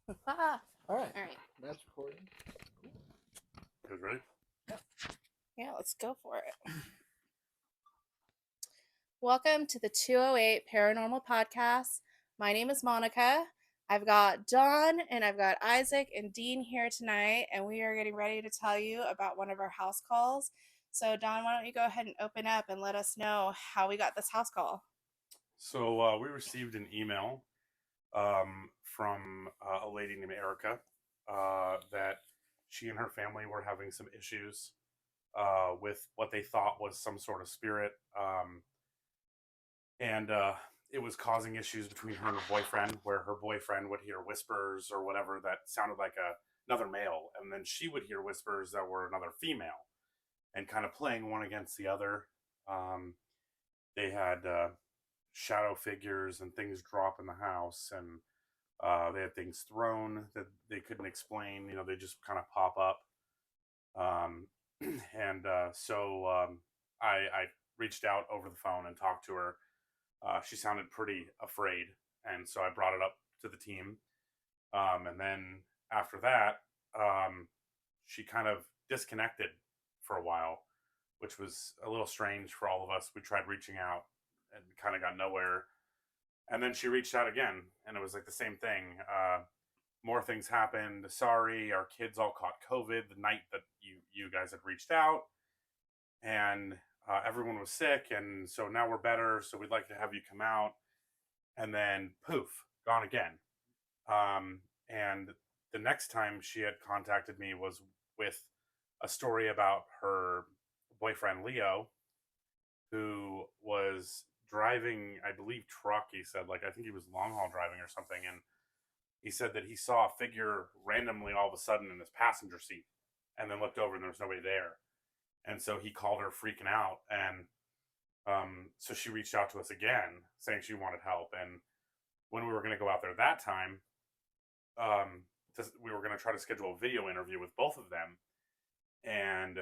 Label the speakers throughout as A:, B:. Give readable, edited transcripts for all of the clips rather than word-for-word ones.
A: All right.
B: All right.
A: That's recording.
C: You guys ready?
B: Yeah, let's go for it. Welcome to the 208 Paranormal Podcast. My name is Monica. I've got Dawn and I've got Isaac and Dean here tonight, and we are getting ready to tell you about one of our house calls. So, Dawn, why don't you go ahead and open up and let us know how we got this house call?
C: So we received an email from a lady named Erica that she and her family were having some issues with what they thought was some sort of spirit, and it was causing issues between her and her boyfriend, where her boyfriend would hear whispers or whatever that sounded like another male, and then she would hear whispers that were another female, and kind of playing one against the other. Um, they had shadow figures and things drop in the house, and they had things thrown that they couldn't explain. They just kind of pop up. Um, and I reached out over the phone and talked to her. She sounded pretty afraid, and so I brought it up to the team. And then after that, she kind of disconnected for a while, which was a little strange for all of us. We tried reaching out and kind of got nowhere. And then she reached out again, and it was like the same thing. More things happened. Sorry, our kids all caught COVID the night that you guys had reached out, and everyone was sick, and so now we're better. So we'd like to have you come out. And then poof, gone again. And the next time she had contacted me was with a story about her boyfriend Leo, who was driving, I believe, truck. He said, like, I think he was long haul driving or something, and he said that he saw a figure randomly all of a sudden in his passenger seat, and then looked over and there was nobody there, and so he called her freaking out, and so she reached out to us again saying she wanted help, and when we were going to go out there that time, we were going to try to schedule a video interview with both of them, and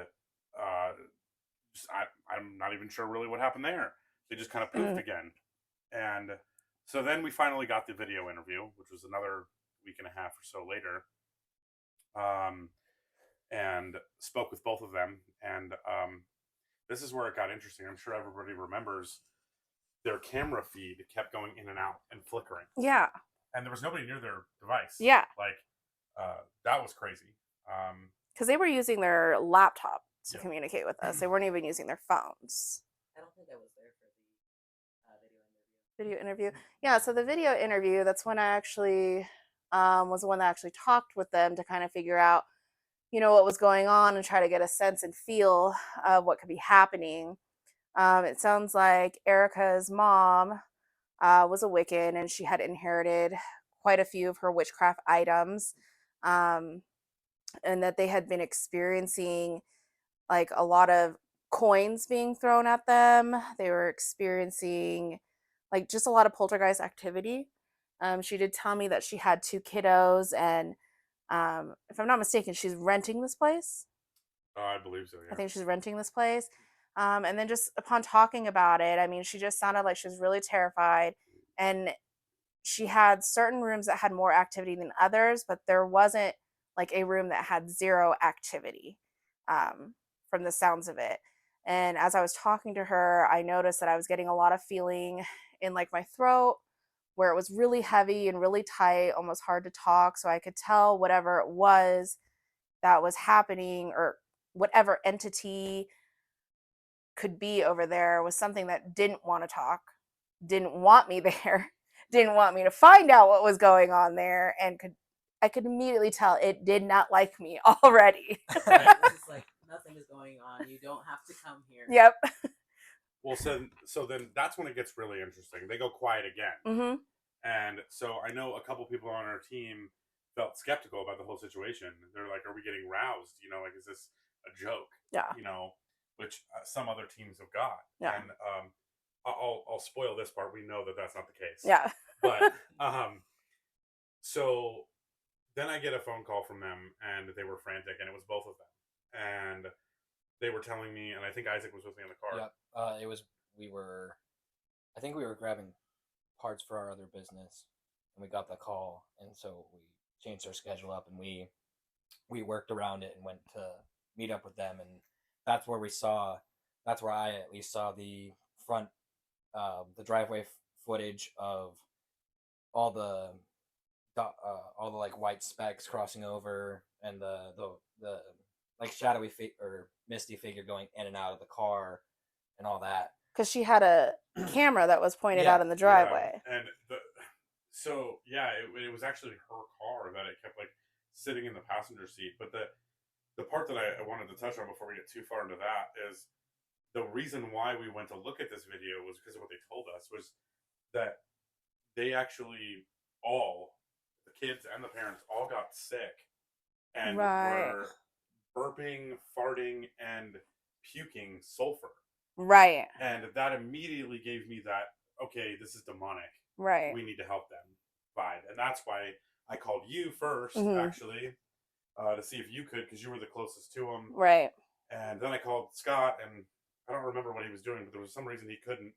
C: I'm not even sure really what happened there. They just kind of poofed again. And so then we finally got the video interview, which was another week and a half or so later, and spoke with both of them. And this is where it got interesting. I'm sure everybody remembers their camera feed kept going in and out and flickering.
B: Yeah.
C: And there was nobody near their device.
B: Yeah.
C: Like, that was crazy.
B: Because they were using their laptop to communicate with us. They weren't even using their phones.
D: I don't think I was there for the
B: Video interview. Yeah, so the video interview, that's when I actually was the one that actually talked with them to kind of figure out, what was going on and try to get a sense and feel of what could be happening. It sounds like Erica's mom was a Wiccan, and she had inherited quite a few of her witchcraft items, and that they had been experiencing like a lot of coins being thrown at them. They were experiencing like just a lot of poltergeist activity. She did tell me that she had 2 kiddos, and if I'm not mistaken, she's renting this place.
C: I believe so. Yeah.
B: I think she's renting this place. And then just upon talking about it, I mean, she just sounded like she was really terrified. And she had certain rooms that had more activity than others, but there wasn't like a room that had 0 activity, from the sounds of it. And as I was talking to her, I noticed that I was getting a lot of feeling in like my throat, where it was really heavy and really tight, almost hard to talk. So I could tell whatever it was that was happening, or whatever entity could be over there, was something that didn't want to talk, didn't want me there, didn't want me to find out what was going on there, and I could immediately tell it did not like me already.
D: It's just like, nothing is going on. You don't have to come here.
B: Yep.
C: Well, so then that's when it gets really interesting. They go quiet again.
B: Mm-hmm.
C: And so I know a couple people on our team felt skeptical about the whole situation. They're like, are we getting roused? Like, is this a joke?
B: Yeah.
C: Which some other teams have got.
B: Yeah.
C: And I'll spoil this part. We know that that's not the case.
B: Yeah.
C: But so then I get a phone call from them, and they were frantic, and it was both of them. And they were telling me, and I think Isaac was with me in the car.
A: Yep. I think we were grabbing parts for our other business, and we got the call, and so we changed our schedule up, and we worked around it and went to meet up with them, and that's where I at least saw the front, the driveway footage of all the like white specks crossing over, and the like shadowy or misty figure going in and out of the car, and all that.
B: Because she had a camera that was pointed
A: Yeah.
B: out in the driveway.
C: Yeah. And it was actually her car that it kept like sitting in the passenger seat. But the part that I wanted to touch on before we get too far into that is the reason why we went to look at this video was because of what they told us, was that they actually the kids and the parents all got sick and were burping, farting, and puking sulfur.
B: Right.
C: And that immediately gave me that, okay, this is demonic.
B: Right.
C: We need to help them vibe. And that's why I called you first, actually, to see if you could, because you were the closest to him.
B: Right.
C: And then I called Scott, and I don't remember what he was doing, but there was some reason he couldn't.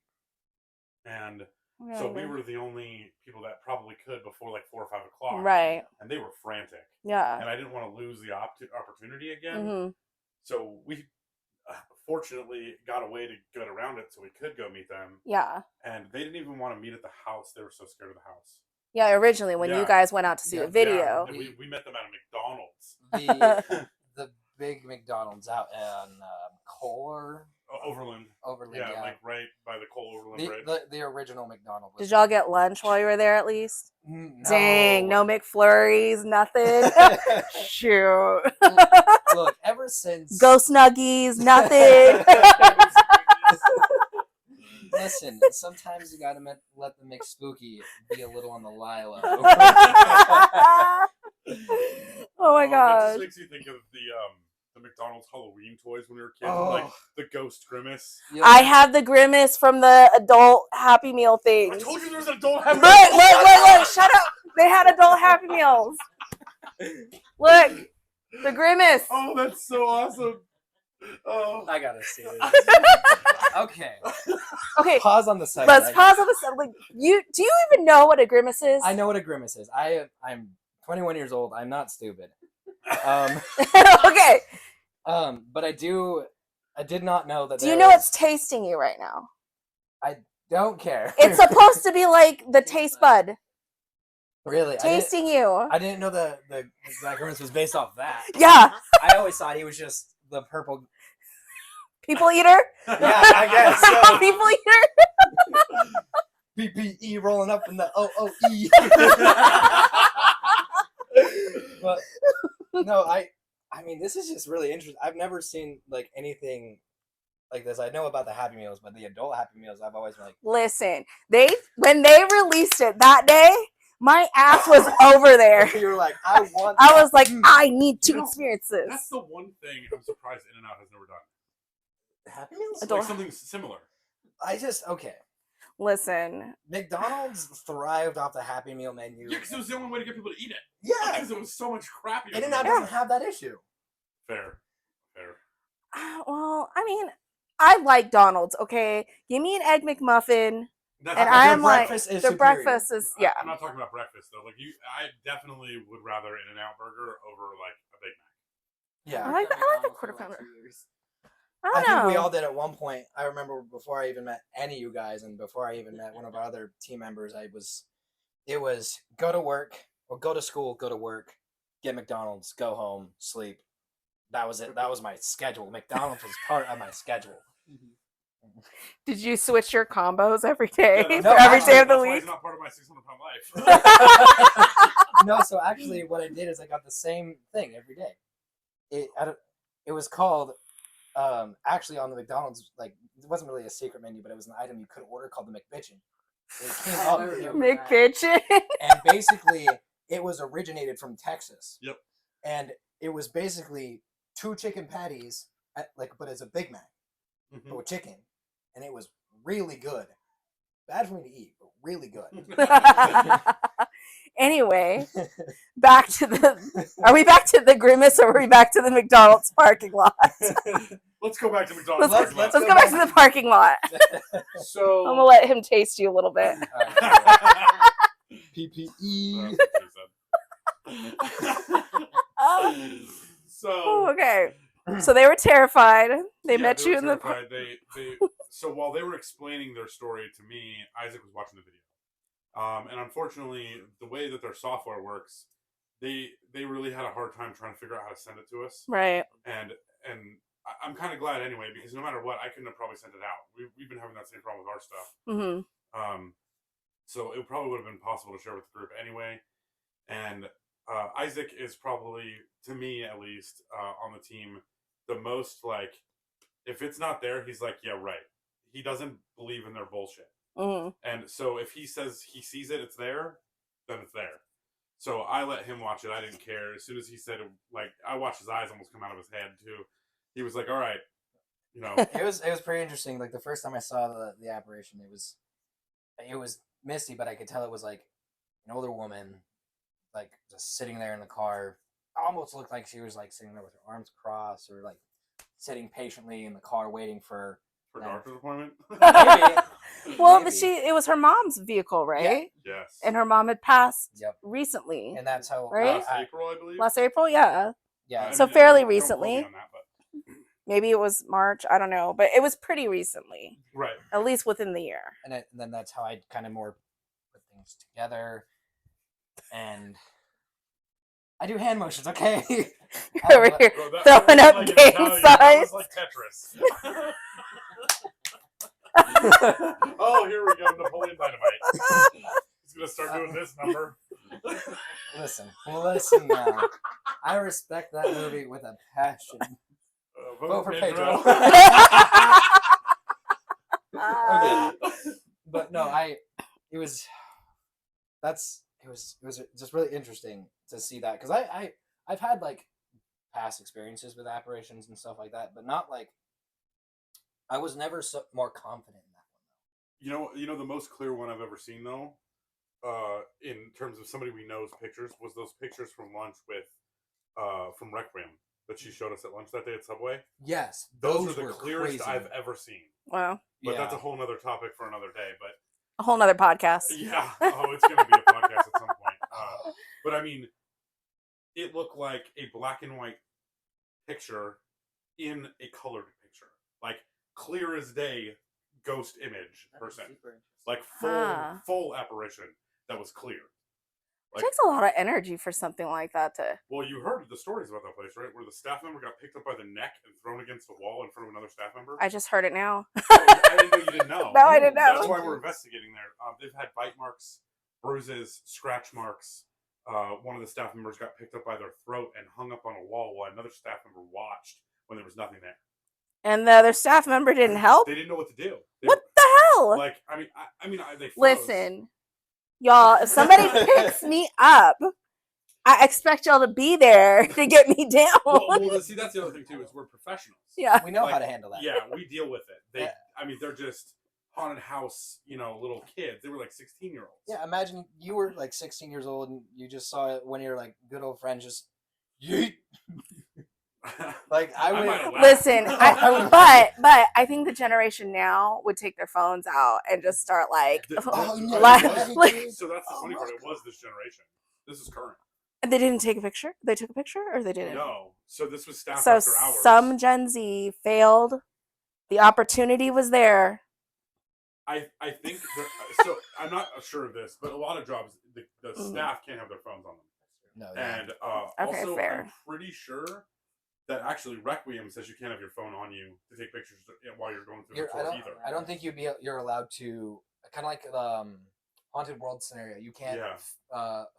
C: And so we were the only people that probably could before like 4 or 5 o'clock.
B: Right.
C: And they were frantic.
B: Yeah.
C: And I didn't want to lose the opportunity again. So we fortunately got a way to get around it so we could go meet them.
B: Yeah.
C: And they didn't even want to meet at the house. They were so scared of the house.
B: Yeah, originally when you guys went out to see the video.
C: Yeah. We met them at a McDonald's.
A: The big McDonald's out in Kohler.
C: Overland. Yeah, like right by the Cole Overland Bridge.
A: The original McDonald's.
B: Did y'all get lunch while you were there at least?
A: No.
B: Dang, no McFlurries, nothing. Shoot.
A: Look, ever since
B: Ghost Nuggies, nothing.
A: Listen, sometimes you gotta let the McSpooky be a little on the Lila.
B: Oh my
C: That
B: gosh.
C: just makes you think of the McDonald's Halloween toys when we were kids, like the Ghost Grimace.
B: I have the Grimace from the adult Happy Meal things.
C: I told you there was an adult Happy Meal.
B: Look, shut up. They had adult Happy Meals. Look, the Grimace.
C: Oh, that's so awesome. Oh,
A: I gotta see this. Okay.
B: Pause
A: on the subject.
B: Let's pause on the subject. Do you even know what a Grimace is?
A: I know what a Grimace is. I'm 21 years old. I'm not stupid.
B: Okay.
A: But I did not know that.
B: Do you know what's tasting you right now?
A: I don't care.
B: It's supposed to be like the taste bud.
A: Really?
B: Tasting you.
A: I didn't know that Grimace was based off that.
B: Yeah.
A: I always thought he was just the purple
B: people eater?
A: Yeah, I guess so.
B: People eater?
A: PPE rolling up in the OOE. But no, I mean, this is just really interesting. I've never seen like anything like this. I know about the Happy Meals, but the adult Happy Meals, I've always been like,
B: listen, when they released it that day, my ass was over there.
A: You were like, I
B: was like, I need to experience this.
C: That's the one thing I'm surprised In-N-Out has never done.
A: Happy Meals?
C: Like something similar.
A: Okay.
B: Listen,
C: McDonald's
A: thrived off the Happy Meal menu.
C: Yeah, because it was the only way to get people to eat it.
A: Yeah.
C: Because it was so much crappier.
A: In-N-Out doesn't have that issue.
C: Fair.
B: Well, I mean, I like Donald's, okay? Give me an Egg McMuffin. I'm like, the breakfast is, yeah.
C: I'm not talking about breakfast, though. Like, I definitely would rather In-N-Out burger over, like, a Big Mac.
A: Yeah.
B: I like a quarter pounder. I
A: think we all did at one point. I remember before I even met any of you guys, and before I even met one of our other team members, it was go to work or go to school, go to work, get McDonald's, go home, sleep. That was it. That was my schedule. McDonald's was part of my schedule.
B: Did you switch your combos every day?
C: Yeah,
B: for every day of the
C: that's why
B: week?
C: it's not part of my 600-pound life.
A: No, so actually what I did is I got the same thing every day. It was called, actually on the McDonald's, like, it wasn't really a secret menu, but it was an item you could order called the McBitchin. It came up.
B: McBitchin.
A: And basically, it was originated from Texas.
C: Yep.
A: And it was basically 2 chicken patties, but as a Big Mac, but with chicken. And it was really good. Bad for me to eat, but really good.
B: Anyway, are we back to the Grimace or are we back to the McDonald's parking lot?
C: Let's go back to McDonald's.
B: Let's go back to the parking lot.
C: So
B: I'm gonna let him taste you a little bit.
A: PPE.
C: So
B: okay. So they were terrified. They met
C: they
B: you
C: were
B: in the
C: terrified. They so while they were explaining their story to me, Isaac was watching the video. And unfortunately, the way that their software works, they really had a hard time trying to figure out how to send it to us.
B: right.
C: And I'm kind of glad anyway, because no matter what, I couldn't have probably sent it out. We've been having that same problem with our stuff.
B: Mm-hmm.
C: So it probably would have been possible to share with the group anyway. And Isaac is probably, to me at least, on the team, the most like, if it's not there, he's like, yeah, right. He doesn't believe in their bullshit.
B: Mm-hmm.
C: And so if he says he sees it, it's there, then it's there. So I let him watch it. I didn't care. As soon as he said it, like, I watched his eyes almost come out of his head too. He was like, all right, you know.
A: It was pretty interesting. Like the first time I saw the apparition, it was misty, but I could tell it was like an older woman, like just sitting there in the car. Almost looked like she was like sitting there with her arms crossed, or like sitting patiently in the car waiting for
C: doctor's appointment.
B: Well,
A: Maybe.
B: it was her mom's vehicle, right?
C: Yeah. Yes.
B: And her mom had passed
A: Yep.
B: recently.
A: And that's how
B: Right?
C: Last April, I believe.
B: Last April, yeah.
A: Yeah.
B: So fairly
C: don't quote me
B: recently.
C: on that, but...
B: Maybe it was March. I don't know, but it was pretty recently.
C: Right.
B: At least within the year.
A: And then that's how I kind of more put things together. And I do hand motions, okay?
B: Over here,
C: Bro,
B: throwing
C: that
B: up
C: was like
B: gang
C: Italian. That was
B: signs.
C: like Tetris. Oh, here we go, Napoleon Dynamite. He's gonna start doing this number.
A: Listen now. I respect that movie with a passion. Vote for Pedro. Okay. But no, it was just really interesting to see that, because I've had like past experiences with apparitions and stuff like that, but not like, I was never more confident in that one.
C: You know the most clear one I've ever seen though, in terms of somebody we know's pictures, was those pictures from lunch with from Requiem that she showed us at lunch that day at Subway.
A: Yes,
C: Those are the
A: were
C: clearest
A: crazy.
C: I've ever seen.
B: Wow.
C: But that's a whole nother topic for another day. But
B: A whole nother podcast.
C: yeah, it's going to be a podcast at some point. But I mean, it looked like a black and white picture in a colored picture, like clear as day, ghost image person, like full apparition that was clear.
B: It takes a lot of energy for something like that to.
C: Well, you heard the stories about that place, right? Where the staff member got picked up by the neck and thrown against the wall in front of another staff member.
B: I just heard it now.
C: I didn't know you didn't know.
B: No, I didn't know.
C: That's why we're investigating there. They've had bite marks, bruises, scratch marks. One of the staff members got picked up by their throat and hung up on a wall while another staff member watched when there was nothing there.
B: And the other staff member didn't help?
C: They didn't know what to do.
B: What the hell?
C: Like, I mean, they froze.
B: Listen, y'all, if somebody picks me up, I expect y'all to be there to get me down.
C: Well, see, that's the other thing too, is we're professionals.
B: Yeah.
A: We know how to handle that.
C: Yeah, we deal with it. They're just haunted house, little kids. They were like 16-year-olds.
A: Yeah, imagine you were like 16 years old and you just saw it when you're like good old friends just yeet. Like I would
B: listen, but I think the generation now would take their phones out and just start like,
C: so
B: like
C: that's the funny part. It was this generation. This is current.
B: they didn't take a picture. They took a picture, or they didn't.
C: No. So this was staff
B: So
C: after hours.
B: some Gen Z failed. The opportunity was there.
C: I think so. I'm not sure of this, but a lot of jobs, the staff can't have their phones on them.
A: No. Yeah.
C: And
B: Okay,
C: also,
B: fair.
C: I'm pretty sure that actually Requiem says you can't have your phone on you to take pictures while you're going through the tour either.
A: I don't think you're allowed to, kind of like the Haunted World scenario. You can't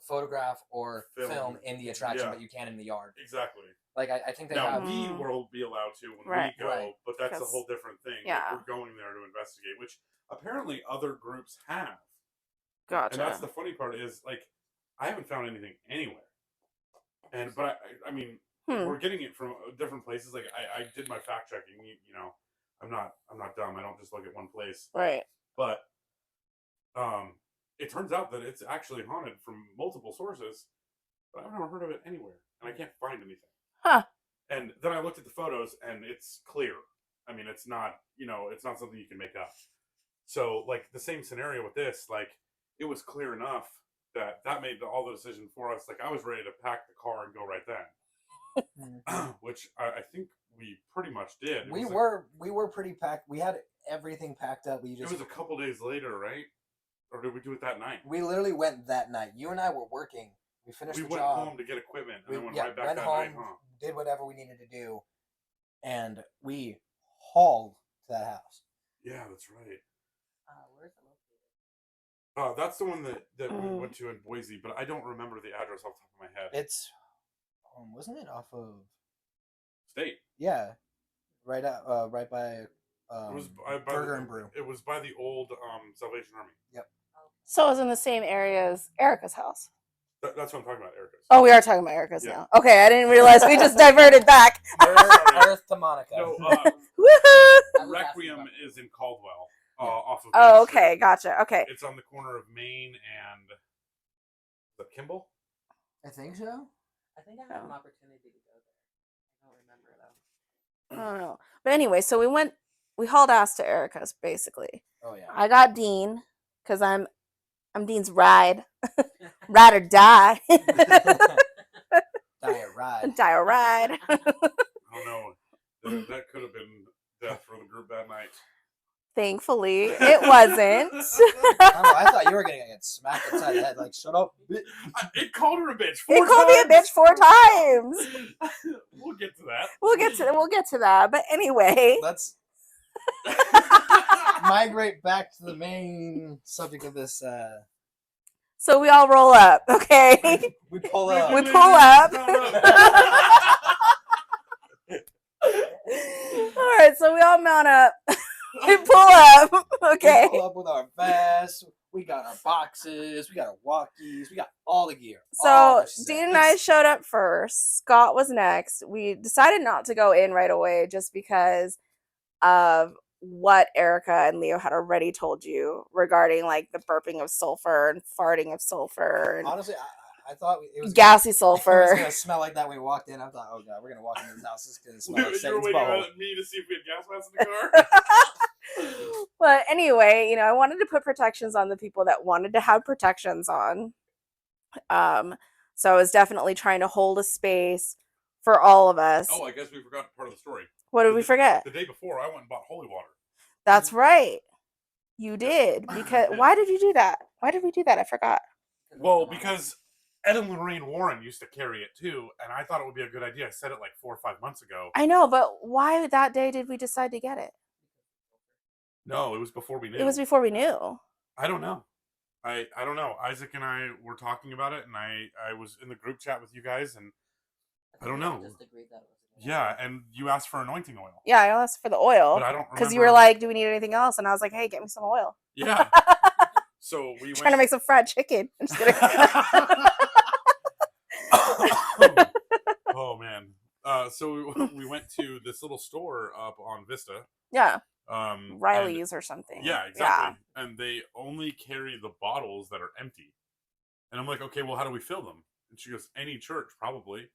A: photograph or film in the attraction, but you can in the yard.
C: Exactly.
A: Like I think they
C: now
A: have.
C: we will be allowed to when
B: Right.
C: we go,
A: Right.
C: but that's a whole different thing.
B: Yeah.
C: Like, we're going there to investigate, which apparently other groups have.
B: Gotcha.
C: And that's the funny part is, like, I haven't found anything anywhere. But I mean, we're getting it from different places. Like I did my fact checking. I'm not dumb. I don't just look at one place.
B: Right.
C: But it turns out that it's actually haunted from multiple sources, but I've never heard of it anywhere, and I can't find anything.
B: Huh.
C: And then I looked at the photos, and it's clear. I mean, it's not it's not something you can make up. So, like, the same scenario with this, like, it was clear enough that made all the decision for us. Like I was ready to pack the car and go right then, which I think we pretty much did.
A: We were pretty packed. We had everything packed up.
C: It was a couple days later, right? Or did we do it that night?
A: We literally went that night. You and I were working. We finished the job.
C: We went home to get equipment and then went right back
A: went
C: that
A: home,
C: night, huh?
A: did whatever we needed to do, and we hauled to that house.
C: Yeah, that's right.
D: Where's it located?
C: That's the one that we went to in Boise, but I don't remember the address off the top of my head.
A: It's, wasn't it off of
C: State?
A: Yeah, right by
C: It was by
A: Burger and Brew.
C: It was by the old Salvation Army.
A: Yep.
B: So it was in the same area as Erica's house.
C: That's what I'm talking about, Erica's.
B: Oh, we are talking about Erica's now. Okay, I didn't realize we just diverted back.
A: Earth to Monica.
C: No,
B: Woohoo!
C: Requiem is in Caldwell, off of.
B: Oh,
C: Main
B: okay,
C: Street.
B: gotcha. Okay.
C: It's on the corner of Main and the Kimball.
A: I think so.
D: I think I had an opportunity to go there. I don't remember though.
B: I don't know. But anyway, so we hauled ass to Erica's basically.
A: Oh yeah.
B: I got Dean because I'm Dean's ride. Ride or die.
A: Die or ride.
B: Die or ride.
C: I don't know. That could have been death for the group that night.
B: Thankfully, it wasn't.
A: I thought you were gonna get smacked upside the head. Like, shut up.
C: It called her a bitch.
B: It called me a bitch 4 times.
C: We'll get to that.
B: We'll get to that. But anyway,
A: Let's migrate back to the main subject of this.
B: so we all roll up, okay?
A: We pull up.
B: We pull up. All right, so we all mount up. We pull up, okay?
A: We pull up with our vests. We got our boxes. We got our walkies. We got all the gear.
B: So Dean and I showed up first. Scott was next. We decided not to go in right away just because of what Erica and Leo had already told you regarding like the burping of sulfur and farting of sulfur and
A: honestly, I thought it was
B: gassy
A: It was
B: sulfur.
A: gonna smell like that when we walked in. I thought, oh god, we're gonna walk into this house. It's gonna smell like
C: You were
A: Satan's
C: waiting
A: butthole.
C: on me to see if we had gas masks in the car.
B: But anyway, you know, I wanted to put protections on the people that wanted to have protections on. So I was definitely trying to hold a space for all of us.
C: Oh, I guess we forgot part of the story.
B: What did we forget?
C: The day before, I went and bought holy water.
B: That's right. You did. Because why did you do that? Why did we do that? I forgot.
C: Well, because Ed and Lorraine Warren used to carry it too, and I thought it would be a good idea. I said it like 4 or 5 months ago.
B: I know, but why that day did we decide to get it?
C: No, it was before we knew.
B: It was before we knew.
C: I don't know. I don't know. Isaac and I were talking about it, and I was in the group chat with you guys, and I don't know.
D: Just agreed that it was
C: Yeah, and you asked for anointing oil.
B: Yeah, I asked for the oil.
C: But I don't
B: because you
C: remember-
B: were like, do we need anything else? And I was like, hey, get me some oil.
C: Yeah. So we
B: Trying to make some fried chicken. I'm just kidding.
C: Oh man. So we went to this little store up on Vista.
B: Yeah.
C: And-
B: Riley's or something.
C: Yeah, exactly. And they only carry the bottles that are empty. And I'm like, okay, well, how do we fill them? And she goes, any church, probably.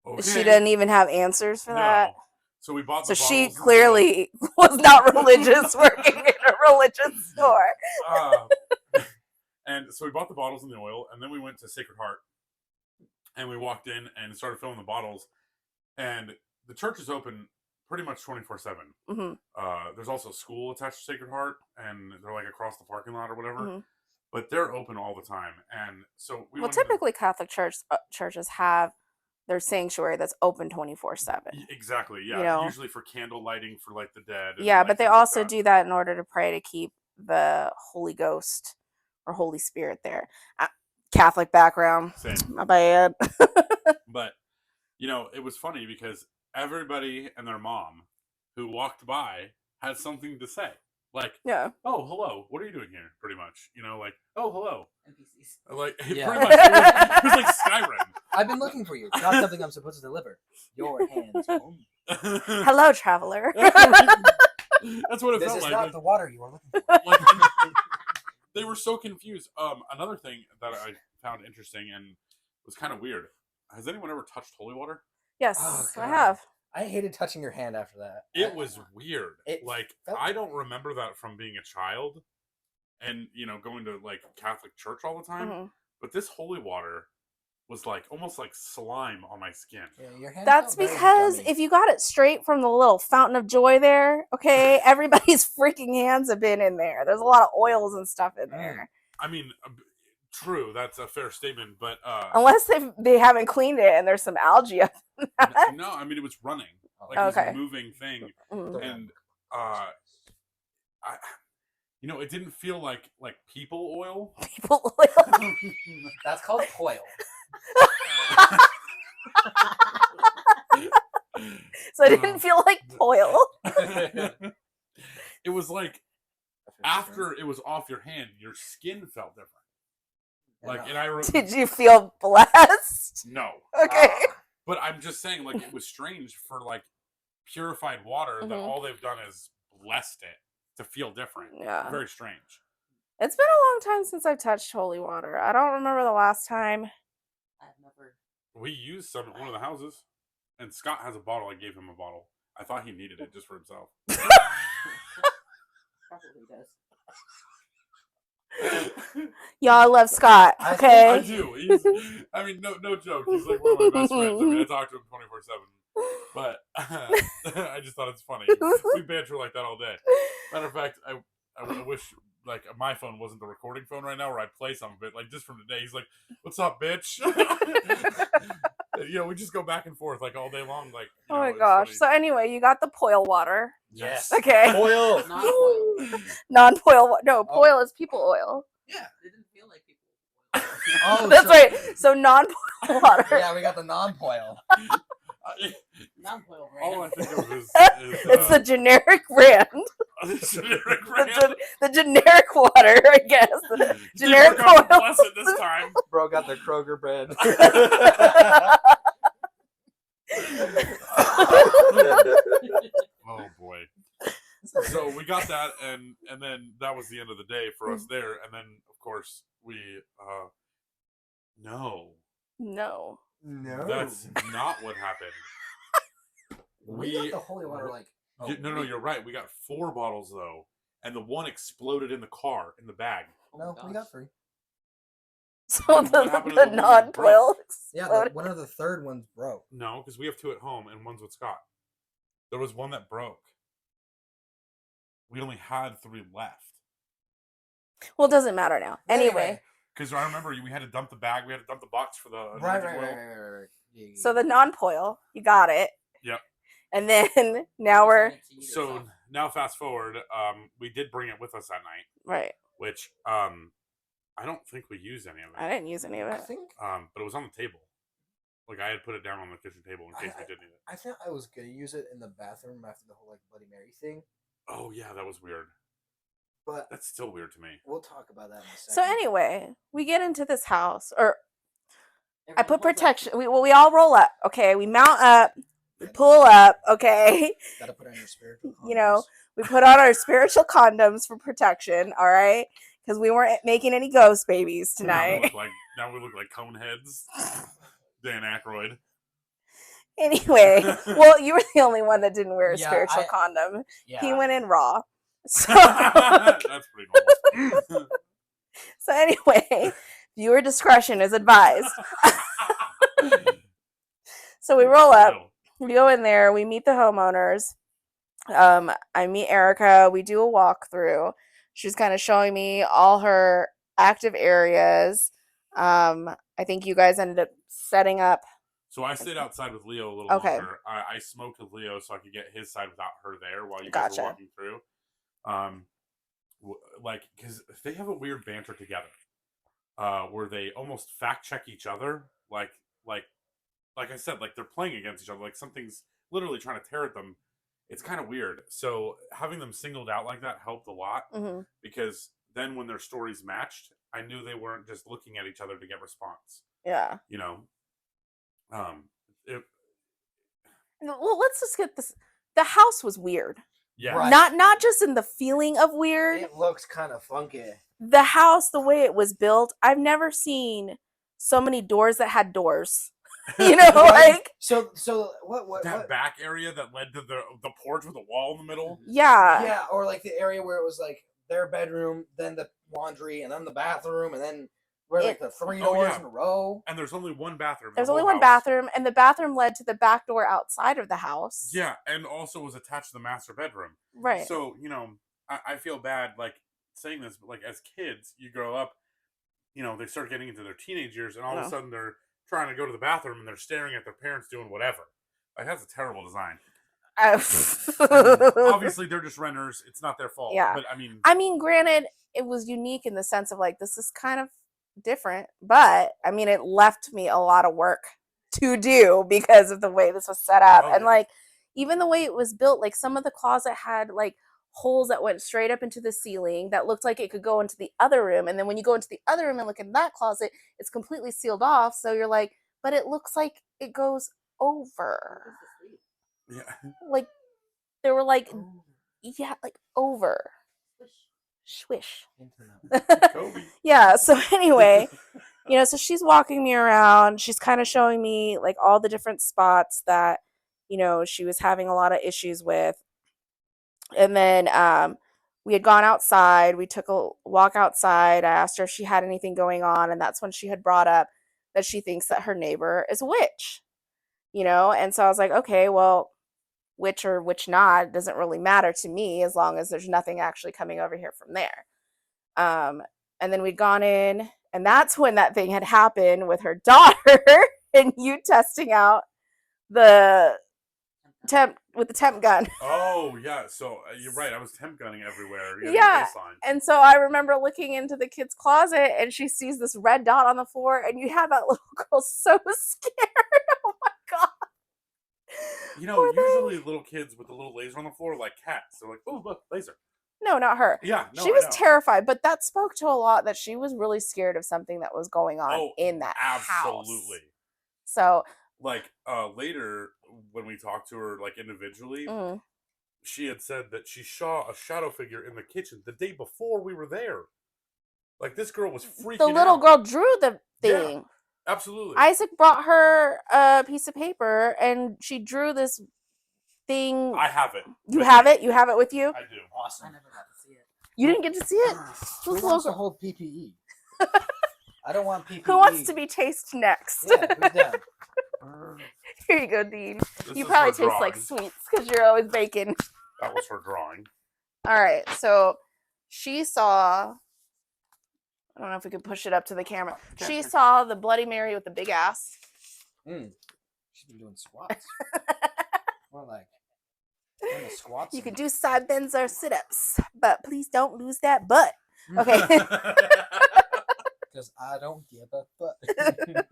C: Okay.
B: She didn't even have answers for that.
C: So we bought the
B: So she
C: bottles.
B: clearly was not religious working in a religious store.
C: And so we bought the bottles and the oil, and then we went to Sacred Heart. And we walked in and started filling the bottles. And the church is open pretty much 24/7.
B: Mm-hmm.
C: There's also a school attached to Sacred Heart, and they're like across the parking lot or whatever.
B: Mm-hmm.
C: But they're open all the time. And so we
B: Well,
C: went to the-
B: typically Catholic churches have their sanctuary that's open 24/7.
C: Exactly, yeah.
B: You know?
C: Usually for candle lighting for like the dead. and,
B: Yeah,
C: like,
B: but they
C: things like
B: also
C: that.
B: do that in order to pray to keep the Holy Ghost or Holy Spirit there. Catholic background.
C: Same.
B: My bad.
C: But, you know, it was funny because everybody and their mom who walked by had something to say. Like,
B: Yeah.
C: oh, hello, what are you doing here? Pretty much. You know, like, oh, hello.
D: NPCs.
C: Like,
A: Yeah.
C: pretty much. It was like Skyrim.
A: I've been looking for you. Not something I'm supposed to deliver. Your hands only.
B: Hello, traveler.
C: That's what it
A: This
C: felt
A: is
C: like.
A: not the water you are looking for.
C: Like, they were so confused. Another thing that I found interesting and was kind of weird. Has anyone ever touched holy water?
B: Yes,
A: Oh,
B: I
A: God.
B: have.
A: I hated touching your hand after that.
C: It was weird.
A: It
C: Like,
A: felt-
C: I don't remember that from being a child. and going to like Catholic church all the time.
B: Mhm.
C: But this holy water was like almost like slime on my skin.
A: Yeah, your hands
B: That's
A: felt very
B: because
A: gummy.
B: if you got it straight from the little fountain of joy there, okay, everybody's freaking hands have been in there. There's a lot of oils and stuff in there.
C: I mean, true, that's a fair statement, but
B: Unless they haven't cleaned it and there's some algae up in that.
C: no, I mean it was running, like
B: Okay.
C: it was a moving thing,
B: Mm.
C: and it didn't feel like people oil.
B: People oil.
A: That's called coil.
B: So it didn't feel like oil.
C: It was like after it was off your hand, your skin felt different. Like, and I
B: Did you feel blessed?
C: no,
B: Okay.
C: but I'm just saying, like, it was strange for like purified water that all they've done is blessed it to feel different.
B: Yeah.
C: Very strange.
B: It's been a long time since I've touched holy water. I don't remember the last time.
D: I've never.
C: We used some at one of the houses, and Scott has a bottle. I gave him a bottle. I thought he needed it just for himself.
D: Probably does.
B: Y'all love Scott, okay?
C: I do. I mean, no joke. He's like one of my best friends. I mean, I talk to him 24/7. But I just thought it's funny. We banter like that all day. Matter of fact, I wish like my phone wasn't the recording phone right now, where I play some of it. Like just from today, he's like, "What's up, bitch?" We just go back and forth like all day long. Like,
B: Oh my gosh.
C: funny.
B: So anyway, you got the poil water.
C: Yes.
B: Okay.
A: Coil.
D: Not oil.
B: Non-poil. No, poil is people oil.
A: Yeah.
D: It didn't feel like people.
A: Oh,
B: That's
A: so-
B: right. So non-poil water.
A: Yeah, we got the non-coil.
D: Non-oil
C: All I
D: brand.
C: think of is
B: It's the generic brand.
C: generic brand.
B: The generic water, I guess. The generic
C: Didn't work out
B: oil.
C: bless it this time.
A: Bro got the Kroger brand.
C: Oh boy. So we got that, and then that was the end of the day for us there, and then of course we no,
B: No.
A: No.
C: that's not what happened.
A: We got the holy water like.
C: No, you're right. We got 4 bottles though, and the one exploded in the car in the bag.
D: Oh
A: No,
D: my
A: we
D: gosh.
A: got 3.
B: So
C: What happened to
B: the
C: the one that
B: non-poil
A: Yeah,
B: exploded.
A: one of the third ones broke.
C: No, because we have 2 at home and one's with Scott. There was one that broke. We only had 3 left.
B: Well, it doesn't matter now. Anyway,
C: Because I remember we had to dump the bag. We had to dump the box for the
A: Right.
C: anointing oil.
A: Yeah.
B: so the non-poil, you got it.
C: Yep.
B: And then now we're
D: Send it to you
C: So
D: yourself.
C: now fast forward, we did bring it with us that night,
B: right.
C: which I don't think we used any of
B: I
C: it.
B: didn't use any of
A: I
B: it.
A: think
C: But it was on the table. Like I had put it down on the kitchen table in case we did need it.
E: I thought I was gonna use it in the bathroom after the whole like Bloody Mary thing,
C: Oh yeah, that was weird.
E: but
C: That's still weird to me.
E: we'll talk about that in a second.
B: So anyway, we get into this house, or I
D: Everyone
B: put
D: holds up.
B: protection. We all roll up. Okay, we mount up. We pull up. Okay,
E: Gotta put on your spiritual.
B: You know,
E: condoms.
B: we put on our spiritual condoms for protection. All right, because we weren't making any ghost babies tonight.
C: Now we look like cone heads. Dan Aykroyd.
B: Anyway, well, you were the only one that didn't wear a
A: Yeah,
B: spiritual condom.
A: Yeah.
B: He went in raw. So,
C: That's pretty normal.
B: so anyway, viewer discretion is advised. So we roll up. We go in there. We meet the homeowners. I meet Erica. We do a walkthrough. She's kind of showing me all her active areas. I think you guys ended up setting up.
C: So I stayed outside with Leo a little
B: Okay.
C: longer. I smoked with Leo so I could get his side without her there while you guys
B: Gotcha.
C: were walking through. Because they have a weird banter together, where they almost fact check each other. Like I said, like they're playing against each other. Like something's literally trying to tear at them. It's kind of weird. So having them singled out like that helped a lot,
B: Mhm.
C: because then when their stories matched, I knew they weren't just looking at each other to get response.
B: Yeah.
C: You know.
B: Well, let's just get this. The house was weird.
C: Yeah.
A: Right.
B: Not just in the feeling of weird.
E: It looks kind of funky.
B: The house, the way it was built, I've never seen so many doors that had doors. You know, like
E: So what
C: That back area that led to the porch with a wall in the middle.
B: yeah.
E: yeah, or like the area where it was like their bedroom, then the laundry, and then the bathroom, and then we're like the 3
C: Oh,
E: doors
C: yeah.
E: in a row.
C: And there's only one bathroom. in
B: There's
C: the
B: only
C: whole
B: one
C: house.
B: bathroom, and the bathroom led to the back door outside of the house.
C: Yeah, and also was attached to the master bedroom.
B: Right.
C: So, I feel bad, like, saying this, but, like, as kids, you grow up, they start getting into their teenage years, and all of a sudden they're trying to go to the bathroom, and they're staring at their parents doing whatever. Like, that's a terrible design. I mean, obviously, they're just renters. It's not their fault.
B: Yeah.
C: But, I mean,
B: granted, it was unique in the sense of, like, this is kind of different, but, I mean, it left me a lot of work to do because of the way this was set up.
C: Oh,
B: And,
C: yeah.
B: like, even the way it was built, like, some of the closet had, like, holes that went straight up into the ceiling that looked like it could go into the other room. And then when you go into the other room and look in that closet, it's completely sealed off. So you're like, but it looks like it goes over.
C: yeah.
B: Like, they were like,
D: Oh,
B: yeah, like over.
D: swish.
B: Swish.
C: Kobe.
B: Yeah, so anyway, so she's walking me around. She's kind of showing me, like, all the different spots that, she was having a lot of issues with. And then we had gone outside. We took a walk outside. I asked her if she had anything going on, and that's when she had brought up that she thinks that her neighbor is a witch. And so I was like, okay, well, which or which not doesn't really matter to me as long as there's nothing actually coming over here from there. And then we'd gone in, and that's when that thing had happened with her daughter and you testing out the temp gun.
C: Oh, yeah. So, you're right. I was temp gunning everywhere.
B: Yeah.
C: Baseline.
B: And so I remember looking into the kid's closet, and she sees this red dot on the floor, and you have that little girl so scared. Oh my God. Poor thing.
C: Usually little kids with the little laser on the floor, like cats. They're like, oh, look, laser.
B: No, not her.
C: Yeah, no,
B: she was terrified, but that spoke to a lot that she was really scared of something that was going on in that house.
C: Absolutely.
B: So,
C: like, later when we talked to her, like, individually, she had said that she saw a shadow figure in the kitchen the day before we were there. Like, this girl was freaking out.
B: The little girl drew the thing.
C: Yeah, absolutely.
B: Isaac brought her a piece of paper, and she drew this thing.
C: I have it.
B: You have it? You have it with you?
C: I do.
D: I
E: Awesome.
D: never got to see it.
B: You didn't get to see it?
E: Who
B: This
E: wants to
B: little-
E: hold PPE? I don't want PPE.
B: Who wants to be taste next?
E: Yeah, who's down?
B: Here you go, Dean.
C: This
B: You
C: is
B: probably
C: her
B: taste like
C: drawing.
B: sweets because you're always baking.
C: That was her drawing.
B: All right, so she saw. I don't know if we could push it up to the camera. She saw the Bloody Mary with the big ass.
E: She's been doing squats. More like doing the squats.
B: You could do side bends or sit ups, but please don't lose that butt. Okay.
E: Because I don't give a fuck.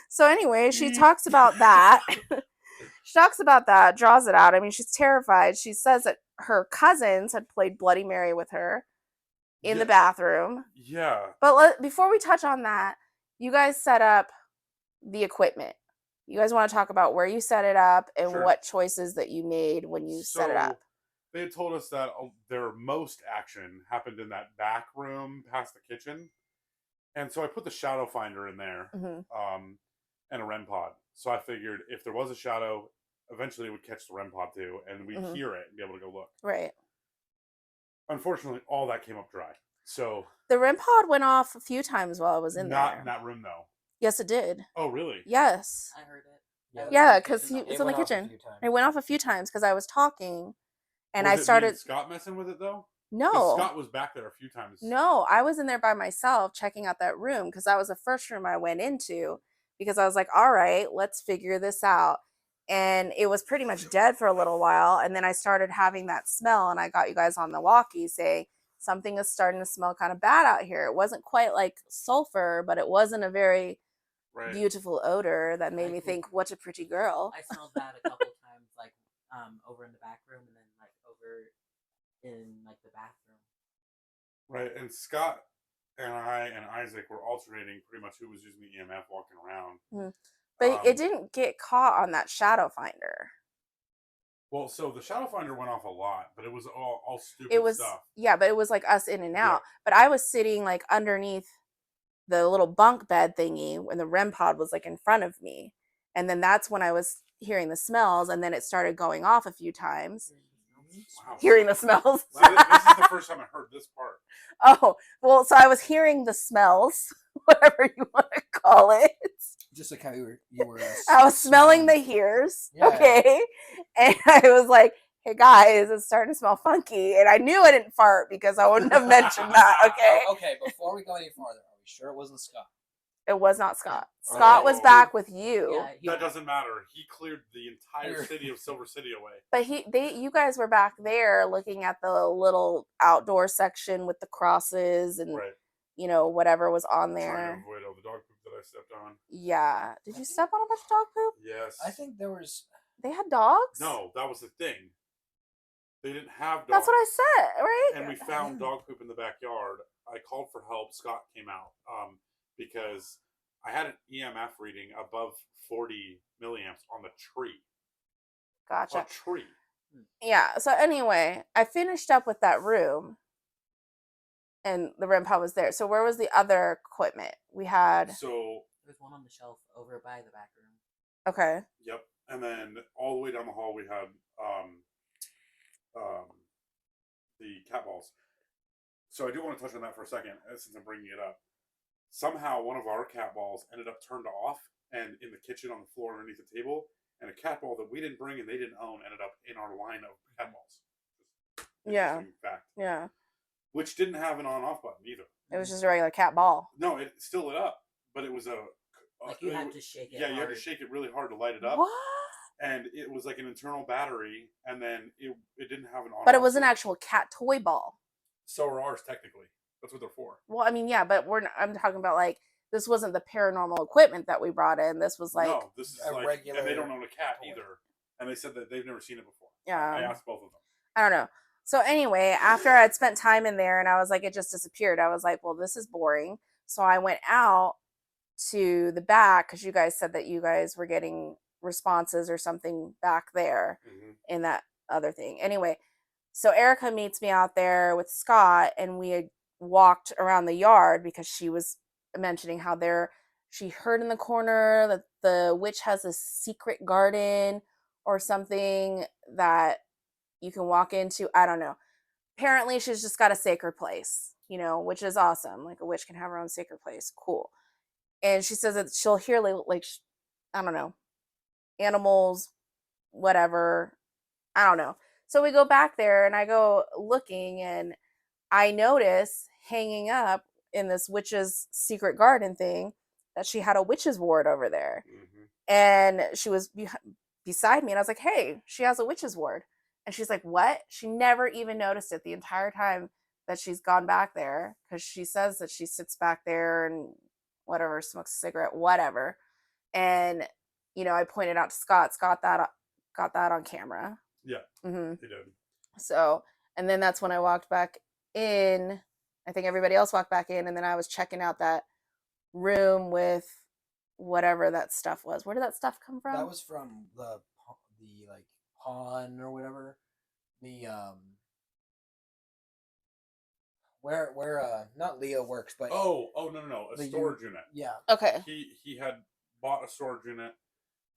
B: So anyway, she talks about that. She talks about that, draws it out. I mean, she's terrified. She says that her cousins had played Bloody Mary with her in the bathroom.
C: Yeah.
B: But before we touch on that, you guys set up the equipment. You guys want to talk about where you set it up and
C: Sure.
B: what choices that you made when you set it up.
C: They had told us that their most action happened in that back room past the kitchen. And so I put the shadow finder in there, and a REM pod. So I figured if there was a shadow, eventually it would catch the REM pod too, and we'd hear it and be able to go look.
B: Right.
C: Unfortunately, all that came up dry. So
B: The REM pod went off a few times while I was in
C: not
B: there.
C: in that room though.
B: Yes, it did.
C: Oh, really?
B: Yes.
D: I heard it.
B: Yeah, because
D: It
B: it's in the
E: went off a
B: kitchen.
E: few times.
B: It went off a few times because I was talking, and
C: Was
B: I
C: it me
B: started.
C: and Scott messing with it though. 'Cause
B: No,
C: Scott was back there a few times.
B: no, I was in there by myself checking out that room because that was the first room I went into because I was like, all right, let's figure this out. And it was pretty much dead for a little while. And then I started having that smell, and I got you guys on the walkie saying something is starting to smell kind of bad out here. It wasn't quite like sulfur, but it wasn't a very
C: Right.
B: beautiful odor that made
D: I
B: me
D: think-
B: think, what a pretty girl.
D: I smelled that a couple times, like over in the back room, and then like over in like the bathroom.
C: Right, and Scott and I and Isaac were alternating pretty much who was using the EMF walking around.
B: But it didn't get caught on that shadow finder.
C: Well, so the shadow finder went off a lot, but it was all stupid
B: It was
C: stuff.
B: yeah, but it was like us in and
C: Yeah.
B: out. But I was sitting like underneath the little bunk bed thingy when the REM pod was like in front of me. And then that's when I was hearing the smells, and then it started going off a few times.
C: Wow.
B: Hearing the smells.
C: This is the first time I heard this part.
B: Oh, well, so I was hearing the smells, whatever you want to call it.
E: Just like how you were
B: I was smelling the hears,
E: Yeah.
B: okay? And I was like, hey guys, it's starting to smell funky. And I knew I didn't fart because I wouldn't have mentioned that, okay?
E: Okay, before we go any farther, are we sure it wasn't Scott?
B: It was not Scott. Scott was back with you.
D: Yeah,
C: That doesn't matter. He cleared the entire city of Silver City away.
B: But you guys were back there looking at the little outdoor section with the crosses and
C: Right.
B: you know whatever was on
C: Trying
B: there.
C: to avoid all the dog poop that I stepped on.
B: Yeah. Did you step on a bunch of dog poop?
C: Yes.
E: I think there was.
B: They had dogs?
C: No, that was the thing. They didn't have dogs.
B: That's what I said, right?
C: And we found dog poop in the backyard. I called for help. Scott came out because I had an EMF reading above 40 milliamps on the tree.
B: Gotcha.
C: A tree.
B: Yeah. So anyway, I finished up with that room, and the REM pod was there. So where was the other equipment? We had.
C: So
D: There's one on the shelf over by the back room.
B: Okay.
C: yep. And then all the way down the hall we had the cat balls. So I do want to touch on that for a second, since I'm bringing it up. Somehow one of our cat balls ended up turned off and in the kitchen on the floor underneath the table, and a cat ball that we didn't bring and they didn't own ended up in our line of cat balls.
B: Yeah.
C: Fact.
B: Yeah.
C: Which didn't have an on-off button either.
B: It was just a regular cat ball.
C: No, it still lit up, but it was a
D: Like you had to shake it.
C: yeah, you had to
D: hard.
C: shake it really hard to light it up.
B: What?
C: And it was like an internal battery, and then it didn't have an on.
B: But it was an actual cat toy ball.
C: So are ours technically. That's what they're for.
B: Well, I mean, yeah, but I'm talking about like this wasn't the paranormal equipment that we brought in. This was like
C: no, this is
E: a
C: like
E: regular
C: and they don't own a cat
E: toy.
C: either. And they said that they've never seen it before.
B: Yeah.
C: I asked both of them.
B: I don't know. So anyway, after I'd spent time in there and I was like, it just disappeared. I was like, well, this is boring. So I went out to the back because you guys said that you guys were getting responses or something back there in that other thing. Anyway, so Erica meets me out there with Scott and we had walked around the yard because she was mentioning how she heard in the corner that the witch has a secret garden or something that you can walk into. I don't know. Apparently she's just got a sacred place, you know, which is awesome. Like a witch can have her own sacred place. Cool. And she says that she'll hear like I don't know, animals, whatever. I don't know. So we go back there and I go looking and I notice hanging up in this witch's secret garden thing that she had a witch's ward over there. And she was beside me and I was like, hey, she has a witch's ward. And she's like, what? She never even noticed it the entire time that she's gone back there because she says that she sits back there and whatever, smokes a cigarette, whatever. And, you know, I pointed out to Scott, got that on camera.
C: Yeah,
B: He
C: did.
B: So, and then that's when I walked back in. I think everybody else walked back in, and then I was checking out that room with whatever that stuff was. Where did that stuff come from?
E: That was from the like pawn or whatever. The where not Leo works, but
C: no, a
E: the
C: storage unit.
E: Yeah.
B: Okay.
C: He had bought a storage unit.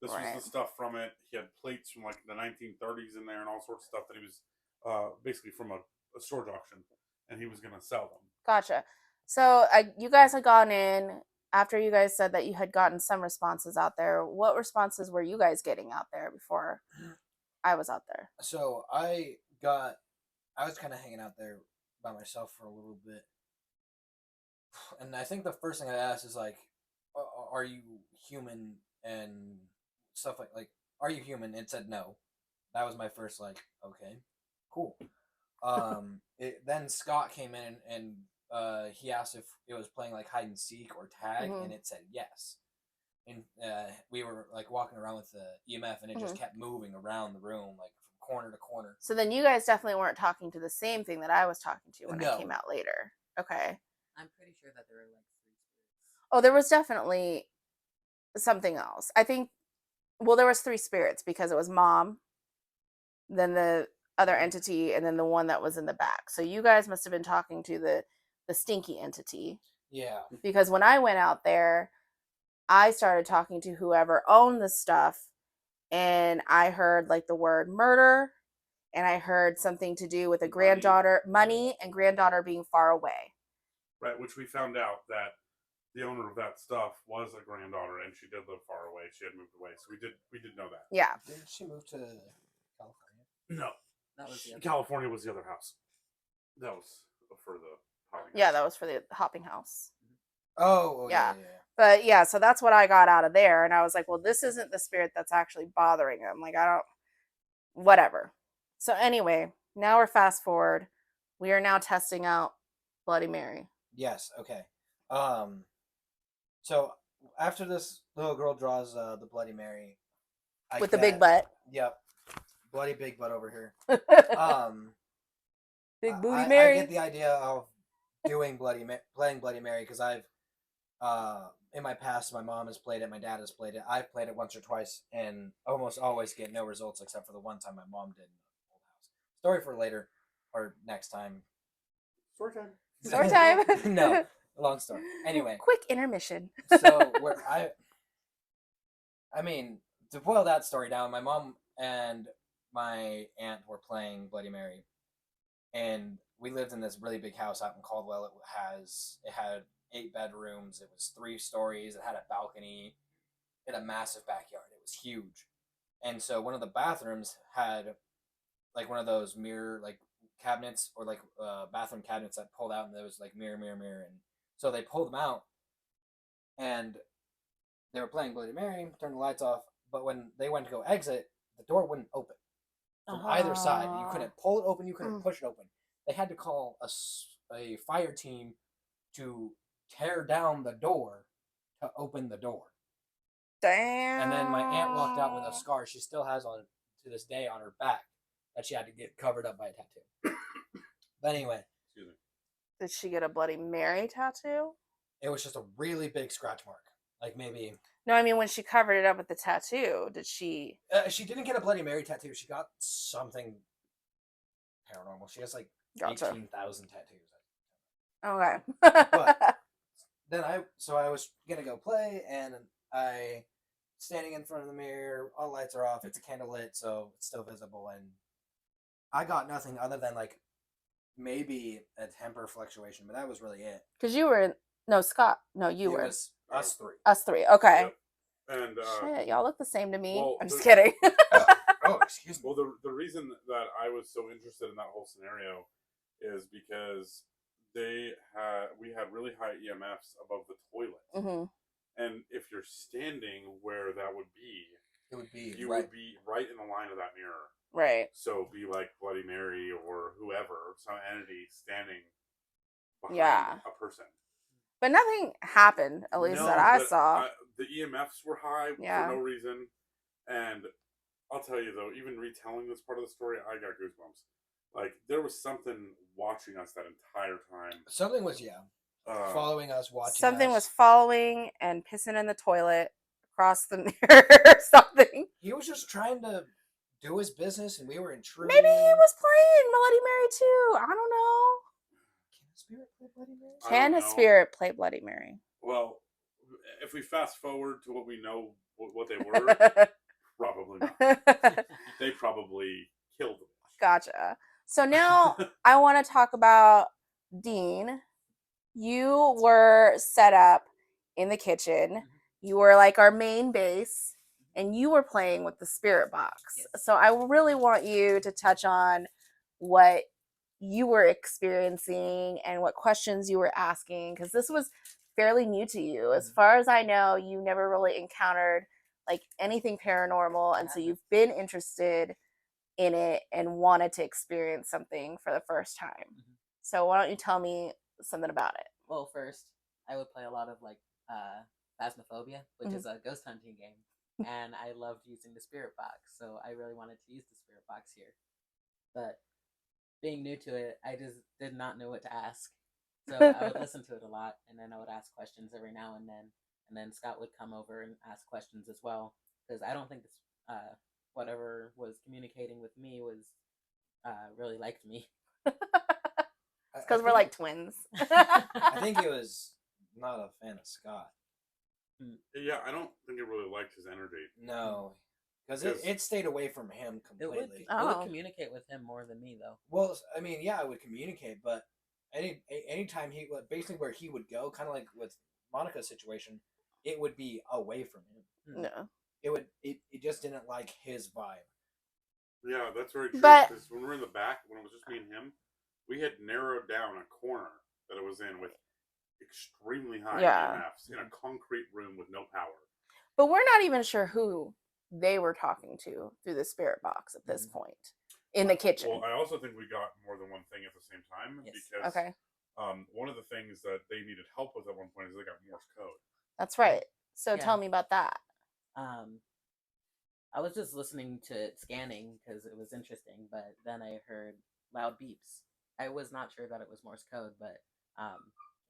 C: This
B: Right.
C: was the stuff from it. He had plates from like the 1930s in there and all sorts of stuff that he was basically from a storage auction, and he was going to sell them.
B: Gotcha. So you guys had gone in after you guys said that you had gotten some responses out there. What responses were you guys getting out there before I was out there?
E: So I was kind of hanging out there by myself for a little bit, and I think the first thing I asked is like, "Are you human?" and stuff like, "Are you human?" It said no. That was my first like, okay, cool. Then Scott came in and he asked if it was playing like hide and seek or tag, and it said yes. And we were like walking around with the EMF, and it just kept moving around the room like from corner to corner.
B: So then you guys definitely weren't talking to the same thing that I was talking to when
E: No.
B: I came out later. Okay.
D: I'm pretty sure that there were like 3 spirits.
B: Oh, there was definitely something else. I think, well, there was 3 spirits because it was Mom, then the other entity, and then the one that was in the back. So you guys must have been talking to the stinky entity.
E: Yeah.
B: Because when I went out there, I started talking to whoever owned the stuff, and I heard like the word murder and I heard something to do with a
C: Money.
B: granddaughter, money, and granddaughter being far away.
C: Right, which we found out that the owner of that stuff was a granddaughter, and she did live far away. She had moved away, so we did know that.
B: Yeah.
E: Did she move to California?
C: No,
D: That was the other.
C: California was the other house. That was for the housing.
B: Yeah, that was for the hopping house.
E: Oh, yeah.
B: But yeah, so that's what I got out of there. And I was like, well, this isn't the spirit that's actually bothering him. Like, I don't, whatever. So anyway, now we're fast forward. We are now testing out Bloody Mary.
E: Yes. Okay. So after this little girl draws the Bloody Mary,
B: With the big butt.
E: Yep. Bloody big butt over here.
B: Big booty
E: I
B: Mary.
E: get the idea of doing playing Bloody Mary because I've in my past my mom has played it, my dad has played it. I've played it once or twice and almost always get no results except for the one time my mom did in the old house. Story for later or next time.
C: Story time.
B: Story time.
E: No, long story. Anyway,
B: Quick intermission.
E: so where I mean, to boil that story down, my mom and my aunt were playing Bloody Mary, and we lived in this really big house out in Caldwell. It had 8 bedrooms. It was 3 stories. It had a balcony. It had a massive backyard. It was huge, and so one of the bathrooms had like one of those mirror like cabinets or like bathroom cabinets that pulled out, and there was like mirror, and so they pulled them out, and they were playing Bloody Mary, turned the lights off, but when they went to go exit, the door wouldn't open from either side. You couldn't pull it open, you couldn't push it open. They had to call a fire team to tear down the door to open the door.
B: Damn.
E: And then my aunt walked out with a scar she still has on to this day on her back that she had to get covered up by a tattoo. But anyway.
C: Excuse me.
B: Did she get a Bloody Mary tattoo?
E: It was just a really big scratch mark. Like maybe...
B: No, I mean when she covered it up with the tattoo, did she...
E: she didn't get a Bloody Mary tattoo. She got something paranormal. She has like 18,000 tattoos.
B: Okay.
E: But then I was gonna go play, and I standing in front of the mirror. All lights are off. It's a candle lit, so it's still visible, and I got nothing other than like maybe a temper fluctuation, but that was really it.
B: Because you were Scott. No, you were.
E: It was us 3.
B: Us 3. Okay.
C: Yep. And
B: Shit, y'all look the same to me.
C: well,
B: I'm just kidding.
E: Oh, excuse me.
C: well, the reason that I was so interested in that whole scenario is because we had really high EMFs above the toilet,
B: Mm-hmm.
C: and if you're standing where that would be,
E: It would be
C: you
E: right.
C: would be right in the line of that mirror.
B: Right.
C: So be like Bloody Mary or whoever, some entity standing behind
B: Yeah.
C: a person.
B: But nothing happened, at least
C: No,
B: that I
C: but
B: saw.
C: the EMFs were high
B: Yeah.
C: for no reason, and I'll tell you though, even retelling this part of the story, I got goosebumps. Like there was something watching us that entire time.
E: Something was following us, watching.
B: Something
E: us.
B: was following and pissing in the toilet across the mirror or something.
E: He was just trying to do his business, and we were intruding.
B: Maybe he was playing Bloody Mary too. I don't know.
E: Can a spirit play Bloody Mary?
C: I
B: Can
C: don't
B: a
C: know.
B: spirit play Bloody Mary?
C: Well, if we fast forward to what we know, what they were, probably not. They probably killed them.
B: Gotcha. So now I want to talk about Dean. You were set up in the kitchen. You were like our main base, and you were playing with the spirit box.
D: Yes.
B: So I really want you to touch on what you were experiencing and what questions you were asking, because this was fairly new to you. As far as I know, you never really encountered like anything paranormal, and so you've been interested in it and wanted to experience something for the first time.
D: Mhm.
B: So why don't you tell me something about it?
D: Well, first, I would play a lot of like Phasmophobia, which
B: Mhm.
D: is a ghost hunting game, and I loved using the spirit box, so I really wanted to use the spirit box here. But being new to it, I just did not know what to ask. So I would listen to it a lot, and then I would ask questions every now and then Scott would come over and ask questions as well, because I don't think this whatever was communicating with me was really liked me.
B: It's because we're like twins.
E: I think he was not a fan of Scott.
C: Yeah, I don't think it really liked his energy.
E: No.
A: because
C: Because-
A: it stayed away from him
D: It would,
A: completely.
D: it would
B: Oh.
D: communicate with him more than me, though.
A: Well, I mean, yeah, I would communicate, but anytime he would basically where he would go, kind of like with Monica's situation, it would be away from him.
D: Hmm.
B: No.
A: It just didn't like his vibe.
C: Yeah, that's very true.
B: But-
C: Because when we were in the back, when it was just me and him, we had narrowed down a corner that it was in with extremely high
B: Yeah.
C: EMFs in a concrete room with no power.
B: But we're not even sure who they were talking to through the spirit box at this point in the kitchen.
C: Well, I also think we got more than one thing at the same time
D: Yes.
C: because
B: Okay,
C: one of the things that they needed help with at one point is they got Morse code.
B: that's right. So
D: Yeah.
B: tell me about that.
D: I was just listening to it scanning because it was interesting, but then I heard loud beeps. I was not sure that it was Morse code, but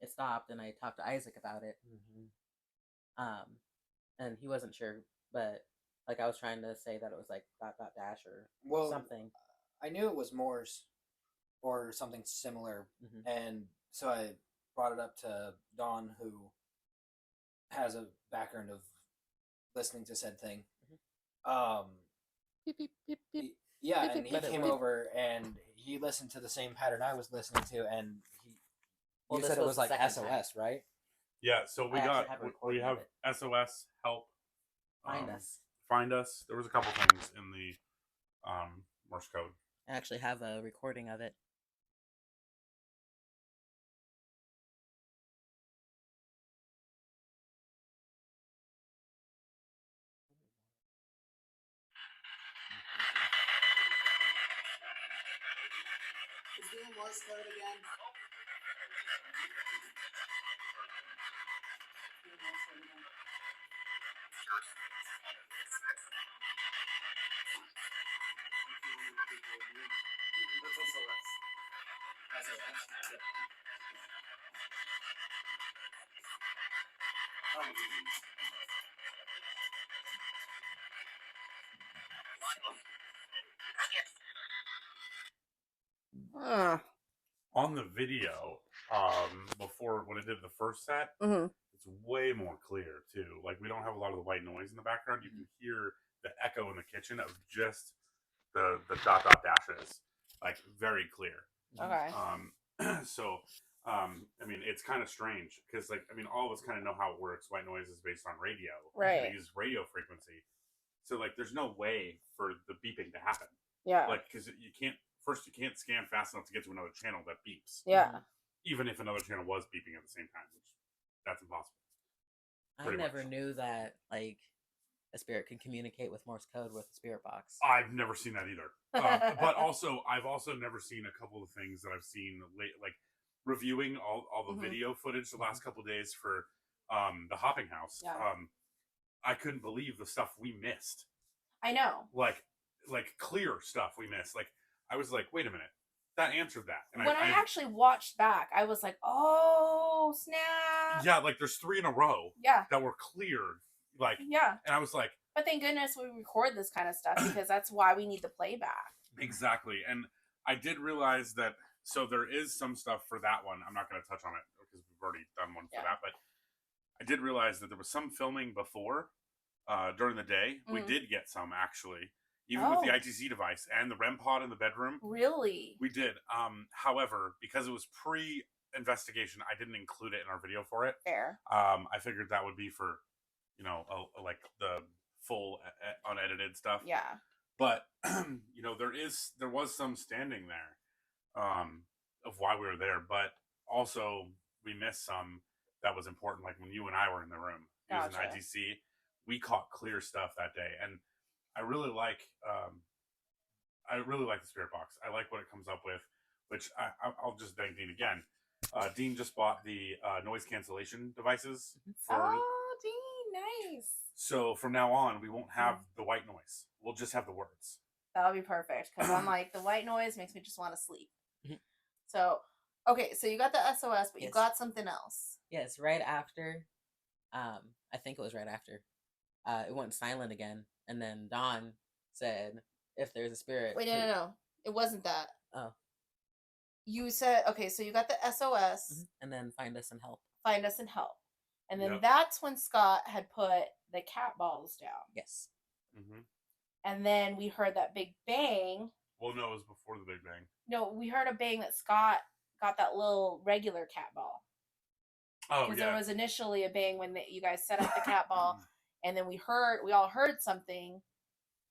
D: it stopped, and I talked to Isaac about it. And he wasn't sure, but like I was trying to say that it was like dot dot dash or
A: Well,
D: something.
A: I knew it was Morse or something similar,
D: Mhm.
A: and so I brought it up to Dawn, who has a background of listening to said thing.
B: Beep, beep, beep, beep.
A: Yeah,
B: Beep,
A: and
B: beep,
A: he
D: beep,
A: came
D: beep.
A: over and he listened to the same pattern I was listening to, and
D: Well,
A: you
D: this
A: said it
D: was
A: was
D: the
A: like
D: second
A: SOS, right?
C: Yeah, so we
D: I actually
C: got
D: have a
C: we
D: recording of
C: have
D: it.
C: SOS help.
D: Find us.
C: Find us. There was a couple things in the Morse code.
D: I actually have a recording of it.
F: Is doing Morse code again? Doing Morse code again. That's SOS. SOS? Yeah.
C: On the video, before when I did the first set,
B: hmm
C: it's way more clear too. Like we don't have a lot of the white noise in the background. You can hear the echo in the kitchen of just the dot dot dashes, like very clear.
B: Okay.
C: So I mean, it's kind of strange because, like, I mean, all of us kind of know how it works. White noise is based on radio.
B: Right.
C: They use radio frequency. So, like, there's no way for the beeping to happen.
B: Yeah.
C: Like, because you can't scan fast enough to get to another channel that beeps.
B: Yeah.
C: Even if another channel was beeping at the same time, which that's impossible.
D: I
C: Pretty
D: never
C: much.
D: knew that like a spirit can communicate with Morse code with a spirit box.
C: I've never seen that either. But also, I've also never seen a couple of things that I've seen late, like reviewing all the
B: Mhm.
C: video footage the last couple of days for the Hopping House.
B: Yeah.
C: I couldn't believe the stuff we missed.
B: I know.
C: Like clear stuff we missed. Like I was like, wait a minute, that answered that. And
B: When I actually watched back, I was like, "Oh snap!"
C: yeah, like there's 3 in a row
B: Yeah.
C: that were cleared. Like,
B: Yeah.
C: and I was like,
B: But thank goodness we record this kind of stuff because that's why we need the playback.
C: exactly. And I did realize that. So there is some stuff for that one. I'm not going to touch on it because we've already done one for
B: Yeah.
C: that. But I did realize that there was some filming before during the day. We
B: Mhm.
C: did get some actually, even with the
B: Oh.
C: ITC device and the REM pod in the bedroom.
B: Really?
C: We did. However, because it was pre-investigation, I didn't include it in our video for it.
B: Fair.
C: I figured that would be for, like the full unedited stuff.
B: Yeah.
C: But there was some standing there of why we were there, but also we missed some that was important. Like when you and I were in the room using
B: Gotcha.
C: ITC, we caught clear stuff that day, and I really like the spirit box. I like what it comes up with, which I'll just thank Dean again. Dean just bought the noise cancellation devices for.
B: Oh, Dean, nice.
C: So from now on, we won't have the white noise. We'll just have the words.
B: That would be perfect because I'm like, the white noise makes me just want to sleep.
D: Mhm.
B: So, okay, so you got the SOS, but you
D: Yes.
B: got something else.
D: Yes, right after. I think it was right after. It went silent again, and then Dawn said, "If there's a spirit."
B: Wait, no. It wasn't that.
D: Oh.
B: You said, okay, so you got the SOS,
D: And then find us and help.
B: find us and help. And then
C: Yep.
B: that's when Scott had put the cat balls down.
D: Yes.
C: Mm-hmm.
B: and then we heard that big bang.
C: Well, no, it was before the Big Bang.
B: No, we heard a bang that Scott got that little regular cat ball.
C: Oh,
B: Because
C: yeah.
B: there was initially a bang when you guys set up the cat ball, and then we all heard something,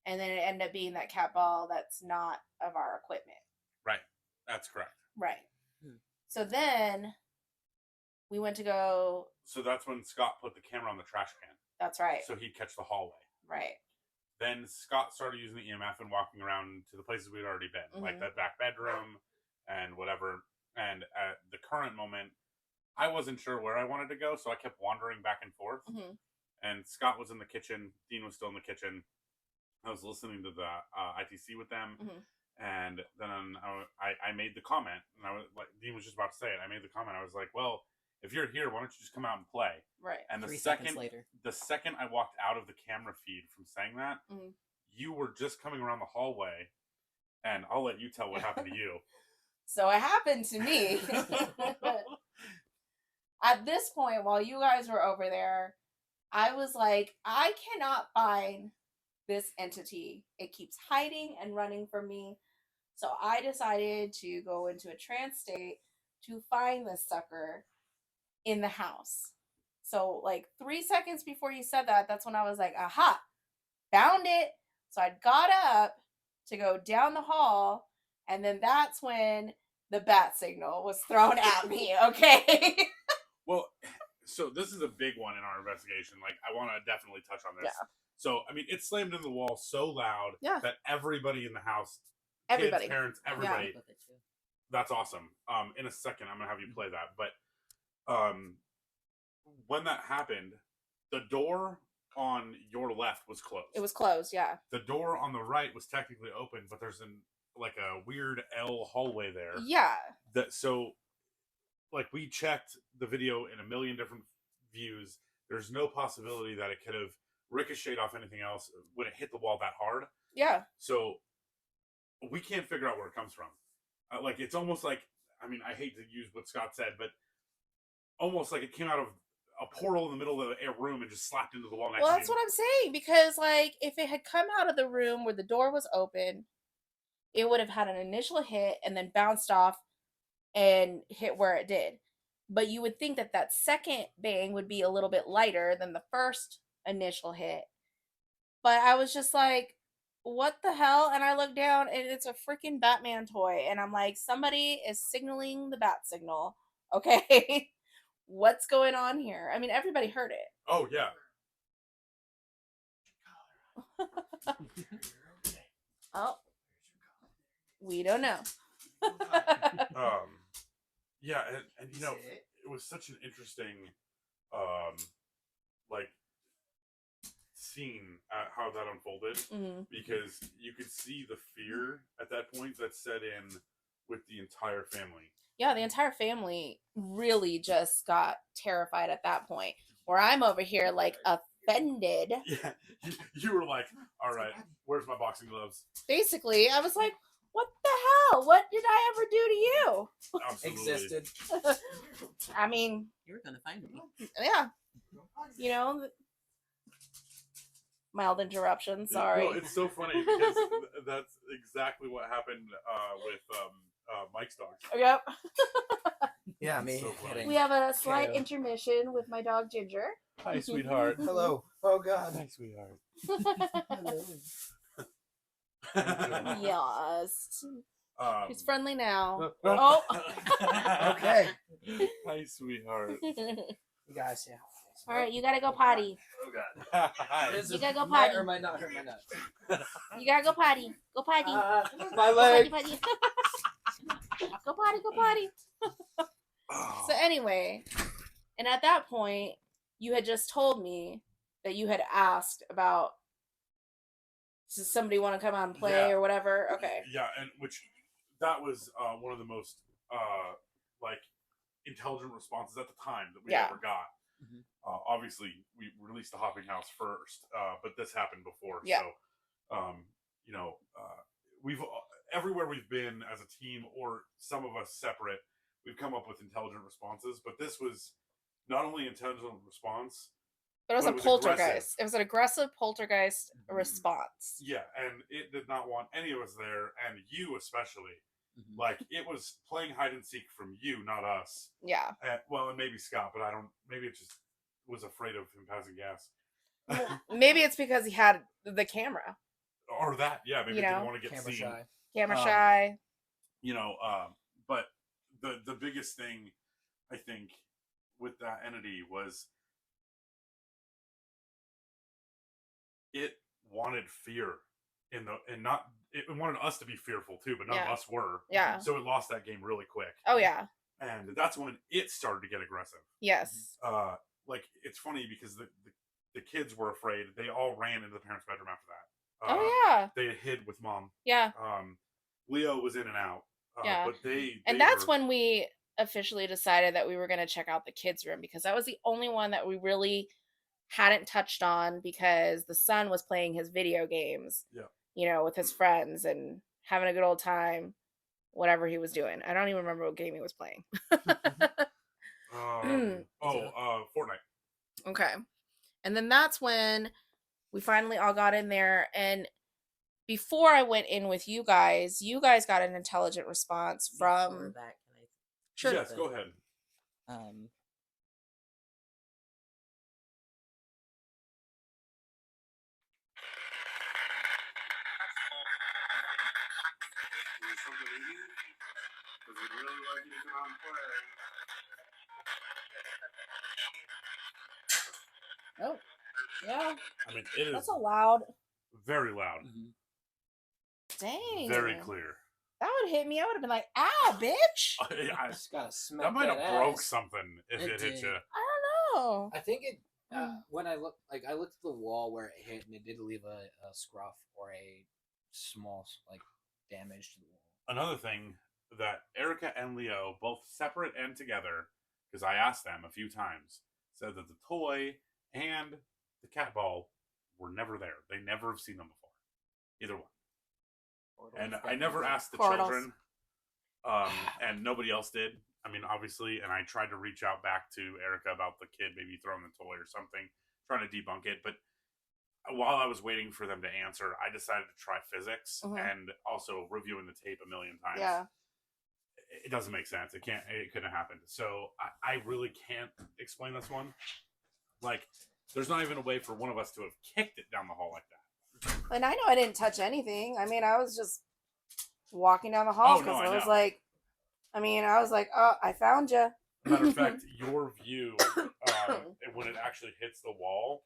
B: and then it ended up being that cat ball that's not of our equipment.
C: Right. That's correct.
B: Right. So then we went to go.
C: So that's when Scott put the camera on the trash can.
B: That's right.
C: So he'd catch the hallway.
B: Right.
C: Then Scott started using the EMF and walking around to the places we'd already been, like that back bedroom and whatever. And at the current moment, I wasn't sure where I wanted to go, so I kept wandering back and forth. And Scott was in the kitchen. Dean was still in the kitchen. I was listening to the ITC with them. And then I made the comment, and I was like, Dean was just about to say it. I made the comment. I was like, well, if you're here, why don't you just come out and play?
B: Right.
C: And
D: 3 seconds later,
C: the second I walked out of the camera feed from saying that, you were just coming around the hallway, and I'll let you tell what happened to you.
B: So it happened to me. At this point, while you guys were over there, I was like, I cannot find this entity. It keeps hiding and running from me. So I decided to go into a trance state to find this sucker in the house. So like 3 seconds before you said that, that's when I was like, aha, found it. So I got up to go down the hall, and then that's when the bat signal was thrown at me. Okay.
C: Well, so this is a big one in our investigation. Like, I want to definitely touch on this.
B: Yeah.
C: So, I mean, it slammed in the wall so loud that everybody in the house,
B: Everybody,
C: kids, parents, everybody.
D: with it too.
C: That's awesome. In a second, I'm gonna have you play that. But when that happened, the door on your left was closed.
B: It was closed. Yeah.
C: The door on the right was technically open, but there's like a weird L hallway there.
B: Yeah.
C: Like, we checked the video in a million different views. There's no possibility that it could have ricocheted off anything else when it hit the wall that hard.
B: Yeah.
C: So we can't figure out where it comes from. Like, it's almost like, I mean, I hate to use what Scott said, but almost like it came out of a portal in the middle of the room and just slapped into the wall next to you.
B: Well, that's what I'm saying, because like if it had come out of the room where the door was open, it would have had an initial hit and then bounced off and hit where it did. But you would think that that second bang would be a little bit lighter than the first initial hit. But I was just like, what the hell? And I look down and it's a freaking Batman toy. And I'm like, somebody is signaling the bat signal. Okay. What's going on here? I mean, everybody heard it.
C: Oh, yeah.
B: Oh, we don't know.
C: Yeah, and you know, it was such an interesting, like, scene how that unfolded, because you could see the fear at that point that set in with the entire family.
B: Yeah, the entire family really just got terrified at that point. Where I'm over here like offended.
C: Yeah, you were like, all right, where's my boxing gloves?
B: Basically, I was like, what the hell? What did I ever do to you?
C: Absolutely.
E: Existed.
B: I mean,
D: You were gonna find me.
B: yeah. You know, mild interruption. Sorry.
C: No, it's so funny because that's exactly what happened with Mike's dog.
B: Yep.
E: Yeah, me.
C: So funny.
E: hitting
B: We have a slight
E: KO.
B: intermission with my dog Ginger.
C: Hi, sweetheart.
E: Hello. Oh God.
C: Hi, sweetheart.
B: Yes. He's
C: Um,
B: friendly now.
C: oh.
E: Okay.
C: Hi, sweetheart.
E: You guys, yeah.
B: All right, you gotta go potty.
E: Oh God.
C: Hi.
E: Is
B: You
E: it
B: gotta go
E: might
B: potty.
E: or might not hurt my nuts?
B: You gotta go potty. Go potty.
E: My
B: Go potty,
E: leg.
B: potty. Go potty, go potty.
C: Oh.
B: So anyway, and at that point, you had just told me that you had asked about, does somebody want to come out and play
C: Yeah.
B: or whatever? Okay.
C: Yeah, and which that was one of the most like intelligent responses at the time that we
B: Yeah.
C: ever got. Obviously, we released the Hopping House first, but this happened before.
B: Yeah.
C: So, you know, we've everywhere we've been as a team, or some of us separate, we've come up with intelligent responses. But this was not only intelligent response,
B: But it was
C: But
B: a
C: it was
B: poltergeist.
C: aggressive.
B: It was an aggressive poltergeist
A: Mhm.
B: response.
C: Yeah, and it did not want any of us there, and you especially.
D: Mhm.
C: Like, it was playing hide and seek from you, not us.
B: Yeah.
C: Well, and maybe Scott, but I don't. Maybe it just was afraid of him passing gas.
B: Well, maybe it's because he had the camera.
C: Or that, yeah, maybe
B: You
C: it didn't
B: know?
C: want to get
E: Camera
C: seen.
E: shy.
B: Camera
C: Um,
B: shy.
C: You know, but the biggest thing I think with that entity was it wanted fear and not it wanted us to be fearful too, but none of
B: Yeah.
C: us were.
B: Yeah.
C: So it lost that game really quick.
B: Oh yeah.
C: And that's when it started to get aggressive.
B: Yes.
C: Like, it's funny because the kids were afraid. They all ran into the parents' bedroom after that.
B: Oh yeah.
C: They hid with mom.
B: Yeah.
C: Leo was in and out.
B: Yeah.
C: But they
B: And that's
C: were,
B: when we officially decided that we were going to check out the kids' room, because that was the only one that we really hadn't touched on, because the son was playing his video games,
C: Yeah.
B: you know, with his friends and having a good old time, whatever he was doing. I don't even remember what game he was playing.
C: Fortnite.
B: Okay. And then that's when we finally all got in there. And before I went in with you guys got an intelligent response
D: Before
B: from.
D: that, can I?
B: Sure.
C: Yes, go ahead.
F: Is there something in you? Because we'd really like you to come out and play.
B: Oh, yeah.
C: I mean, it is
B: That's a loud.
C: very loud,
B: Dang.
C: very clear.
B: That would hit me. I would have been like, "Ow, bitch!"
C: I-
E: Just gotta smack
C: that might have
E: that
C: broke
E: ass.
C: something if
D: It
C: it hit
D: did.
C: you.
B: I don't know.
E: I think it. When I looked at the wall where it hit, and it did leave a scruff or a small damage to the wall.
C: Another thing that Erica and Leo, both separate and together, because I asked them a few times, said that the toy and the cat ball were never there. They never have seen them before, either one. And I never asked the
B: Portals.
C: children, and nobody else did. I mean, obviously, and I tried to reach out back to Erica about the kid maybe throwing the toy or something, trying to debunk it. But while I was waiting for them to answer, I decided to try physics and also reviewing the tape a million times.
B: Yeah.
C: It doesn't make sense. It couldn't happen. So I really can't explain this one. Like, there's not even a way for one of us to have kicked it down the hall like that.
B: And I know I didn't touch anything. I mean, I was just walking down the hall
C: Oh, no,
B: because
C: I
B: I was
C: know.
B: like, oh, I found you.
C: Matter of fact, your view when it actually hits the wall,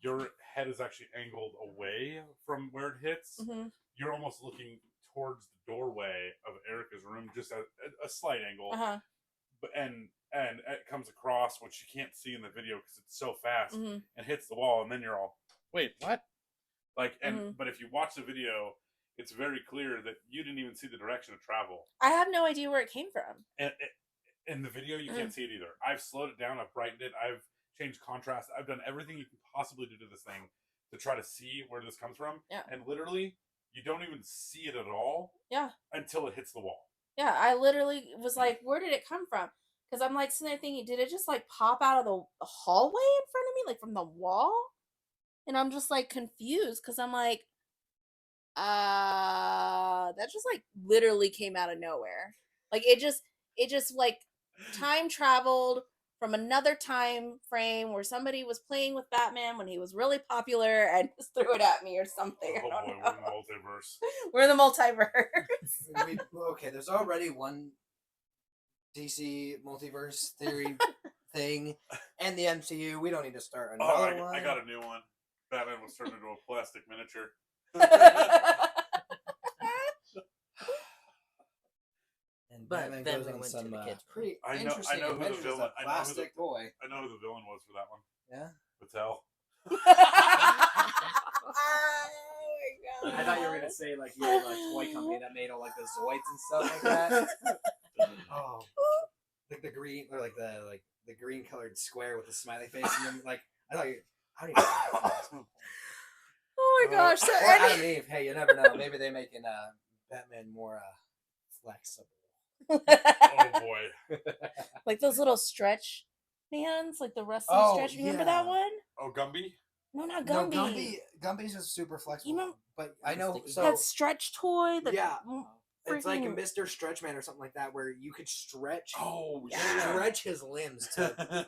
C: your head is actually angled away from where it hits. You're almost looking towards the doorway of Erica's room, just at a slight angle. But and it comes across, which you can't see in the video because it's so fast, and hits the wall, and then you're all, wait, what? Like, but if you watch the video, it's very clear that you didn't even see the direction of travel.
B: I have no idea where it came from.
C: And in the video, you can't see it either. I've slowed it down, I've brightened it, I've changed contrast, I've done everything you can possibly do to this thing to try to see where this comes from.
B: Yeah.
C: And literally, you don't even see it at all.
B: Yeah.
C: Until it hits the wall.
B: Yeah, I literally was like, where did it come from? Because I'm like sitting there thinking, did it just like pop out of the hallway in front of me, like from the wall? And I'm just like confused because I'm like, that just like literally came out of nowhere. Like it just like time traveled from another time frame where somebody was playing with Batman when he was really popular and just threw it at me or something.
C: Oh
B: I
C: boy,
B: don't
C: we're in
B: know.
C: the multiverse.
B: We're in the multiverse.
E: Okay, there's already one DC multiverse theory thing, and the MCU. We don't need to start another one.
C: I got a new one. Batman was turned into a plastic miniature.
E: And
D: But
E: Batman
D: then
E: goes
D: we
E: on
D: went to
E: some
D: the kids'
E: pretty
C: I know
E: interesting
C: who the
E: adventures
C: villain-
E: with a
C: I know who the-
E: plastic toy.
C: I know who the villain was for that one.
E: Yeah.
C: Patel.
B: Oh my god.
G: I thought you were gonna say like you had a toy company that made all like the Zoids and stuff like that.
E: Oh, like the green or like the green colored square with the smiley face, and then like I thought you. I don't even know.
B: Oh my gosh. So
E: Or Adam and Eve. Hey, you never know. Maybe they're making Batman more flexible.
C: Oh boy.
B: Like those little stretch man's, like the rusty
E: Oh,
B: stretch. Remember that
E: yeah.
B: one?
C: Oh, Gumby.
B: No, not
E: No,
B: Gumby.
E: Gumby's is super flexible.
B: remember-
E: but I
D: The
E: know
D: sticky
E: so
B: That stretch toy. That
E: yeah,
B: freaking,
E: it's like a Mr. Stretchman or something like that, where you could stretch
C: Oh,
E: stretch his limbs to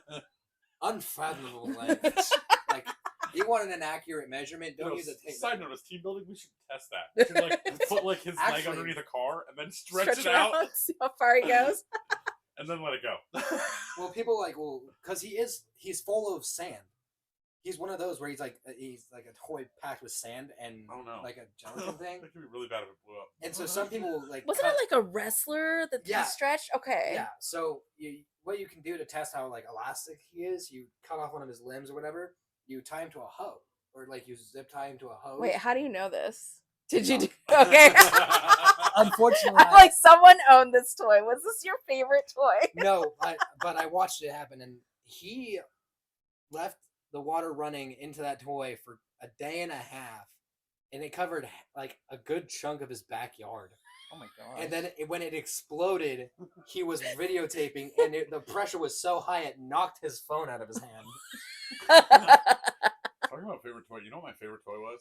E: unfathomable lengths. Like, you wanted an accurate measurement, don't use a tape.
C: Side note: as team building, we should test that. We should like put like his leg
E: Actually-
C: underneath a car and then stretch it out,
B: around, see how far he goes.
C: and then let it go.
E: Well, people because he's full of sand. He's one of those where he's like a toy packed with sand and
C: Oh, no.
E: like a gelatin thing.
C: That could be really bad if it blew up.
E: And so some people like
B: Wasn't it like a wrestler that
E: Yeah.
B: he stretched? Okay.
E: yeah. So what you can do to test how like elastic he is, you cut off one of his limbs or whatever. You tie him to a hoe, or like you zip tie him to a hose.
B: Wait, how do you know this? Did you do? Okay.
E: Unfortunately,
B: I'm like, someone owned this toy. Was this your favorite toy?
E: no, but I watched it happen, and he left the water running into that toy for a day and a half, and it covered like a good chunk of his backyard.
A: Oh my god.
E: And then when it exploded, he was videotaping, and the pressure was so high it knocked his phone out of his hand.
C: Talking about favorite toy, you know what my favorite toy was?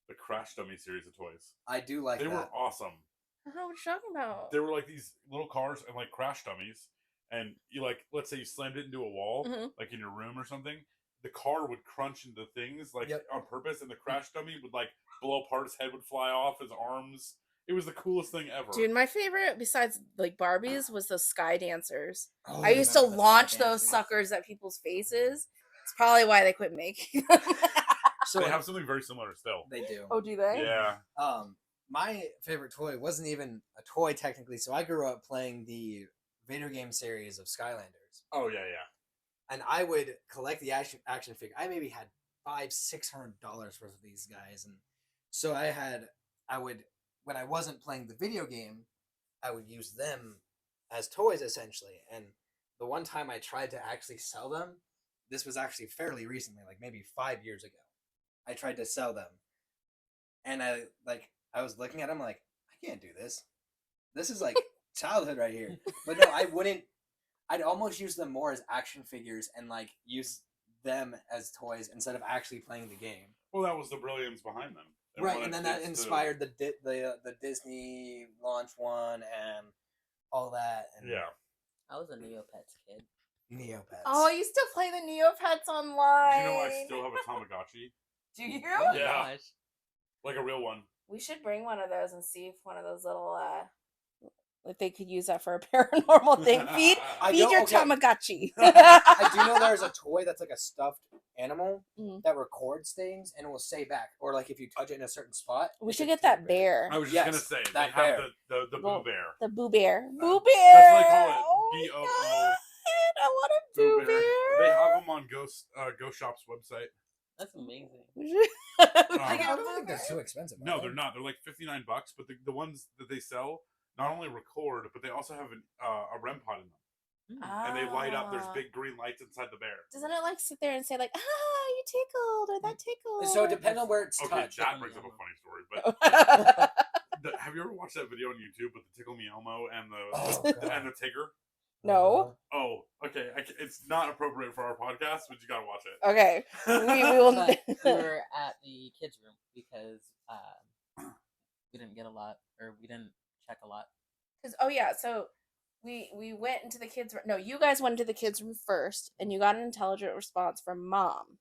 C: The Crash Dummy series of toys.
E: I do like
C: They
E: that.
C: were awesome.
B: What are you talking about?
C: They were like these little cars and like crash dummies, and you like, let's say you slammed it into a wall,
B: Mhm.
C: like in your room or something. The car would crunch into things like
E: Yep.
C: on purpose, and the crash dummy would like blow apart. His head would fly off. His arms. It was the coolest thing ever.
B: Dude, my favorite besides like Barbies was those sky dancers.
E: Oh,
B: I used to
A: remember the sky
B: launch those
A: dancers.
B: suckers at people's faces. It's probably why they quit making them.
E: So
C: they have something very similar still.
E: they do.
B: Oh, do they?
C: Yeah.
E: My favorite toy wasn't even a toy technically. So I grew up playing the video game series of Skylanders,
C: Oh yeah, yeah.
E: and I would collect the action figure. I maybe had $500-$600 worth of these guys, and so I would when I wasn't playing the video game, I would use them as toys essentially. And the one time I tried to actually sell them, this was actually fairly recently, like maybe 5 years ago. I tried to sell them, and I was looking at them like, I can't do this. This is like childhood right here. But no, I wouldn't. I'd almost use them more as action figures and like use them as toys instead of actually playing the game.
C: Well, that was the brilliance behind them. They
E: Right,
C: wanted
E: and then that
C: kids to-
E: inspired the Disney launch one and all that. And
C: Yeah.
D: I was a Neopets kid.
E: Neopets.
B: Oh, you still play the Neopets
C: Do
B: online?
C: you know I still have a Tamagotchi?
B: Do you?
D: Oh my
C: Yeah.
D: gosh.
C: Like a real one.
B: We should bring one of those and see if one of those little if they could use that for a paranormal thing. Feed
E: I
B: feed
E: don't-
B: your
E: okay.
B: Tamagotchi.
E: I do know there's a toy that's like a stuffed animal
B: Mhm.
E: that records things and it will say back, or like if you touch it in a certain spot.
B: We
E: it's
B: should
E: a
B: get that
E: teddy
B: bear.
C: I was just
E: Yes,
C: gonna say they
E: that
C: have
E: bear.
C: the
B: Well,
C: Boo Bear.
B: The Boo Bear. Boo
C: That's
B: Bear.
C: what they call it.
B: Oh my
C: B-O-O.
B: God, I want a
C: Boo
B: Boo
C: Bear.
B: Bear.
C: They have them on Ghost Shop's website.
D: That's amazing.
E: I don't think they're too expensive.
C: No,
E: are
C: they're
E: they?
C: not. They're like $59, but the ones that they sell not only record, but they also have a REM pod in them, and they light up. There's
B: Ah.
C: big green lights inside the bear.
B: Doesn't it like sit there and say like, you tickled or that tickled?
E: So it depends on where it's
C: Okay,
E: touched.
C: that brings up a funny story. But have you ever watched that video on YouTube with the Tickle Me Elmo and
E: Oh,
C: the
E: God.
C: and the Tigger?
B: No.
C: Oh, okay. It's not appropriate for our podcast, but you gotta watch it.
B: Okay. We will.
D: But we were at the kids' room because we didn't get a lot, or we didn't check a lot.
B: Oh yeah, so we went into the kids' room. No, you guys went into the kids' room first, and you got an intelligent response from Mom.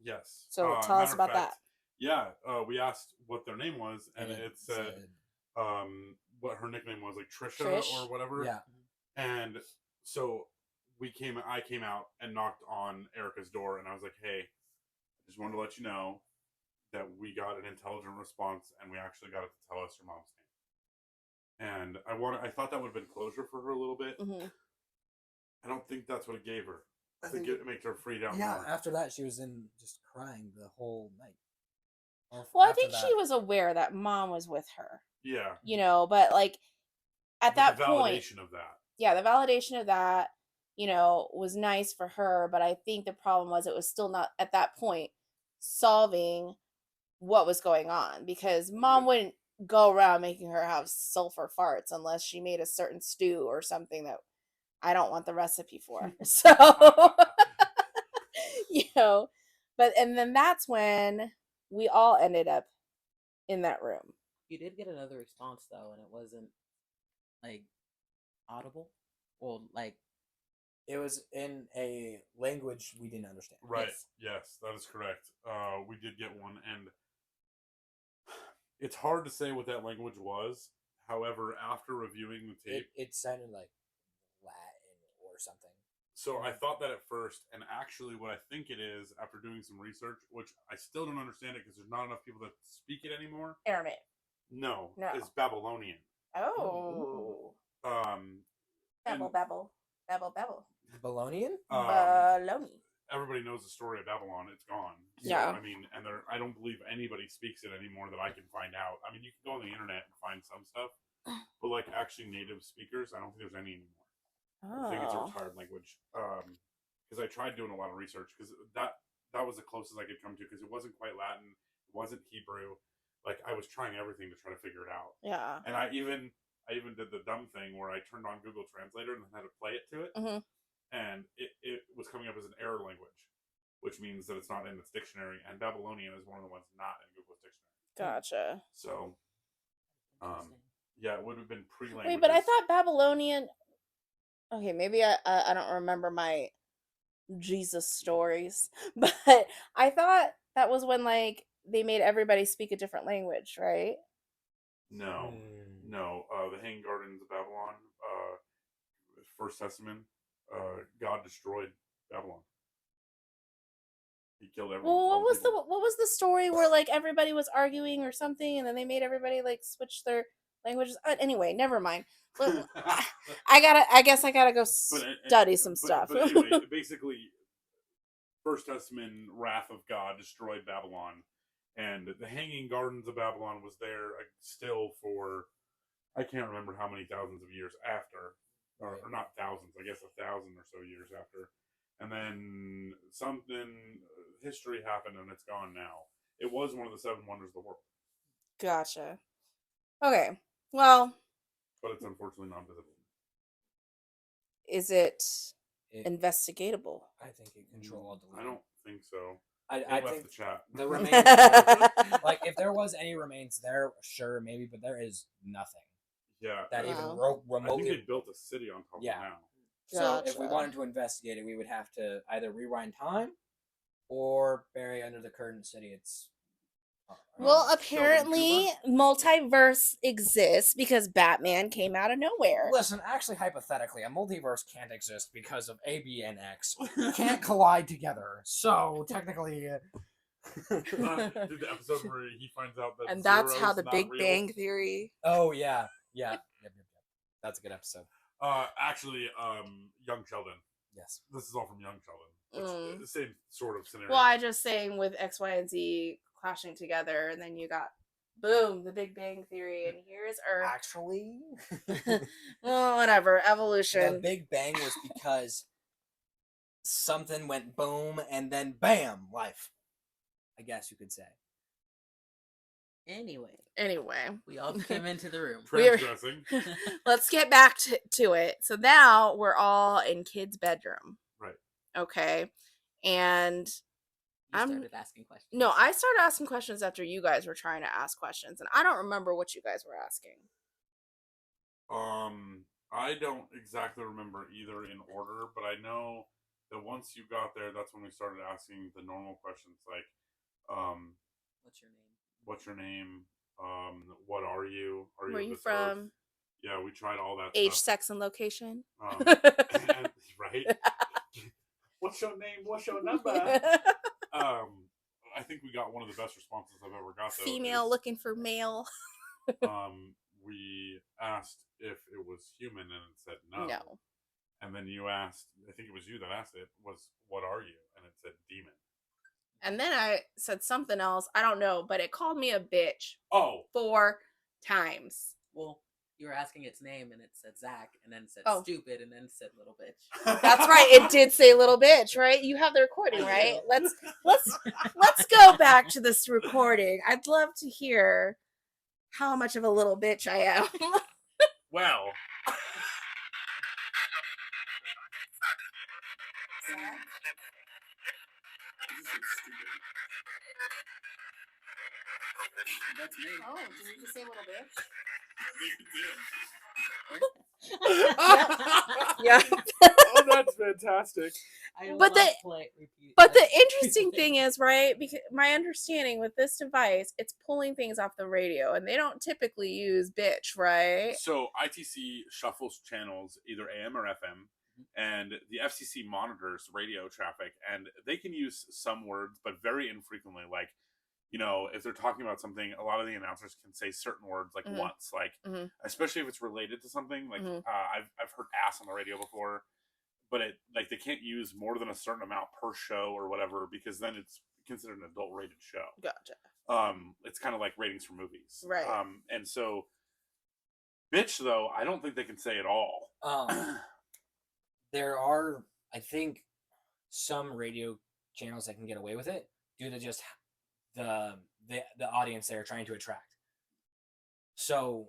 C: Yes.
B: So tell us
C: matter of
B: about
C: fact, Yeah, we asked what their name was, and
E: And
C: it said what her nickname was, like Trisha
B: Trish?
C: or whatever.
E: Yeah.
C: And so I came out and knocked on Erica's door, and I was like, "Hey, I just wanted to let you know that we got an intelligent response, and we actually got it to tell us your mom's name." And I thought that would have been closure for her a little bit.
B: Mm-hmm.
C: I don't think that's what it gave her. I
E: I
C: think
E: think-
C: it makes her freak out
E: Yeah.
C: more.
E: After that, she was in just crying the whole night.
B: Well, I
E: After
B: think she
E: that-
B: was aware that Mom was with her,
C: Yeah.
B: you know, but like at
C: But
B: that
C: the
B: point,
C: validation of that.
B: yeah, the validation of that, you know, was nice for her, but I think the problem was it was still not at that point solving what was going on, because Mom wouldn't go around making her have sulfur farts unless she made a certain stew or something that I don't want the recipe for. So you know. But and then that's when we all ended up in that room.
D: You did get another response though, and it wasn't like audible. Well, like
A: It was in a language we didn't understand.
C: Right.
D: Yes.
C: Yes, that is correct. We did get one, and it's hard to say what that language was. However, after reviewing the tape,
A: It sounded like Latin or something.
C: so I thought that at first, and actually, what I think it is, after doing some research, which I still don't understand it because there's not enough people that speak it anymore.
B: Aramaic.
C: No,
B: No.
C: it's Babylonian.
B: Oh.
C: Um,
B: Babble,
C: and,
B: babble. Babble, babble.
A: Babylonian?
B: Baloney.
C: everybody knows the story of Babylon. It's gone. So,
B: Yeah.
C: I mean, and I don't believe anybody speaks it anymore that I can find out. I mean, you can go on the internet and find some stuff, but like actually native speakers, I don't think there's any anymore. I think it's a
B: Oh.
C: retired language. Because I tried doing a lot of research because that was the closest I could come to because it wasn't quite Latin, it wasn't Hebrew. Like I was trying everything to try to figure it out,
B: Yeah.
C: and I even did the dumb thing where I turned on Google Translator and had to play it to it,
B: Mhm.
C: and it was coming up as an error language, which means that it's not in its dictionary. And Babylonian is one of the ones not in Google's dictionary.
B: Gotcha.
C: So,
D: interesting.
C: yeah, it would have been pre-language.
B: Wait, but I thought Babylonian. Okay, maybe I don't remember my Jesus stories, but I thought that was when like they made everybody speak a different language, right?
C: No, no. The Hanging Gardens of Babylon, First Testament, God destroyed Babylon. He killed everyone.
B: Well,
C: all the people.
B: what was the story where like everybody was arguing or something, and then they made everybody like switch their languages? Anyway, never mind. Well, I guess I gotta go study some stuff.
C: But anyway, basically, First Testament, wrath of God destroyed Babylon, and the Hanging Gardens of Babylon was there still for I can't remember how many thousands of years after, or not thousands, I guess 1,000 or so years after, and then something history happened and it's gone now. It was one of the 7 wonders of the world,
B: Gotcha. Okay. Well,
C: but it's unfortunately not visible.
B: is it
A: It-
B: investigatable?
A: I think it control all delete.
C: I don't think so.
A: I
C: Left
A: think
C: the chat.
A: the remains like if there was any remains there, sure, maybe, but there is nothing
C: Yeah,
A: that
B: Wow.
A: even
C: I think
A: remotely.
C: they built a city on top
A: Yeah.
C: of it now.
A: So if we
B: Gotcha.
A: wanted to investigate it, we would have to either rewind time or bury under the curtain city. It's
B: Well,
C: Sheldon
B: apparently multiverse exists because Batman came out of nowhere.
A: listen. Actually, hypothetically, a multiverse can't exist because of A, B, and X can't collide together. So technically,
C: Did the episode where he finds out that
B: And that's how
C: Zero's
B: the
C: not
B: Big
C: real?
B: Bang Theory.
A: oh yeah, yep. That's a good episode.
C: Actually, Young Sheldon.
A: Yes.
C: This is all from Young Sheldon. It's the same sort of scenario.
B: Well, I just saying with X, Y, and Z clashing together, and then you got boom, the Big Bang Theory, and here's Earth.
A: Actually,
B: Well, whatever,
A: the
B: evolution.
A: Big Bang was because something went boom and then bam, life. I guess you could say.
D: Anyway,
B: Anyway,
D: we all came into the room.
B: We're-
C: Transgressing.
B: let's get back to it. So now we're all in kid's bedroom.
C: Right.
B: Okay. And
D: You
B: I'm-
D: started asking questions.
B: no, I started asking questions after you guys were trying to ask questions, and I don't remember what you guys were asking.
C: I don't exactly remember either in order, but I know that once you got there, that's when we started asking the normal questions like,
D: What's your name?
C: what's your name? What are you? Are
B: Where
C: of
B: you
C: this earth?
B: from?
C: Yeah, we tried all that
B: Age,
C: stuff.
B: sex, and location.
C: Right? What's your name? What's your number? I think we got one of the best responses I've ever got. Though,
B: Female
C: is,
B: looking for male.
C: we asked if it was human, and it said no.
B: No.
C: And then you asked, I think it was you that asked it, was what are you? And it said demon.
B: And then I said something else. I don't know, but it called me a bitch
C: Oh,
B: 4 times.
D: Well, you were asking its name, and it said Zach, and then it said
B: Oh.
D: stupid, and then it said little bitch.
B: That's right. It did say little bitch, right? You have the recording, right? Let's go back to this recording. I'd love to hear how much of a little bitch I am.
C: Well,
F: That's me.
B: Oh, did you just say a little bit?
C: yeah. Oh, that's fantastic.
B: But the interesting thing is, right, because my understanding with this device, it's pulling things off the radio, and they don't typically use bitch, right?
C: So ITC shuffles channels, either AM or FM, and the FCC monitors radio traffic, and they can use some words, but very infrequently. Like, you know, if they're talking about something, a lot of the announcers can say certain words like once, like especially if it's related to something. Like I've heard ass on the radio before, but it like they can't use more than a certain amount per show or whatever, because then it's considered an adult rated show.
B: Gotcha.
C: It's kind of like ratings for movies,
B: right?
C: And so, bitch, though, I don't think they can say it all.
A: There are, I think, some radio channels that can get away with it due to just the audience they're trying to attract. So,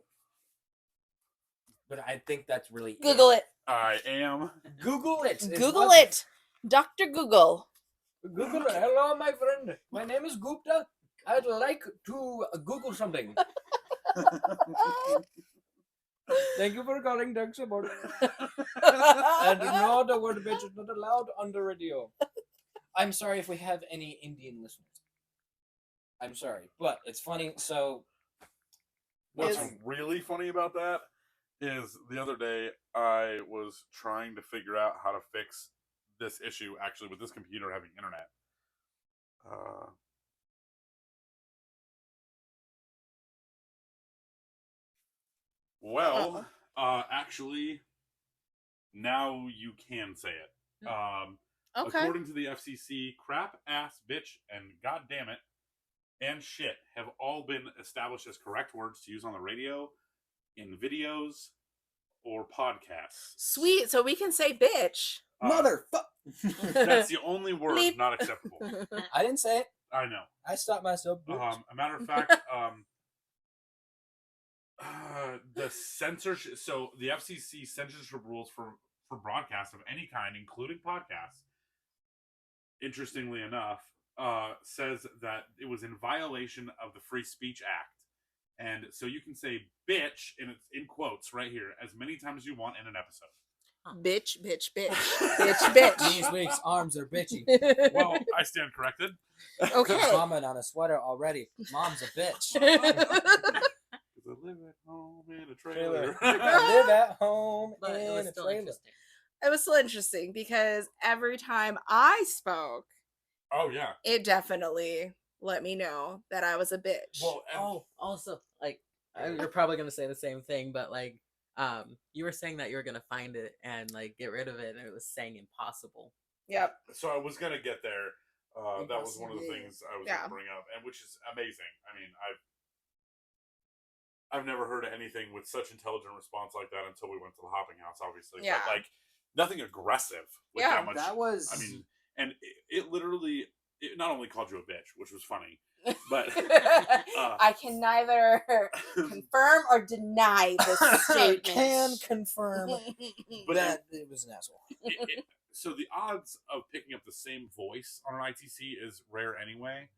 A: but I think that's really
B: Google it.
C: I am.
A: Google it.
B: Google it. Dr. Google.
A: Google it. Hello, my friend. My name is Gupta. I'd like to Google something. Thank you for calling Doug Support. And no, the word bitch is not allowed on the radio. I'm sorry if we have any Indian listeners. I'm sorry, but it's funny. So,
C: what's really funny about that is the other day I was trying to figure out how to fix this issue actually with this computer having internet. Actually, now you can say it.
B: Okay.
C: According to the FCC, crap, ass, bitch, and goddamn it, and shit have all been established as correct words to use on the radio, in videos, or podcasts.
B: Sweet, so we can say bitch.
A: Motherfucker.
C: That's the only word
B: Bleep.
C: not acceptable.
A: I didn't say it.
C: I know.
A: I stopped myself.
C: A matter of fact, the censorship. So the FCC censorship rules for broadcasts of any kind, including podcasts, interestingly enough, says that it was in violation of the Free Speech Act, and so you can say "bitch" and it's in quotes right here as many times as you want in an episode.
B: Bitch, bitch, bitch, bitch, bitch.
A: These week's arms are bitchy.
C: Well, I stand corrected.
B: Okay.
A: Comment on a sweater already. Mom's a bitch.
C: I live at home in a trailer.
A: I live at home
D: But it was
A: in a
D: still
A: trailer.
D: interesting.
B: It was still interesting because every time I spoke,
C: Oh yeah.
B: it definitely let me know that I was a bitch.
C: Well, and
D: Also, like, you're probably gonna say the same thing, but like, you were saying that you were gonna find it and like get rid of it, and it was saying impossible.
B: Yep.
C: so I was gonna get there. That was one of the things I was
B: Yeah.
C: gonna bring up, and which is amazing. I mean, I've never heard anything with such intelligent response like that until we went to the hopping house, obviously.
B: Yeah.
C: But like nothing aggressive with
B: Yeah,
C: that much.
A: That was.
C: I mean, and it literally not only called you a bitch, which was funny, but
B: I can neither confirm or deny this
A: I
B: statement.
A: can confirm
C: But
A: that it was an asshole.
C: so the odds of picking up the same voice on an ITC is rare anyway,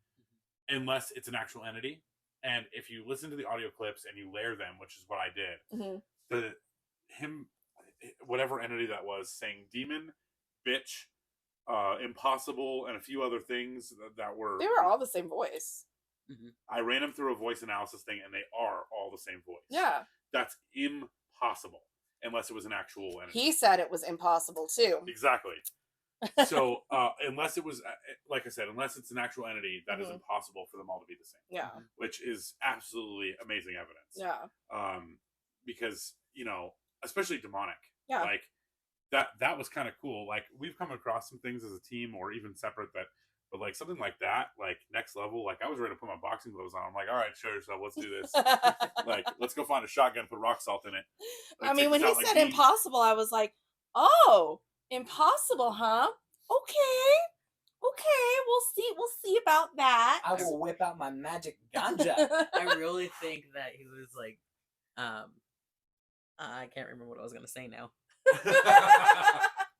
C: unless it's an actual entity. And if you listen to the audio clips and you layer them, which is what I did, whatever entity that was, saying demon, bitch, impossible, and a few other things that were.
B: They were all the same voice.
C: I ran them through a voice analysis thing, and they are all the same voice.
B: Yeah.
C: That's impossible unless it was an actual entity.
B: He said it was impossible too.
C: Exactly. So unless it was, like I said, unless it's an actual entity, that is impossible for them all to be the same.
B: Yeah.
C: Which is absolutely amazing evidence.
B: Yeah.
C: Because, you know, especially demonic.
B: Yeah.
C: Like that was kind of cool. Like we've come across some things as a team or even separate but like something like that, like next level, like I was ready to put my boxing gloves on. I'm like, all right, show yourself. Let's do this. Like, let's go find a shotgun, put rock salt in it. Like,
B: I mean, when he
C: like
B: said impossible, I was like, oh, impossible, huh? Okay, we'll see about that.
A: I will whip out my magic ganja.
D: I really think that he was like, I can't remember what I was gonna say now.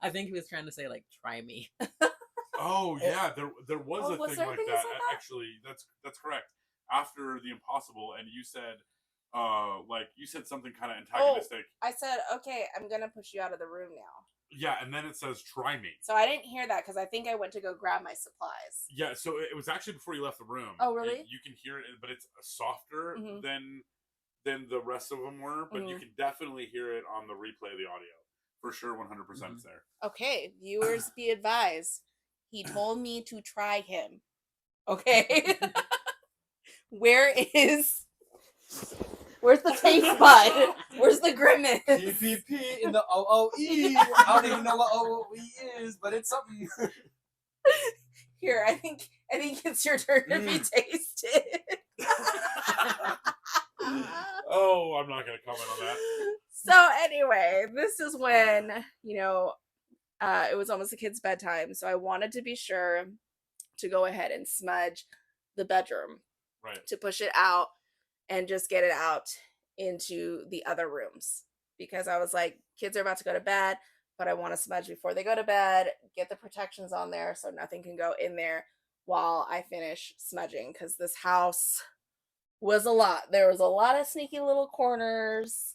D: I think he was trying to say like, try me.
C: Oh yeah, there was
B: Oh,
C: a
B: was
C: thing
B: there a
C: like
B: thing
C: that.
B: that said that?
C: Actually, that's correct. After the impossible, and you said, like you said something kind of antagonistic.
B: I said, okay, I'm gonna push you out of the room now.
C: Yeah, and then it says, "Try me."
B: So I didn't hear that because I think I went to go grab my supplies.
C: Yeah, so it was actually before you left the room.
B: Oh, really?
C: You can hear it, but it's softer
B: Mhm.
C: than the rest of them were. But you
B: Mhm.
C: can definitely hear it on the replay of the audio for sure. 100% it's there.
B: Okay, viewers, be advised. He told me to try him. Okay. Where's the taste bud? Where's the grimace?
E: PPP in the OOE. I don't even know what OOE is, but it's something.
B: Here, I think it's your turn to be tasted.
C: Oh, I'm not gonna comment on that.
B: So anyway, this is when, it was almost the kids' bedtime, so I wanted to be sure to go ahead and smudge the bedroom
C: Right.
B: to push it out and just get it out into the other rooms because I was like, kids are about to go to bed, but I want to smudge before they go to bed, get the protections on there so nothing can go in there while I finish smudging because this house was a lot. There was a lot of sneaky little corners,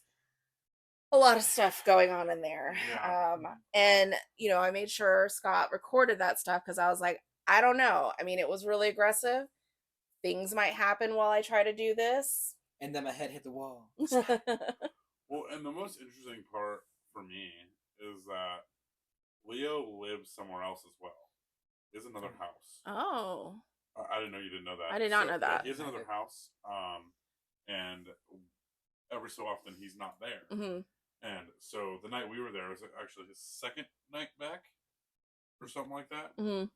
B: a lot of stuff going on in there.
C: Yeah.
B: And I made sure Scott recorded that stuff because I was like, I don't know. I mean, it was really aggressive. Things might happen while I try to do this.
E: And then my head hit the wall.
C: Well, and the most interesting part for me is that Leo lives somewhere else as well. He has another house.
B: Oh.
C: I didn't know you didn't know that.
B: I did not know that.
C: Yeah, he has another house, and every so often he's not there.
B: Mm-hmm.
C: And so the night we were there was actually his second night back, or something like that.
B: Mm-hmm.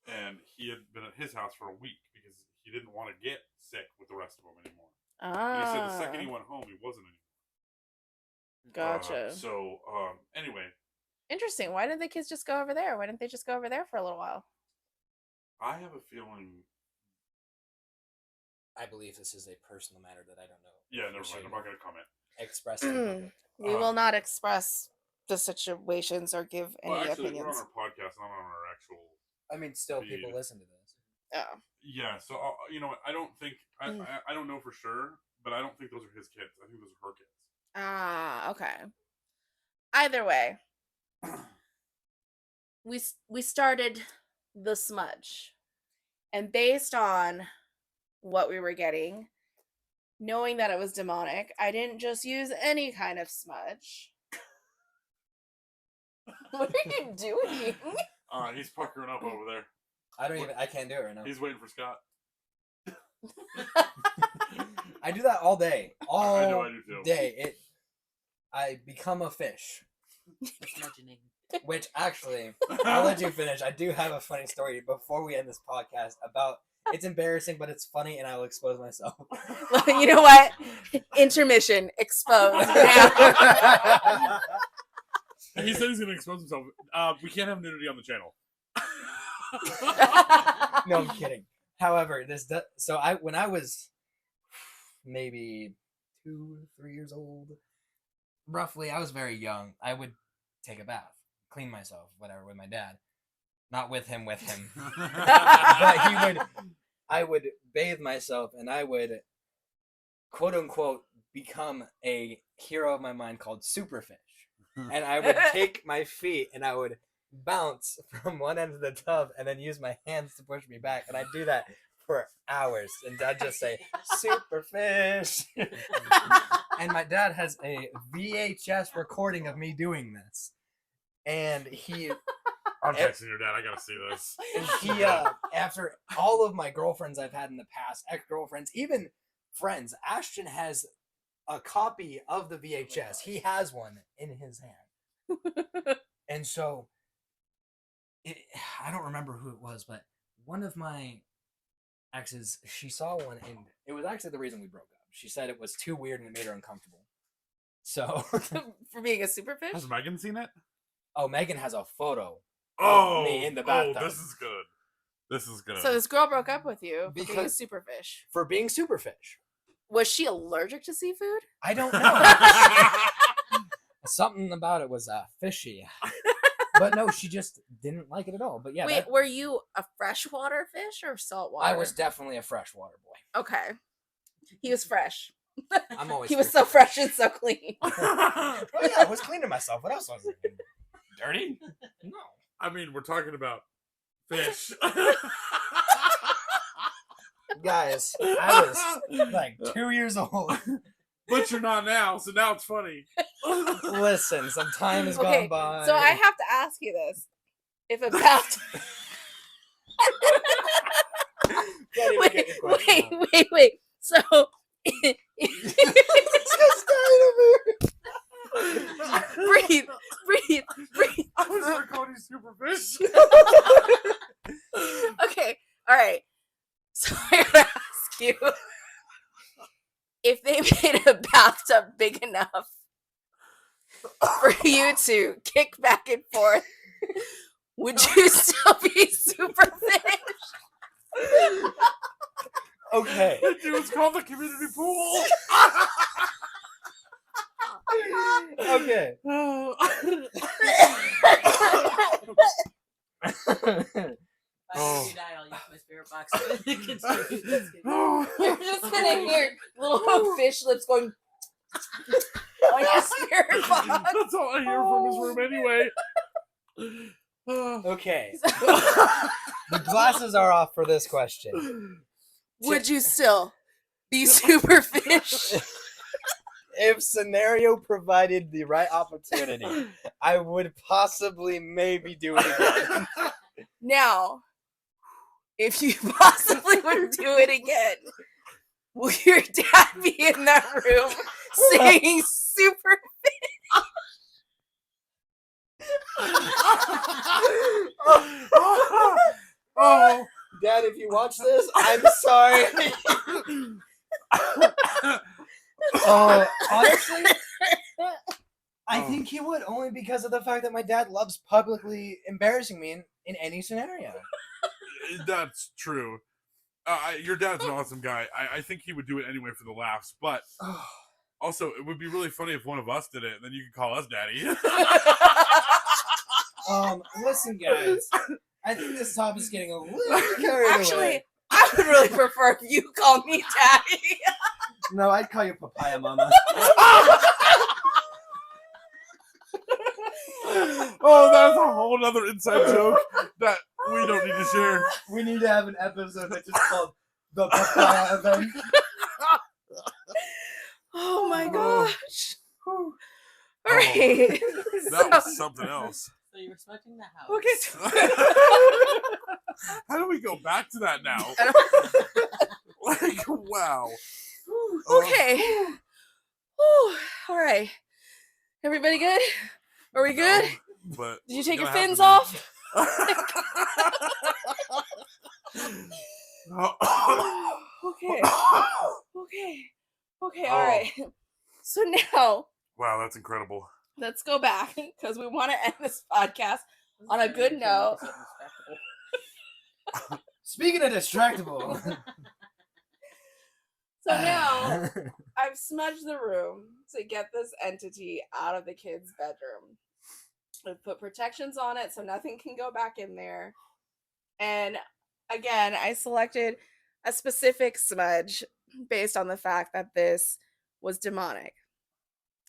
C: And he had been at his house for a week because he didn't want to get sick with the rest of them anymore.
B: Ah.
C: And he said the second he went home, he wasn't anymore.
B: Gotcha.
C: Anyway.
B: Interesting. Why didn't the kids just go over there? Why didn't they just go over there for a little while?
C: I have a feeling.
A: I believe this is a personal matter that I don't know.
C: Yeah, never mind. I'm not going to comment.
A: Express it in public.
B: We will not express the situations or give any
C: Well, actually, we're on
B: opinions.
C: our podcast, not on our actual.
E: I mean, still,
C: Feed.
E: people listen to this.
B: Oh.
C: Yeah, so you know what? I don't think I don't know for sure, but I don't think those are his kids. I think those are her kids.
B: Ah, okay. Either way, we started the smudge, and based on what we were getting, knowing that it was demonic, I didn't just use any kind of smudge. What are you doing?
C: He's puckering up over there.
E: I can't do it right now.
C: He's waiting for Scott.
E: I do that all day. All
C: I do too.
E: day. I become a fish.
D: Imagining.
E: Which actually, I'll let you finish. I do have a funny story before we end this podcast about. It's embarrassing, but it's funny, and I will expose myself.
B: You know what? Intermission. Exposed. Now.
C: He said he's going to expose himself. We can't have nudity on the channel.
E: No, I'm kidding. However, when I was maybe 2 or 3 years old, roughly, I was very young. I would take a bath, clean myself, whatever, with my dad. Not with him, but I would bathe myself, and I would, quote unquote, become a hero of my mind called Superfish. And I would take my feet and I would bounce from one end of the tub and then use my hands to push me back. And I'd do that for hours. And I'd just say, Superfish. And my dad has a VHS recording of me doing this. And
C: I'm texting your dad. I gotta see this.
E: he after all of my girlfriends I've had in the past, ex-girlfriends, even friends, Ashton has a copy of the VHS. He has one in his hand. And so I don't remember who it was, but one of my exes, she saw one, and it was actually the reason we broke up. She said it was too weird and it made her uncomfortable. So
B: For being a superfish?
C: Has Megan seen it?
E: Oh, Megan has a photo.
C: Oh,
E: Me in the bathtub.
C: this is good. This is good.
B: So this girl broke up with you for being a
E: Because-
B: superfish.
E: For being Superfish.
B: Was she allergic to seafood?
E: I don't know. Something about it was fishy.
A: But no, she just didn't like it at all. But yeah,
B: Wait, were you a freshwater fish or saltwater?
A: I was definitely a freshwater boy.
B: Okay. He was fresh.
A: I'm always
B: He was so fresh and so clean.
A: Well, yeah, I was cleaning myself. What else was I doing? Dirty? No.
C: I mean, we're talking about fish.
A: Guys, I was like 2 years old.
C: But you're not now, so now it's funny.
A: Listen, some time has
B: Okay,
A: gone by.
B: so I have to ask you this: if a bathtub,
A: Can't even get your question out.
B: wait. So, breathe.
C: I was for Cody Superfish.
B: Okay, all right. So I gotta ask you, if they made a bathtub big enough for you to kick back and forth, would you still be super fish?
A: Okay.
C: It was called the community pool.
A: Okay.
D: If I you die, I'll use my spirit box. Continue.
B: You're just gonna hear little fish lips going on your spirit box.
C: That's all I hear from his room anyway.
A: Okay. The glasses are off for this question.
B: Would you still be super fish?
A: If scenario provided the right opportunity, I would possibly maybe do it again.
B: Now, if you possibly would do it again, will your dad be in that room saying super
C: Oh,
A: Dad, if you watch this, I'm sorry. Honestly, I think he would, only because of the fact that my dad loves publicly embarrassing me in any scenario.
C: that's true. Your dad's an awesome guy. I think he would do it anyway for the laughs, but also it would be really funny if one of us did it, and then you could call us daddy.
A: Listen, guys, I think this topic's getting a little carried
B: Actually,
A: away.
B: I would really prefer if you call me daddy.
A: No, I'd call you papaya mama.
C: Oh, that's a whole other inside joke that we don't need to share.
A: We need to have an episode that's just called the papaya event.
B: Oh my gosh.
C: Oh,
B: All right.
C: that was something else.
D: So you were smudging the house.
B: Okay.
C: How do we go back to that now? Like, wow.
B: Okay. Whew. All right. Everybody good? Are we good?
C: No, but
B: Did you take your
C: gonna have
B: fins
C: to
B: off? Okay. Okay. All right. So now
C: Wow, that's incredible.
B: let's go back because we want to end this podcast on a good note.
A: Speaking of distractible.
B: So now I've smudged the room to get this entity out of the kid's bedroom. I've put protections on it so nothing can go back in there. And again, I selected a specific smudge based on the fact that this was demonic.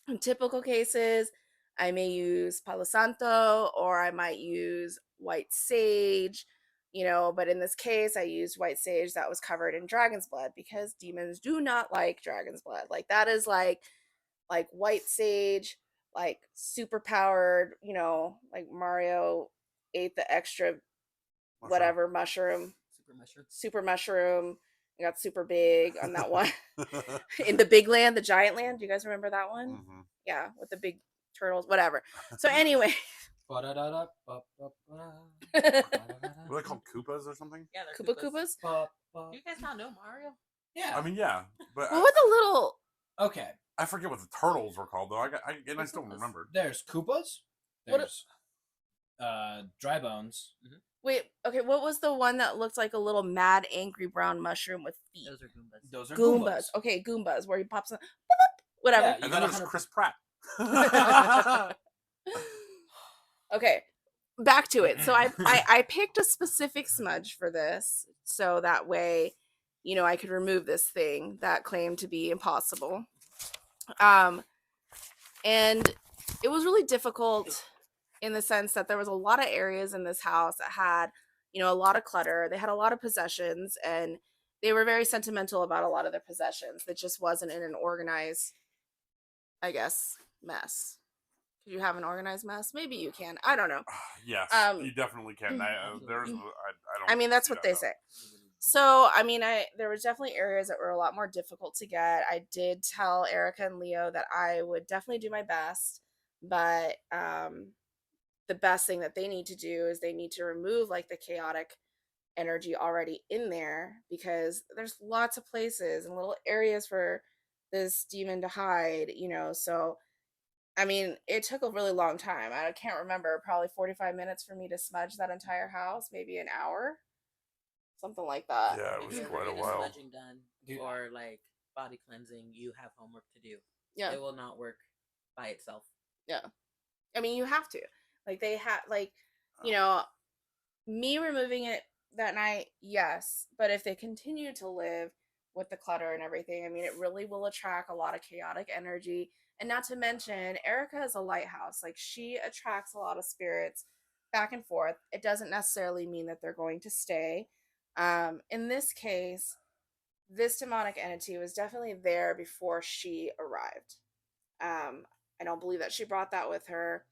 B: In typical cases, I may use Palo Santo or I might use white sage, but in this case, I used white sage that was covered in dragon's blood because demons do not like dragon's blood. Like that is like white sage, like super powered, like Mario ate the extra whatever mushroom. Super mushroom. I got super big on that one. In the big land, the giant land. Do you guys remember that one?
C: Mm-hmm.
B: Yeah, with the big turtles, whatever. So anyway.
C: Were they called Koopas or something?
D: Yeah, they're
B: Koopas?
D: Do you guys not know Mario?
A: Yeah.
C: I mean, yeah, but
B: What with the little
A: Okay.
C: I forget what the turtles were called though. I still
D: Koopas.
C: remember.
A: There's Koopas.
B: What
A: There's dry bones.
B: wait, okay, what was the one that looked like a little mad angry brown mushroom with feet?
D: Those are Goombas.
A: Those are
B: Goombas. Okay, Goombas, where he pops in whatever.
A: Yeah, you
C: And then
A: got
C: there's
A: 100
C: Chris Pratt.
B: Okay. back to it. So I picked a specific smudge for this, so that way, I could remove this thing that claimed to be impossible. And it was really difficult in the sense that there was a lot of areas in this house that had, a lot of clutter. They had a lot of possessions, and they were very sentimental about a lot of their possessions. That just wasn't in an organized, I guess, mess. Could you have an organized mess? Maybe you can. I don't know.
C: Yes, you definitely can. I don't.
B: I mean, that's what they say. So, I mean, there was definitely areas that were a lot more difficult to get. I did tell Erica and Leo that I would definitely do my best, but the best thing that they need to do is they need to remove like the chaotic energy already in there, because there's lots of places and little areas for this demon to hide, so I mean, it took a really long time. I can't remember, probably 45 minutes for me to smudge that entire house, maybe an hour, something like that.
C: Yeah, it
D: If
C: was
D: you ever
C: quite a
D: get a
C: while.
D: smudging done or like body cleansing, you have homework to do.
B: Yeah.
D: It will not work by itself.
B: Yeah. I mean, you have to. Like, they had, like, me removing it that night, yes. But if they continue to live with the clutter and everything, I mean, it really will attract a lot of chaotic energy. And not to mention, Erica is a lighthouse. Like, she attracts a lot of spirits back and forth. It doesn't necessarily mean that they're going to stay. In this case, this demonic entity was definitely there before she arrived. I don't believe that she brought that with her.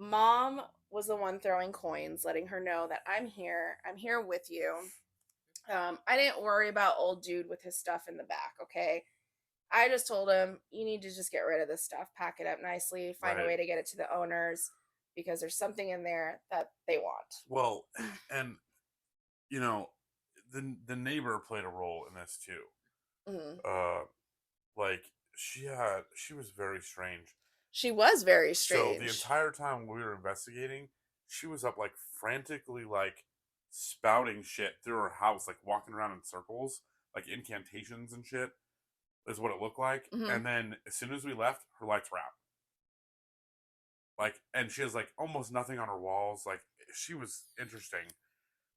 B: Mom was the one throwing coins, letting her know that I'm here. I'm here with you. I didn't worry about old dude with his stuff in the back, okay? I just told him, you need to just get rid of this stuff, pack it up nicely, find a way to get it to the owners, because there's something in there that they want.
C: Well, and the neighbor played a role in this too.
B: Mm-hmm.
C: Like she was very strange.
B: She was very strange.
C: So the entire time we were investigating, she was up like frantically like spouting shit through her house, like walking around in circles, like incantations and shit is what it looked like.
B: Mm-hmm.
C: And then as soon as we left, her lights were out. Like, and she has like almost nothing on her walls. Like, she was interesting.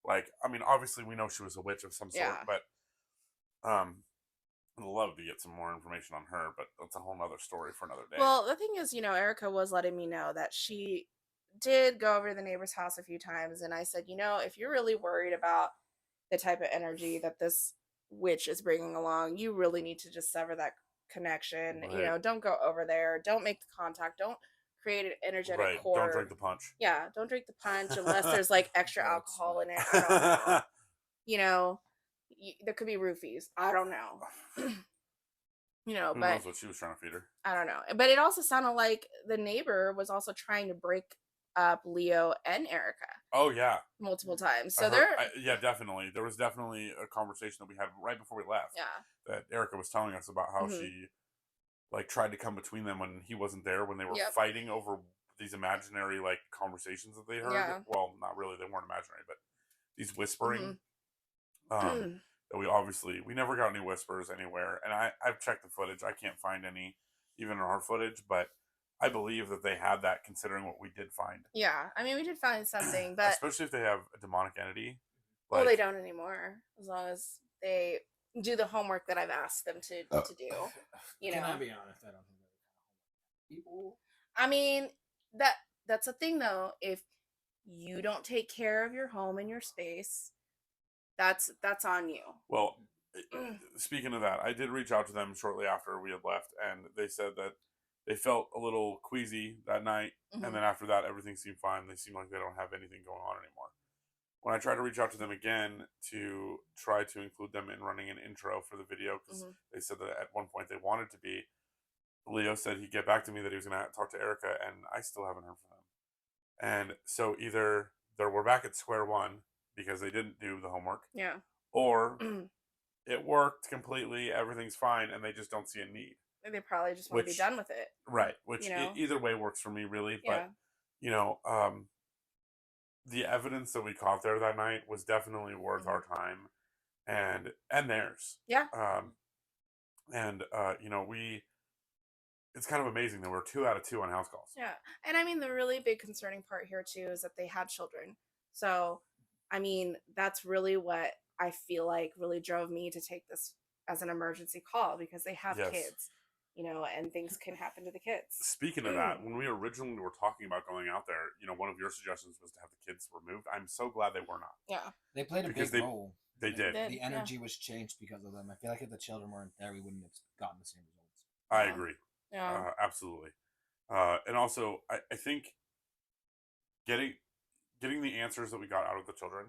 C: Like, I mean, obviously we know she was a witch of some sort, but I'd love to get some more information on her, but that's a whole nother story for another day.
B: Well, the thing is, Erica was letting me know that she did go over to the neighbor's house a few times, and I said, if you're really worried about the type of energy that this witch is bringing along, you really need to just sever that connection.
C: Right.
B: Don't go over there. Don't make the contact. Don't create an energetic cord.
C: Don't drink the punch.
B: Yeah, don't drink the punch unless there's like extra alcohol in it. I don't know. There could be roofies. I don't know.
C: Who
B: but
C: knows what she was trying to feed her?
B: I don't know. But it also sounded like the neighbor was also trying to break up Leo and Erica.
C: Oh yeah,
B: multiple times. So
C: yeah, definitely. There was definitely a conversation that we had right before we left.
B: Yeah.
C: That Erica was telling us about how she like tried to come between them when he wasn't there, when they were fighting over these imaginary like conversations that they heard.
B: Yeah.
C: Well, not really, they weren't imaginary, but these whispering. That we never got any whispers anywhere, and I've checked the footage. I can't find any, even in our footage, but I believe that they had that, considering what we did find.
B: Yeah, I mean, we did find something, but
C: especially if they have a demonic entity.
B: Well, they don't anymore, as long as they do the homework that I've asked them to do.
G: Can I be honest? I don't think they're people.
B: I mean, that's a thing though. If you don't take care of your home and your space, that's on you.
C: Well, speaking of that, I did reach out to them shortly after we had left, and they said that they felt a little queasy that night, and then after that, everything seemed fine. They seem like they don't have anything going on anymore. When I tried to reach out to them again to try to include them in running an intro for the video, because they said that at one point they wanted to be, Leo said he'd get back to me that he was going to talk to Erica, and I still haven't heard from them. And so either we're back at square one because they didn't do the homework, or it worked completely, everything's fine, and they just don't see a need.
B: They probably just want to be done with it.
C: Right, which either way works for me, really. But, the evidence that we caught there that night was definitely worth our time and theirs.
B: Yeah.
C: We it's kind of amazing that we're 2 out of 2 on house calls.
B: Yeah. And I mean, the really big concerning part here, too, is that they had children. So, I mean, that's really what I feel like really drove me to take this as an emergency call because they have
C: Yes.
B: kids, you know, and things can happen to the kids.
C: Speaking of that, when we originally were talking about going out there, you know, one of your suggestions was to have the kids removed. I'm so glad they were not.
B: Yeah.
E: They played a
C: Because
E: big role.
C: They did.
B: did.
E: The
B: yeah.
E: energy was changed because of them. I feel like if the children weren't there, we wouldn't have gotten the same results.
C: I
B: Yeah.
C: agree.
B: Yeah.
C: Absolutely. And also, I think getting the answers that we got out of the children,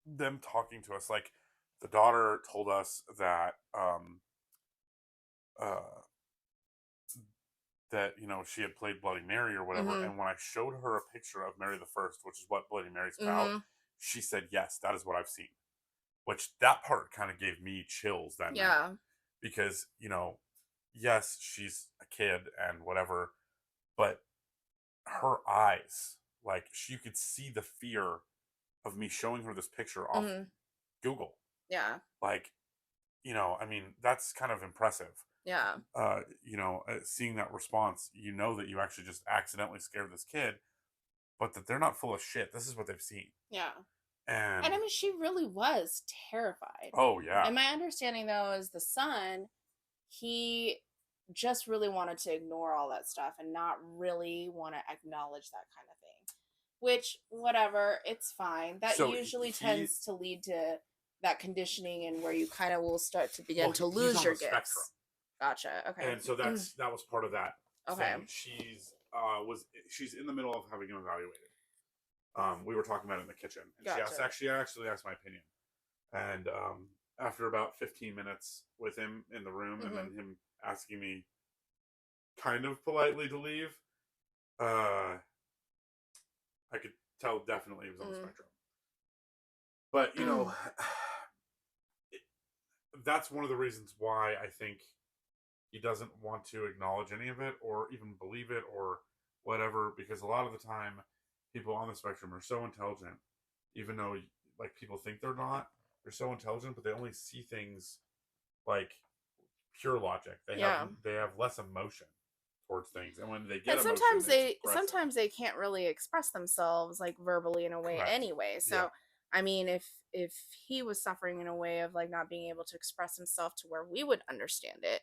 C: them talking to us, like the daughter told us that that, you know, she had played Bloody Mary or whatever,
B: Mhm.
C: and when I showed her a picture of Mary the First, which is what Bloody Mary's about,
B: Mhm.
C: she said, yes, that is what I've seen. Which that part kind of gave me chills that night.
B: Yeah.
C: Because, you know, yes, she's a kid and whatever, but her eyes, like, you could see the fear of me showing her this picture off
B: Mhm.
C: Google.
B: Yeah.
C: Like, you know, I mean, that's kind of impressive.
B: Yeah.
C: You know, seeing that response, you know that you actually just accidentally scared this kid, but that they're not full of shit. This is what they've seen.
B: Yeah.
C: And
B: I mean, she really was terrified.
C: oh, yeah.
B: And my understanding, though, is the son, he just really wanted to ignore all that stuff and not really want to acknowledge that kind of thing. Which, whatever, it's fine. That
C: So
B: usually
C: he-
B: tends to lead to that conditioning and where you kind of will start to begin
C: Well,
B: to
C: he's
B: lose
C: on
B: your
C: the
B: gifts.
C: spectrum.
B: Gotcha. Okay.
C: And so that was part of that
B: Okay.
C: thing. She's in the middle of having him evaluated. We were talking about it in the kitchen, and
B: Gotcha.
C: she actually asked my opinion. And after about 15 minutes with him in the room, and then him asking me kind of politely to leave, I could tell definitely he was on the spectrum. But, you know, that's one of the reasons why I think he doesn't want to acknowledge any of it or even believe it or whatever, because a lot of the time people on the spectrum are so intelligent, even though like people think they're not. They're so intelligent, but they only see things like pure logic. They have less emotion towards things, and when they get
B: and
C: emotion,
B: sometimes they can't really express themselves like verbally in a way
C: Correct.
B: anyway. So
C: Yeah.
B: I mean, if he was suffering in a way of like not being able to express himself to where we would understand it,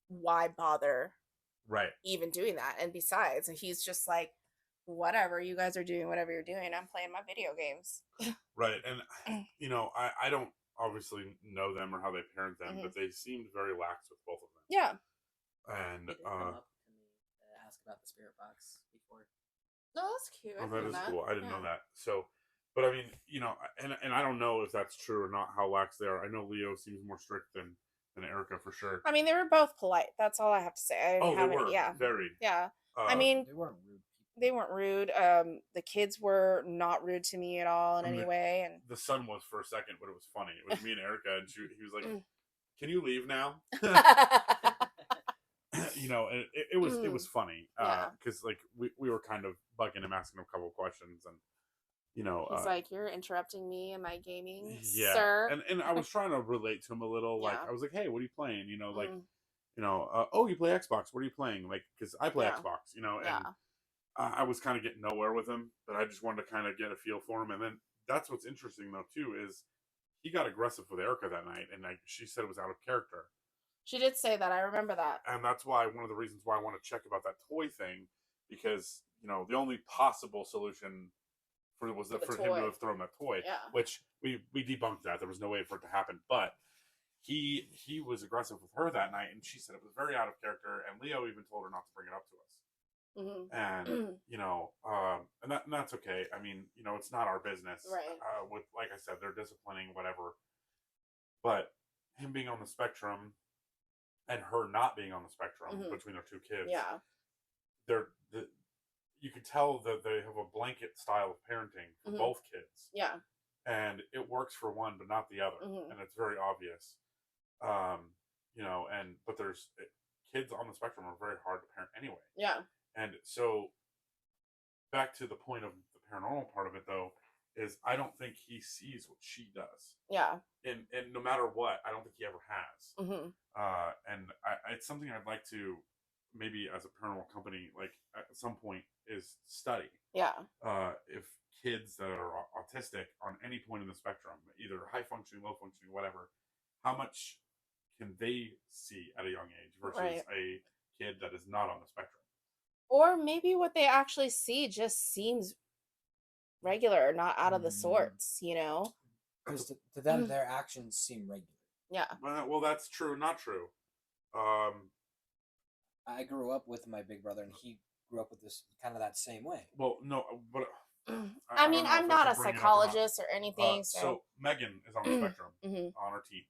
B: why bother
C: right
B: even doing that? And besides, he's just like, whatever, you guys are doing whatever you're doing, I'm playing my video games.
C: right. And you know, I don't obviously know them or how they parent them, but they seemed very lax with both of them.
B: Yeah.
C: And
D: He did come up to me to ask about the spirit box before.
B: No, that's cute.
C: Oh, that is cool. I didn't know that. So, but I mean, you know, and I don't know if that's true or not, how lax they are. I know Leo seems more strict than Erica for sure.
B: I mean, they were both polite. That's all I have to say.
C: They were.
B: Yeah.
C: Very.
B: Yeah. I mean,
E: They weren't rude.
B: they weren't rude. The kids were not rude to me at all in any way. And
C: the son was for a second, but it was funny. It was me and Erica, and he was like, "Can you leave now?" You know, and it was funny because like we were kind of bugging him, asking him a couple of questions, and you know,
B: he's like, "You're interrupting me in my gaming,
C: yeah,
B: sir."
C: And I was trying to relate to him a little. Like I was like, "Hey, what are you playing?" You know, like you know, oh, you play Xbox. What are you playing? Like, because I play Xbox. You know, and I was kind of getting nowhere with him, but I just wanted to kind of get a feel for him. And then that's what's interesting though too is he got aggressive with Erica that night, and she said it was out of character.
B: She did say that. I remember that.
C: And that's why one of the reasons why I want to check about that toy thing, because you know the only possible solution for him to have thrown that toy, which we debunked that there was no way for it to happen, but he was aggressive with her that night, and she said it was very out of character, and Leo even told her not to bring it up to us. And you know, and that's okay. I mean, you know, it's not our business.
B: Right.
C: With like I said, they're disciplining whatever, but him being on the spectrum and her not being on the spectrum between their two kids, you could tell that they have a blanket style of parenting for both kids.
B: Yeah.
C: And it works for one, but not the other, and it's very obvious. You know, but there's kids on the spectrum are very hard to parent anyway.
B: Yeah.
C: And so, back to the point of the paranormal part of it, though, is I don't think he sees what she does.
B: Yeah.
C: And no matter what, I don't think he ever has. And it's something I'd like to maybe as a paranormal company, like at some point, is study
B: Yeah.
C: if kids that are autistic on any point in the spectrum, either high functioning, low functioning, whatever, how much can they see at a young age versus
B: Right.
C: a kid that is not on the spectrum?
B: Or maybe what they actually see just seems regular, not out of the sorts, you know?
E: Because to them, their actions seem regular.
B: Yeah.
C: Well, that's true, not true.
E: I grew up with my big brother, and he grew up with this kind of that same way.
C: Well, no, but
B: I mean,
C: don't know
B: I'm
C: if
B: not
C: I
B: a
C: should bring it up or not.
B: psychologist or anything,
C: So Megan is on the spectrum
B: Mhm.
C: on her team,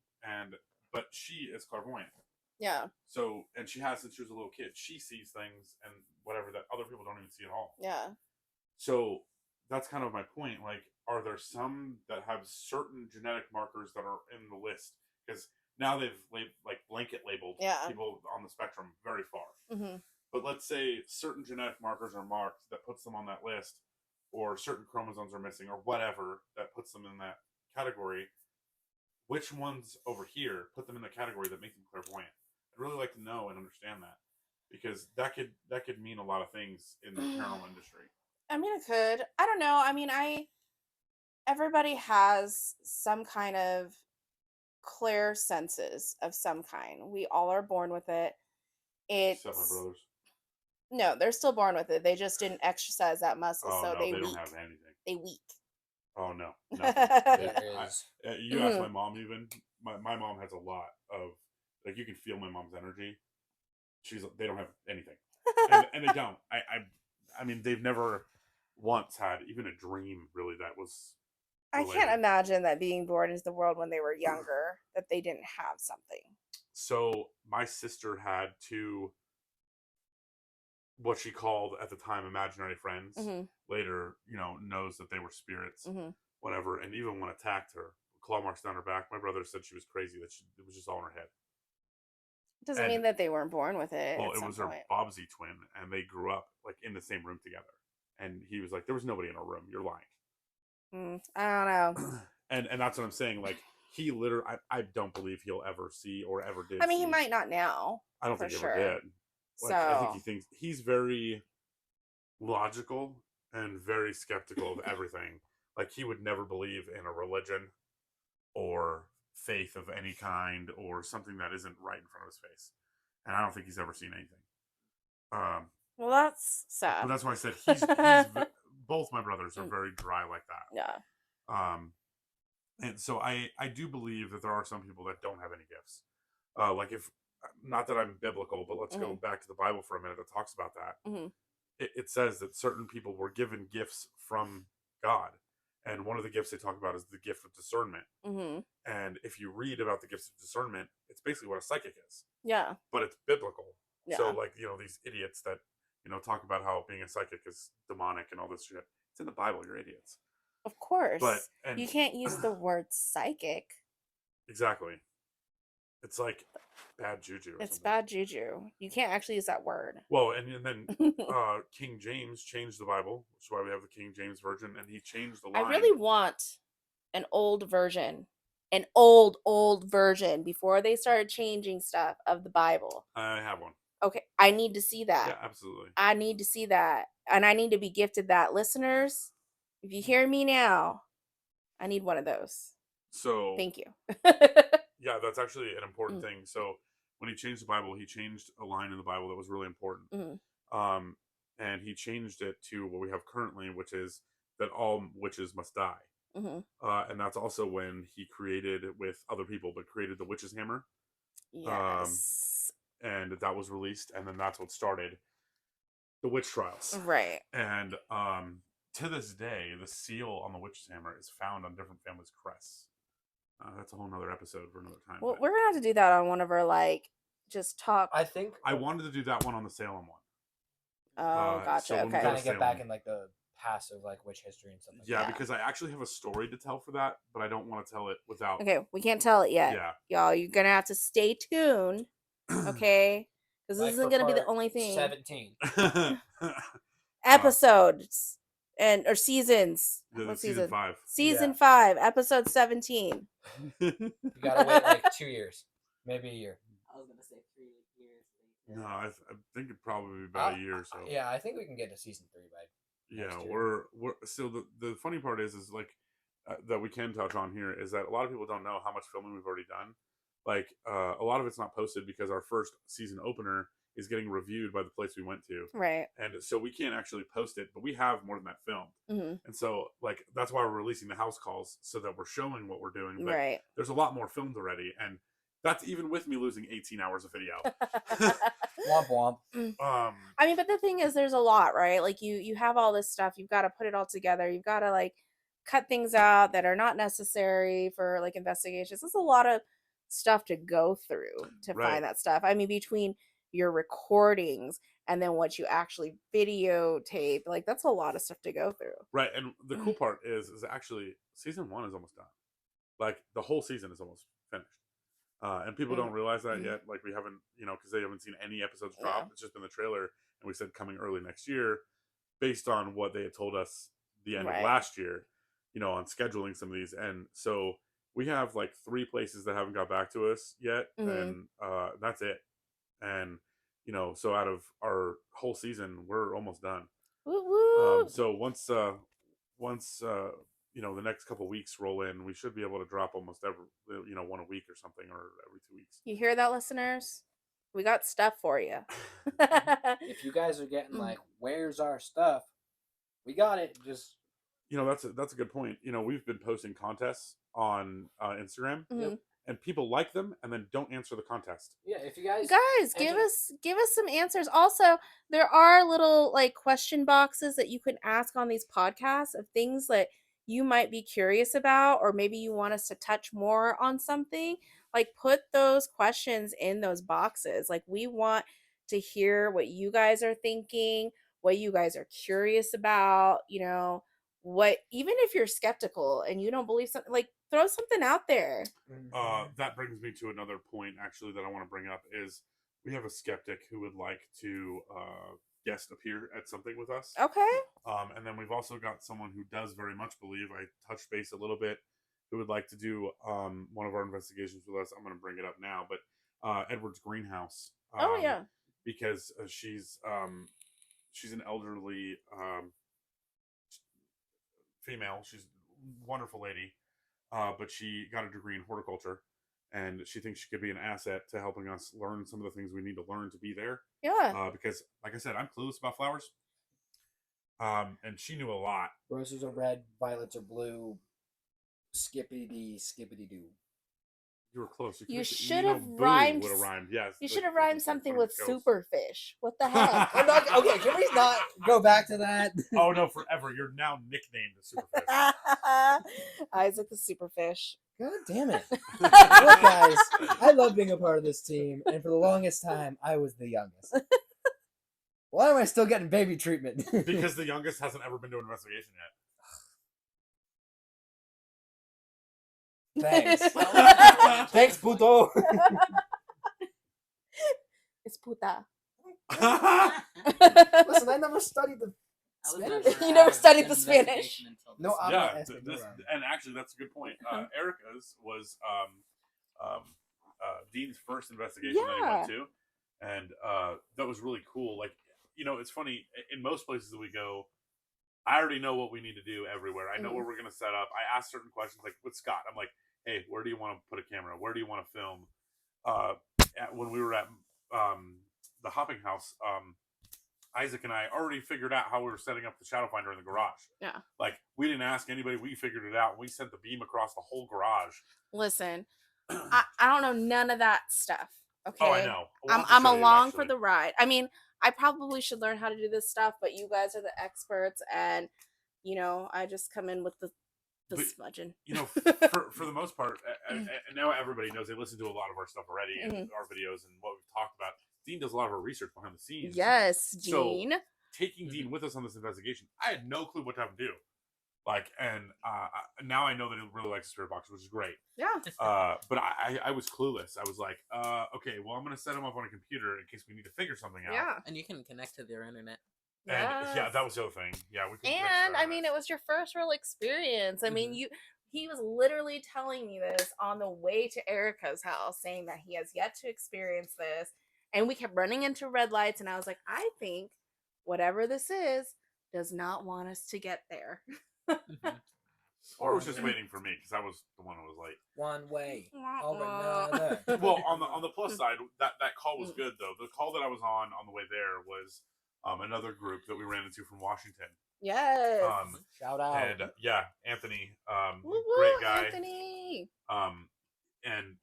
C: but she is clairvoyant.
B: Yeah.
C: So, and she has since she was a little kid. She sees things and whatever that other people don't even see at all.
B: Yeah.
C: So that's kind of my point. Like, are there some that have certain genetic markers that are in the list? Because now they've like blanket labeled people on the spectrum very far.
B: Mm-hmm.
C: But let's say certain genetic markers are marked that puts them on that list, or certain chromosomes are missing, or whatever that puts them in that category. Which ones over here put them in the category that make them clairvoyant? I'd really like to know and understand that, because that could mean a lot of things in the paranormal industry.
B: I mean, it could. I don't know. I mean, everybody has some kind of clear senses of some kind. We all are born with it.
C: Except my brothers.
B: No, they're still born with it. They just didn't exercise that muscle, so
C: no,
B: they
C: don't
B: weak.
C: have anything.
B: They weak.
C: Oh no, you ask my mom. Even my mom has a lot of, like, you can feel my mom's energy. They don't have anything, and they don't. I mean, they've never once had even a dream really that was related.
B: I can't imagine that being born into the world when they were younger that they didn't have something.
C: So my sister had two, what she called at the time imaginary friends.
B: Mm-hmm.
C: Later, knows that they were spirits,
B: Mm-hmm.
C: whatever. And even when attacked her, claw marks down her back, my brother said she was crazy, that it was just all in her head.
B: Doesn't mean that they weren't born with it.
C: Well, it was her Bobsy twin, and they grew up like in the same room together. And he was like, "There was nobody in our room. You're lying."
B: I don't know.
C: and that's what I'm saying. Like, he literally, I don't believe he'll ever see or ever did.
B: I mean, he might not now.
C: I don't think he ever did. Like,
B: So
C: I think he's very logical and very skeptical of everything. Like, he would never believe in a religion or faith of any kind or something that isn't right in front of his face. And I don't think he's ever seen anything.
B: Well, that's sad.
C: But that's why I said he's both my brothers are very dry like that.
B: Yeah.
C: And so I do believe that there are some people that don't have any gifts. Like, if, not that I'm biblical, but let's go back to the Bible for a minute that talks about that.
B: Mm-hmm.
C: It says that certain people were given gifts from God. And one of the gifts they talk about is the gift of discernment.
B: Mm-hmm.
C: And if you read about the gifts of discernment, it's basically what a psychic is.
B: Yeah.
C: But it's biblical.
B: Yeah.
C: So, like, these idiots that, talk about how being a psychic is demonic and all this shit. It's in the Bible, you're idiots.
B: Of course.
C: But
B: you can't use the word psychic.
C: Exactly. It's like bad juju.
B: It's bad juju. You can't actually use that word.
C: Well, and then King James changed the Bible, which is why we have the King James Version, and he changed the line.
B: I really want an old version. An old version before they started changing stuff of the Bible.
C: I have one.
B: Okay, I need to see that.
C: Yeah, absolutely.
B: I need to see that. And I need to be gifted that. Listeners, if you hear me now, I need one of those.
C: So
B: thank you.
C: Yeah, that's actually an important thing. So when he changed the Bible, he changed a line in the Bible that was really important.
B: Mm-hmm.
C: And he changed it to what we have currently, which is that all witches must die.
B: Mm-hmm.
C: And that's also when he created, with other people, but created the witch's hammer.
B: Yes.
C: And that was released, and then that's what started the witch trials.
B: Right.
C: And to this day, the seal on the witch's hammer is found on different families' crests. That's a whole nother episode for another time.
B: Well, we're gonna have to do that on one of our just talk.
E: I think
C: I wanted to do that one on the Salem one.
B: Oh, gotcha.
C: So
B: okay.
E: Kind of get back in like the passive like witch history and stuff. Like
C: Yeah,
B: that.
C: because I actually have a story to tell for that, but I don't want to tell it without.
B: Okay, we can't tell it yet.
C: Yeah,
B: y'all, you're gonna have to stay tuned. Okay, because this isn't gonna be the only thing.
E: 17
B: episodes or seasons. What
C: season 5.
B: Season 5, episode 17.
E: You gotta wait like 2 years, maybe a year.
D: I was gonna say 3 years.
C: No, I think it'd probably be about a year or so.
E: Yeah, I think we can get to season 3 by.
C: Yeah,
E: next year.
C: we're so the funny part is like that we can touch on here is that a lot of people don't know how much filming we've already done. Like a lot of it's not posted because our first season opener is getting reviewed by the place we went to,
B: Right.
C: and so we can't actually post it. But we have more than that filmed,
B: Mm-hmm.
C: and so like that's why we're releasing the house calls so that we're showing what we're doing. But
B: Right.
C: there's a lot more filmed already, and that's even with me losing 18 hours of video.
E: Womp womp.
B: I mean, but the thing is, there's a lot, right? Like you have all this stuff. You've got to put it all together. You've got to like cut things out that are not necessary for like investigations. There's a lot of stuff to go through to
C: Right.
B: find that stuff. I mean, between your recordings and then what you actually videotape, like that's a lot of stuff to go through.
C: Right, and the cool part is actually season 1 is almost done. Like the whole season is almost finished, and people don't realize that yet. Like we haven't, because they haven't seen any episodes drop.
B: Yeah.
C: It's just been the trailer, and we said coming early next year, based on what they had told us the end of
B: Right.
C: last year. On scheduling some of these, and so we have like 3 places that haven't got back to us yet, and that's it. And so out of our whole season, we're almost done.
B: Woo woo.
C: So once the next couple weeks roll in, we should be able to drop almost every one a week or something, or every 2 weeks.
B: You hear that, listeners? We got stuff for you.
G: If you guys are getting like, where's our stuff? We got it. Just
C: that's a good point. We've been posting contests on Instagram, and people like them and then don't answer the contest.
G: yeah, if you guys
B: Give us some answers. Also, there are little like question boxes that you can ask on these podcasts of things that you might be curious about, or maybe you want us to touch more on something. Like put those questions in those boxes. Like we want to hear what you guys are thinking, what you guys are curious about, what, even if you're skeptical and you don't believe something, like throw something out there.
C: That brings me to another point actually that I want to bring up is we have a skeptic who would like to guest appear at something with us.
B: Okay.
C: And then we've also got someone who does very much believe, I touched base a little bit, who would like to do one of our investigations with us. I'm going to bring it up now, but Edward's greenhouse.
B: Oh yeah.
C: Because she's an elderly female. She's a wonderful lady, but she got a degree in horticulture, and she thinks she could be an asset to helping us learn some of the things we need to learn to be there.
B: Yeah.
C: Because, like I said, I'm clueless about flowers, and she knew a lot.
G: roses are red, violets are blue. Skippity doo.
C: You were close.
B: You should have rhymed.
C: Would have rhymed. Yes.
B: You should have rhymed something with superfish. What the heck?
E: Okay, can we not go back to that?
C: Oh no, forever. You're now nicknamed the Superfish.
B: Isaac the superfish.
E: God damn it. Look, guys, I love being a part of this team, and for the longest time, I was the youngest. Why am I still getting baby treatment?
C: Because the youngest hasn't ever been to an investigation yet.
E: Thanks. Thanks, puto.
B: It's puta.
E: Listen, I never studied the Spanish.
B: You never studied the Spanish.
E: No, I'm
C: Yeah,
E: not asking
C: and actually, that's a good point. Erica's was Dean's first investigation that he went to, and that was really cool. Like, it's funny. In most places that we go, I already know what we need to do everywhere. I know where we're going to set up. I ask certain questions, like with Scott. I'm like, hey, where do you want to put a camera? Where do you want to film? When we were at the hopping house, Isaac and I already figured out how we were setting up the shadow finder in the garage.
B: Yeah.
C: Like, we didn't ask anybody. We figured it out. We sent the beam across the whole garage.
B: Listen, I don't know none of that stuff. Okay.
C: Oh, I know.
B: I'm along for the ride. I mean, I probably should learn how to do this stuff, but you guys are the experts, and I just come in with the smudging.
C: For the most part, and now everybody knows, they listen to a lot of our stuff already, and our videos and what we've talked about. Dean does a lot of our research behind the scenes.
B: Yes, Dean.
C: So, taking Dean with us on this investigation, I had no clue what to have him do. And now I know that he really likes the spirit box, which is great.
B: Yeah.
C: But I was clueless. I was like, okay, well, I'm going to set him up on a computer in case we need to figure something out.
B: Yeah.
D: And you can connect to their internet.
C: And yeah, that was the other thing. Yeah, we.
B: And I mean, it was your first real experience. I mean, he was literally telling me this on the way to Erica's house, saying that he has yet to experience this, And we kept running into red lights, and I was like, I think whatever this is does not want us to get there.
C: Or it was just waiting for me because I was the one who was late.
E: One way or another.
C: Well, on the plus side, that call was good though. The call that I was on the way there was another group that we ran into from Washington.
B: Yes.
E: Shout out.
C: And Anthony,
B: Woo-woo,
C: great guy.
B: Anthony.
C: And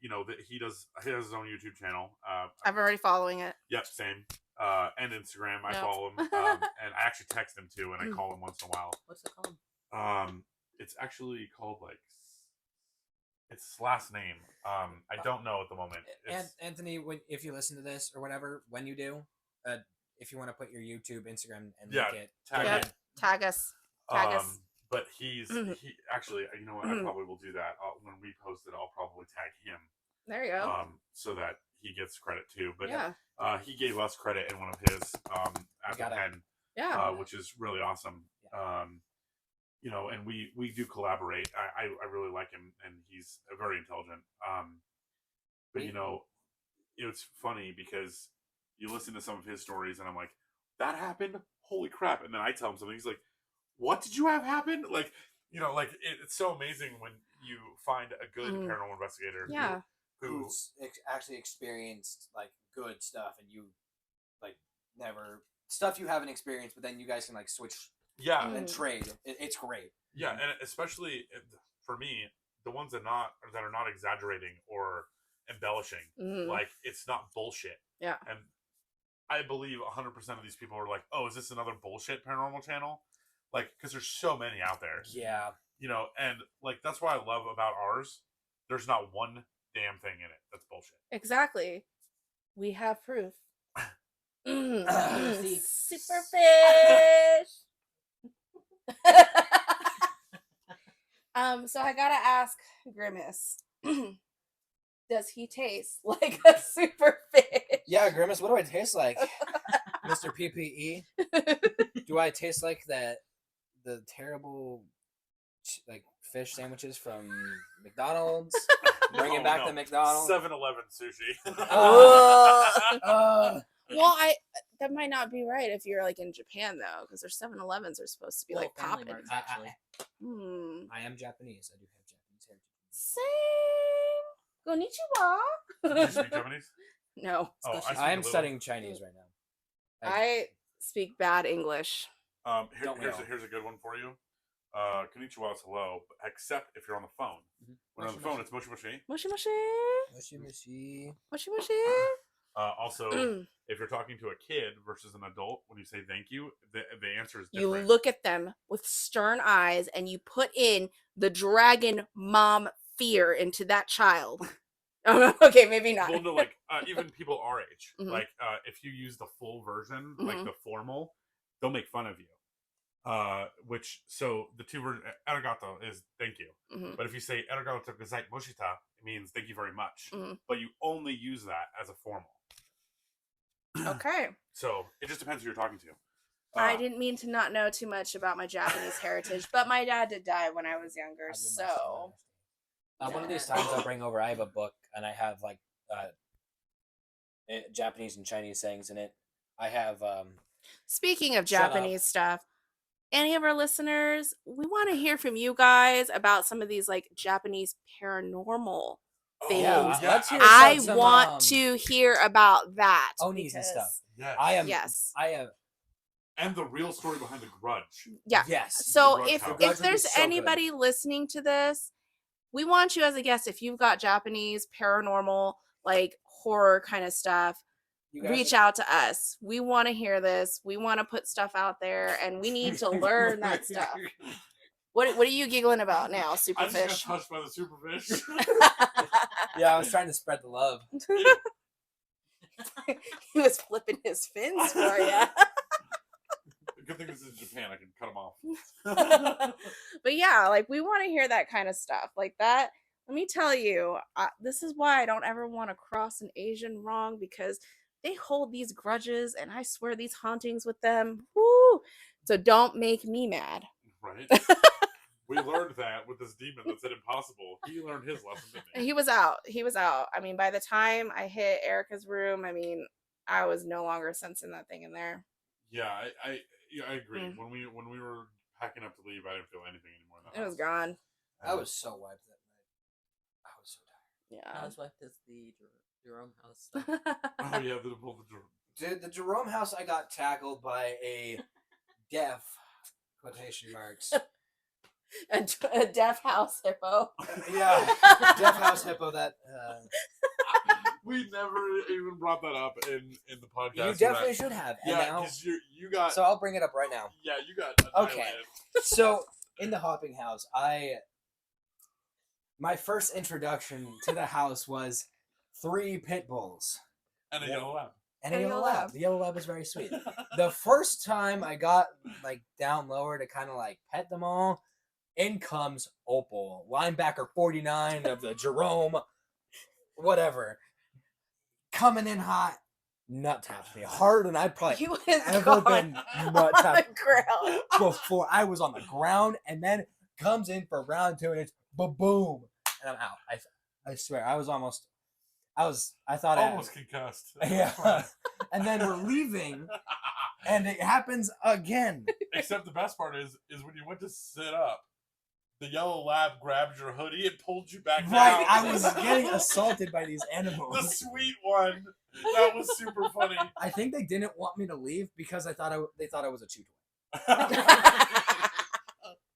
C: he has his own YouTube channel.
B: I'm already following it.
C: Yep, same. And Instagram, I
B: Yep.
C: follow him. And I actually text him too, and I call him once in a while.
D: What's it called?
C: It's actually called it's his last name. I don't know at the moment.
E: And Anthony, if you listen to this or whatever, when you do, if you want to put your YouTube, Instagram, and link it,
C: tag
B: Yep.
C: it.
B: Tag us. Tag us.
C: But he actually, you know what? I probably will do that. When we post it, I'll probably tag him.
B: There you go.
C: So that he gets credit too. But
B: Yeah.
C: He gave us credit in one of his as a pen,
B: Yeah.
C: which is really awesome. And we do collaborate. I really like him, and he's very intelligent. But it's funny because you listen to some of his stories, and I'm like, that happened? Holy crap! And then I tell him something. He's like, what did you have happen? It's so amazing when you find a good paranormal investigator.
B: Yeah.
E: who's actually experienced like good stuff, and you like never stuff you haven't experienced, but then you guys can like switch and trade. It's great.
C: Yeah, and especially for me, the ones that are not exaggerating or embellishing, like it's not bullshit.
B: Yeah.
C: And I believe 100% of these people are like, oh, is this another bullshit paranormal channel? Like, because there's so many out there.
E: Yeah.
C: And like that's what I love about ours. There's not one damn thing in it that's bullshit.
B: Exactly. We have proof. Super fish. So I gotta ask Grimace, does he taste like a super fish?
E: Yeah, Grimace, what do I taste like? Mr. PPE? Do I taste like the terrible like fish sandwiches from McDonald's? Bringing back the McDonald's?
C: 7-Eleven sushi.
B: Well, that might not be right if you're like in Japan though, because their 7-Elevens are supposed to be like
D: Family
B: popping.
D: Marts, actually.
E: I am Japanese. I do have Japanese heritage.
B: Same.
C: Do you
B: Konnichiwa.
C: speak Japanese?
B: No.
C: Oh, speak
E: I
C: a
E: am
C: little.
E: studying Chinese right now.
B: I speak bad English.
E: Don't we all?
C: Here's a good one for you. Konnichiwa is hello, except if you're on the phone. When you're on the phone, it's moshi moshi.
B: Moshi moshi.
E: Mushy mushy.
B: Moshi moshi.
C: Also, if you're talking to a kid versus an adult, when you say thank you, the answer is
B: You
C: different.
B: look at them with stern eyes and you put in the dragon mom fear into that child. Okay, maybe not.
C: Well, no, like even people our age,
B: Mhm.
C: like if you use the full version, like the formal, they'll make fun of you. So the two versions, arigato is thank you. But if you say arigato gozai moshita, it means thank you very much. But you only use that as a formal.
B: Okay.
C: So it just depends who you're talking to.
B: I didn't mean to not know too much about my Japanese heritage, but my dad did die when I was younger, so.
E: One of these times I'll bring over, I have a book, and I have like Japanese and Chinese sayings in it. I have
B: Speaking of
E: Shut up.
B: Japanese stuff, any of our listeners, we want to hear from you guys about some of these like Japanese paranormal things.
E: let's hear
B: I
E: some,
B: want to hear about that.
E: Onis and stuff.
C: Yes.
E: I am
C: And the real story behind the grudge.
B: Yeah.
E: Yes.
B: So
C: Grudge
B: if
C: House.
E: Grudge would
B: if
E: be
B: there's
E: so good.
B: anybody listening to this, we want you as a guest. If you've got Japanese paranormal like horror kind of stuff,
E: You guys
B: reach
E: are-
B: out to us. We want to hear this. We want to put stuff out there, and we need to learn that stuff. What are you giggling about now,
C: I just got
B: Superfish?
C: touched by the superfish.
E: Yeah, I was trying to spread the love.
B: He was flipping his fins for you.
C: Good thing this is Japan. I can cut them off.
B: But yeah, like we want to hear that kind of stuff like that. Let me tell you, this is why I don't ever want to cross an Asian wrong, because they hold these grudges, and I swear these hauntings with them. Woo! So don't make me mad.
C: Right? We learned that with this demon that said impossible. He learned his lesson, didn't he?
B: He was out. I mean, by the time I hit Erica's room, I mean, I was no longer sensing that thing in there.
C: Yeah, I agree.
B: Mm.
C: When we were packing up to leave, I didn't feel anything anymore. In the
B: It was
C: house.
B: gone.
E: I was so wiped that night. I was so tired.
B: Yeah.
D: Not as wiped as the Jerome house.
C: Oh yeah,
E: Dude, the Jerome house, I got tackled by a deaf, quotation marks.
B: a deaf house hippo.
E: Yeah, deaf house hippo that...
C: we never even brought that up in the podcast.
E: you definitely should have. And
C: Yeah,
E: now,
C: because you got.
E: so I'll bring it up right now.
C: Yeah, you got.
E: Okay.
C: annihilated.
E: So, in the hopping house, my first introduction to the house was 3 pit bulls.
C: And a yellow lab.
E: And a yellow lab. The yellow lab was very sweet. The first time I got like down lower to kind of like pet them all, in comes Opal, linebacker 49 of the Jerome, whatever, coming in hot, nut taps me harder than I'd probably
B: He was
E: ever
B: gone
E: been nut
B: on the
E: tapped
B: ground.
E: before. I was on the ground, and then comes in for round 2, and it's boom, and I'm out. I swear, I thought
C: Almost concussed.
E: yeah. And then we're leaving, and it happens again.
C: Except the best part is when you went to sit up, the yellow lab grabbed your hoodie and pulled you back
E: Right,
C: down.
E: I was getting assaulted by these animals.
C: The sweet one. That was super funny.
E: I think they didn't want me to leave because they thought I was a chew toy.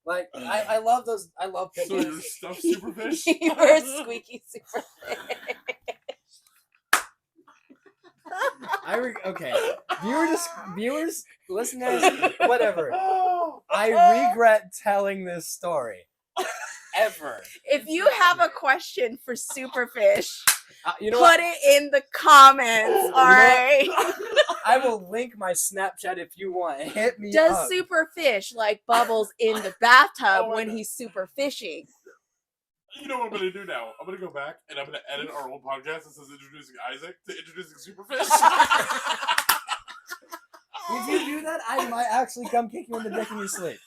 E: Like I love those. I love pit
C: So
E: bulls.
C: you're stuffed superfish?
B: You were a squeaky super
E: Okay, viewers, listeners, whatever. I regret telling this story. Ever.
B: If you have a question for Superfish,
E: You know
B: put
E: what?
B: it in the comments. All right.
E: I will link my Snapchat if you want. Hit me
B: Does
E: up.
B: Superfish like bubbles in the bathtub
C: Oh my
B: when
C: God.
B: he's super fishing?
C: You know what I'm going to do now? I'm going to go back and I'm going to edit our old podcast that says introducing Isaac to introducing Superfish.
E: If you do that, I might actually come kick you in the dick in your sleep.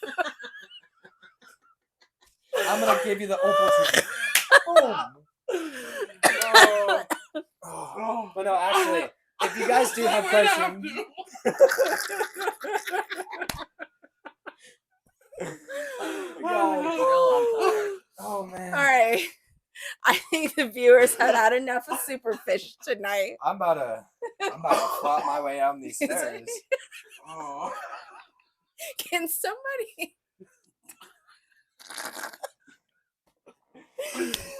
E: I'm gonna give you the opal treatment.
C: Oh.
E: Oh. But no, actually, if you guys do have
C: We're gonna have
E: questions, oh man,
B: All right. I think the viewers have had enough of Superfish tonight.
E: I'm about to flop my way down these stairs.
C: Oh.
B: Can somebody?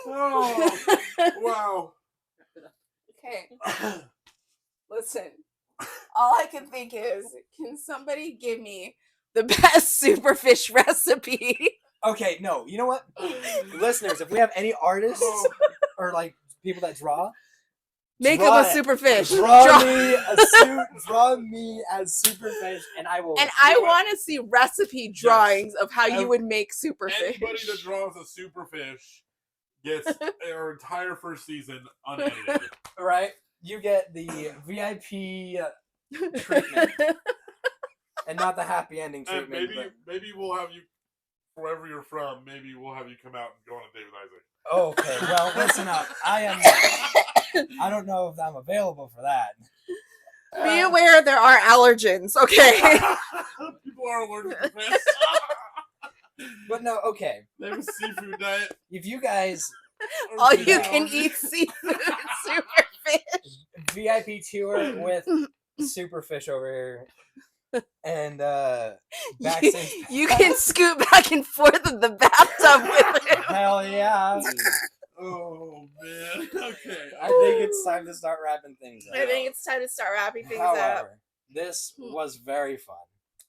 C: Oh. Wow.
B: Okay. Listen. All I can think is, can somebody give me the best Superfish recipe?
E: Okay, no, you know what, listeners, if we have any artists or like people that draw,
B: Make
E: Draw
B: up a
E: it.
B: Superfish.
E: draw me as Superfish, and I will.
B: And I want to see recipe drawings of how you would make
C: Anybody that
B: Superfish.
C: draws a Superfish gets our entire first season unedited.
E: right. You get the VIP treatment, and not the happy ending
C: And
E: treatment.
C: maybe we'll have you, wherever you're from, maybe we'll have you come out and go on a date with Isaac.
E: Okay, well, listen up. I don't know if I'm available for that.
B: Be aware there are allergens, okay?
C: People are allergic to fish.
E: But no, okay.
C: They have a seafood diet.
E: If you guys
B: All you can eat seafood Superfish.
E: VIP tour with Superfish over here, and backstage.
B: You can scoot back and forth in the bathtub with him.
E: Hell yeah!
C: Oh man. Okay.
E: I think it's time to start wrapping things up.
B: I think it's time to start wrapping things up.
E: However, this was very fun.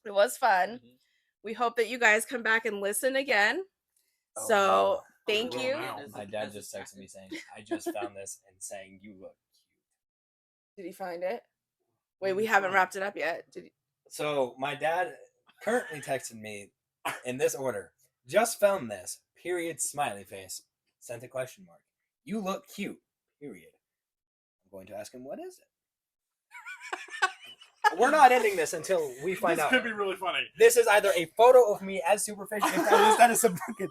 B: It was fun.
D: Mhm.
B: We hope that you guys come back and listen again.
E: Oh,
B: So
E: no.
B: thank
C: Oh,
B: you.
C: wow.
E: My dad just texted me saying, "I just found this," and saying, "You look cute."
B: Did he find it? Wait, we haven't wrapped it up yet. Did he?
E: So my dad currently texted me in this order. Just found this. Period. Smiley face. Sent a question mark. You look cute. Period. I'm going to ask him, what is it? We're not ending this until we find
C: This
E: out.
C: could be really funny.
E: This is either a photo of me as Superfish, if that is some fucking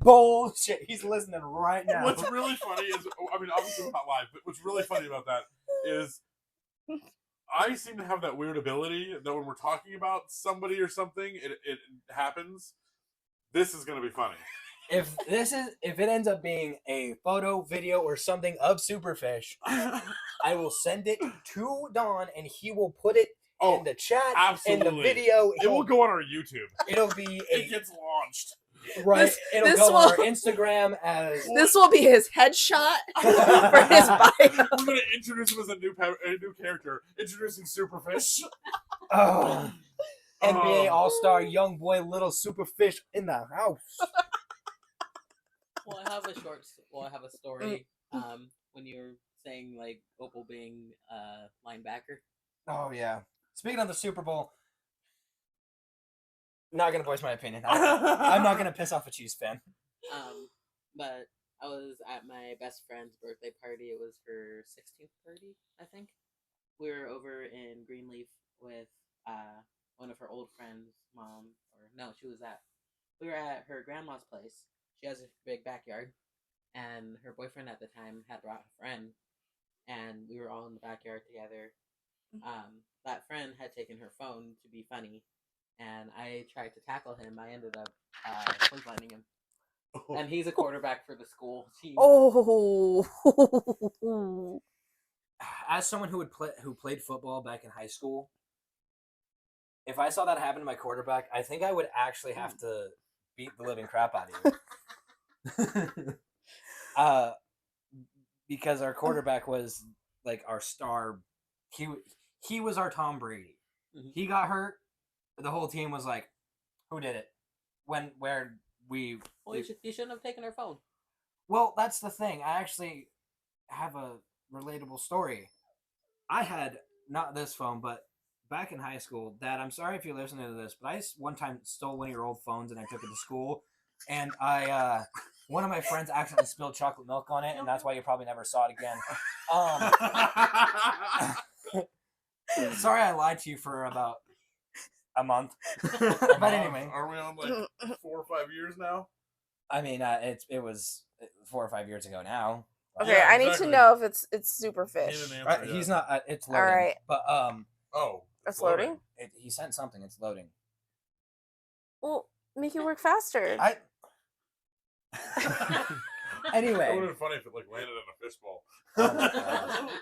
E: bullshit. He's listening right now.
C: What's really funny is, I mean, obviously we're not live, but what's really funny about that is I seem to have that weird ability that when we're talking about somebody or something, it happens. This is going to be funny.
A: If it ends up being a photo, video, or something of Superfish, I will send it to Don, and he will put it in the chat,
C: absolutely.
A: in the video.
C: It will go on our YouTube.
A: It'll be
C: it gets launched.
A: Right. It'll
B: this
A: go on our
B: will-
A: Instagram as
B: This will be his headshot for his bio.
C: We're going to introduce him as a new character. Introducing Superfish.
A: oh, NBA
C: Oh.
A: All-Star young boy, little Superfish in the house.
D: Well, I have a story. When you were saying like Opal being a linebacker.
A: Oh yeah. Speaking of the Super Bowl, not gonna voice my opinion. I'm not gonna piss off a Chiefs fan.
D: But I was at my best friend's birthday party. It was her 16th birthday, I think. We were over in Greenleaf with one of her old friends' mom, or no, we were at her grandma's place. She has a big backyard, and her boyfriend at the time had brought a friend, and we were all in the backyard together. That friend had taken her phone to be funny, and I tried to tackle him. I ended up clotheslining him. And he's a quarterback for the school team.
B: Oh.
A: As someone who played football back in high school, if I saw that happen to my quarterback, I think I would actually have to beat the living crap out of you. Because our quarterback was like our star. He was our Tom Brady.
D: Mm-hmm.
A: He got hurt. The whole team was like, "Who did it?" You
D: shouldn't have taken her phone.
A: Well, that's the thing. I actually have a relatable story. I had not this phone, but back in high school, Dad, I'm sorry if you're listening to this, but I one time stole one of your old phones and I took it to school, and one of my friends accidentally spilled chocolate milk on it, and that's why you probably never saw it again. Sorry I lied to you for about a month. But anyway.
C: Are we on like 4 or 5 years now?
A: I mean, it was 4 or 5 years ago now.
B: Okay,
C: Yeah,
B: I need to
C: exactly.
B: know if it's
C: He
B: Superfish.
C: didn't answer
A: Right,
C: yet.
A: he's not. It's loading.
B: All right.
A: But
B: It's loading?
A: he sent something. It's loading.
B: Well, make it work faster.
A: Anyway.
C: It would have been funny if it like landed in a fishbowl.
A: Oh my gosh.
B: Do I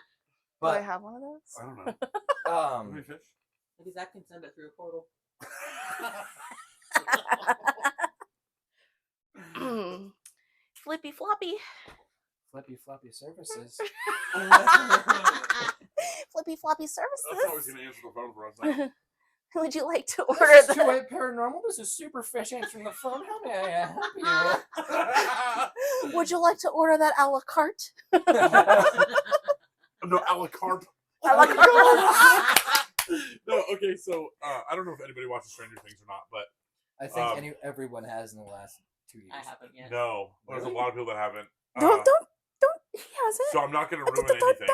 A: But
B: have one of those?
C: I don't know. How many fish?
D: Maybe Zach can send it through a portal.
B: Flippy floppy.
A: Flippy floppy services.
B: Flippy floppy
C: That's how he's
B: services.
C: gonna answer the phone for us now.
B: Would you like to order
A: This is
B: the
A: 2-8 Paranormal. This is Superfish answering the phone. How may I help you?
B: Would you like to order that a la carte?
C: No, a la carte.
B: A la carte.
C: No, okay, so I don't know if anybody watches Stranger Things or not, but
A: I think everyone has in the last 2 years.
D: I haven't yet.
C: no, there's a lot of people that haven't.
B: Don't. He hasn't.
C: So I'm not going to ruin anything.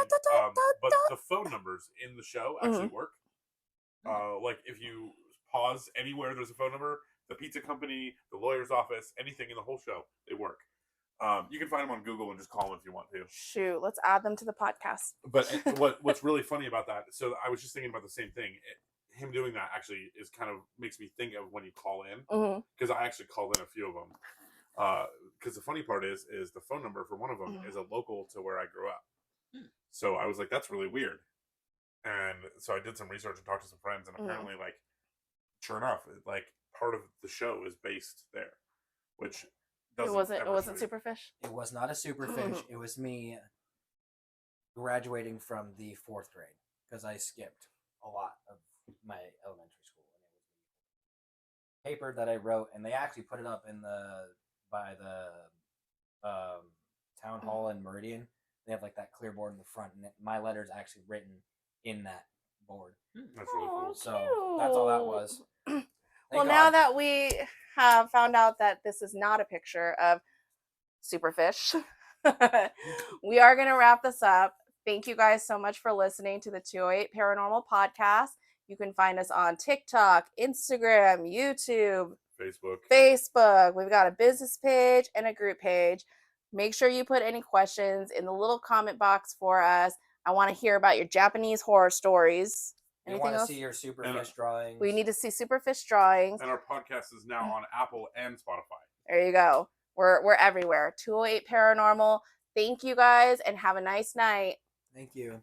C: But the phone numbers in the show actually work. Like if you pause anywhere, there's a phone number. The pizza company, the lawyer's office, anything in the whole show, they work. You can find them on Google and just call them if you want to.
B: Shoot, let's add them to the podcast.
C: But what's really funny about that? So I was just thinking about the same thing. Him doing that actually is kind of makes me think of when you call in, because I actually called in a few of them. Because the funny part is the phone number for one of them is a local to where I grew up. So I was like, that's really weird. And so I did some research and talked to some friends, and apparently, like, sure enough, like part of the show is based there, which
B: It wasn't Superfish.
A: It was not a Superfish. It was me graduating from the 4th grade because I skipped a lot of my elementary school. And it was a paper that I wrote, and they actually put it up by the town hall in Meridian. They have like that clear board in the front, and my letter's actually written in that board.
C: That's really cool.
A: So that's all that was.
B: Well, now that we have found out that this is not a picture of Superfish, we are going to wrap this up. Thank you guys so much for listening to the 208 Paranormal Podcast. You can find us on TikTok, Instagram, YouTube, Facebook. We've got a business page and a group page. Make sure you put any questions in the little comment box for us. I want to hear about your Japanese horror stories.
A: We
B: Anything
A: want to
B: else?
A: see your super fish drawings.
B: We need to see Superfish drawings.
C: And our podcast is now on Apple and Spotify.
B: There you go. We're everywhere. 208 Paranormal. Thank you guys and have a nice night.
A: Thank you.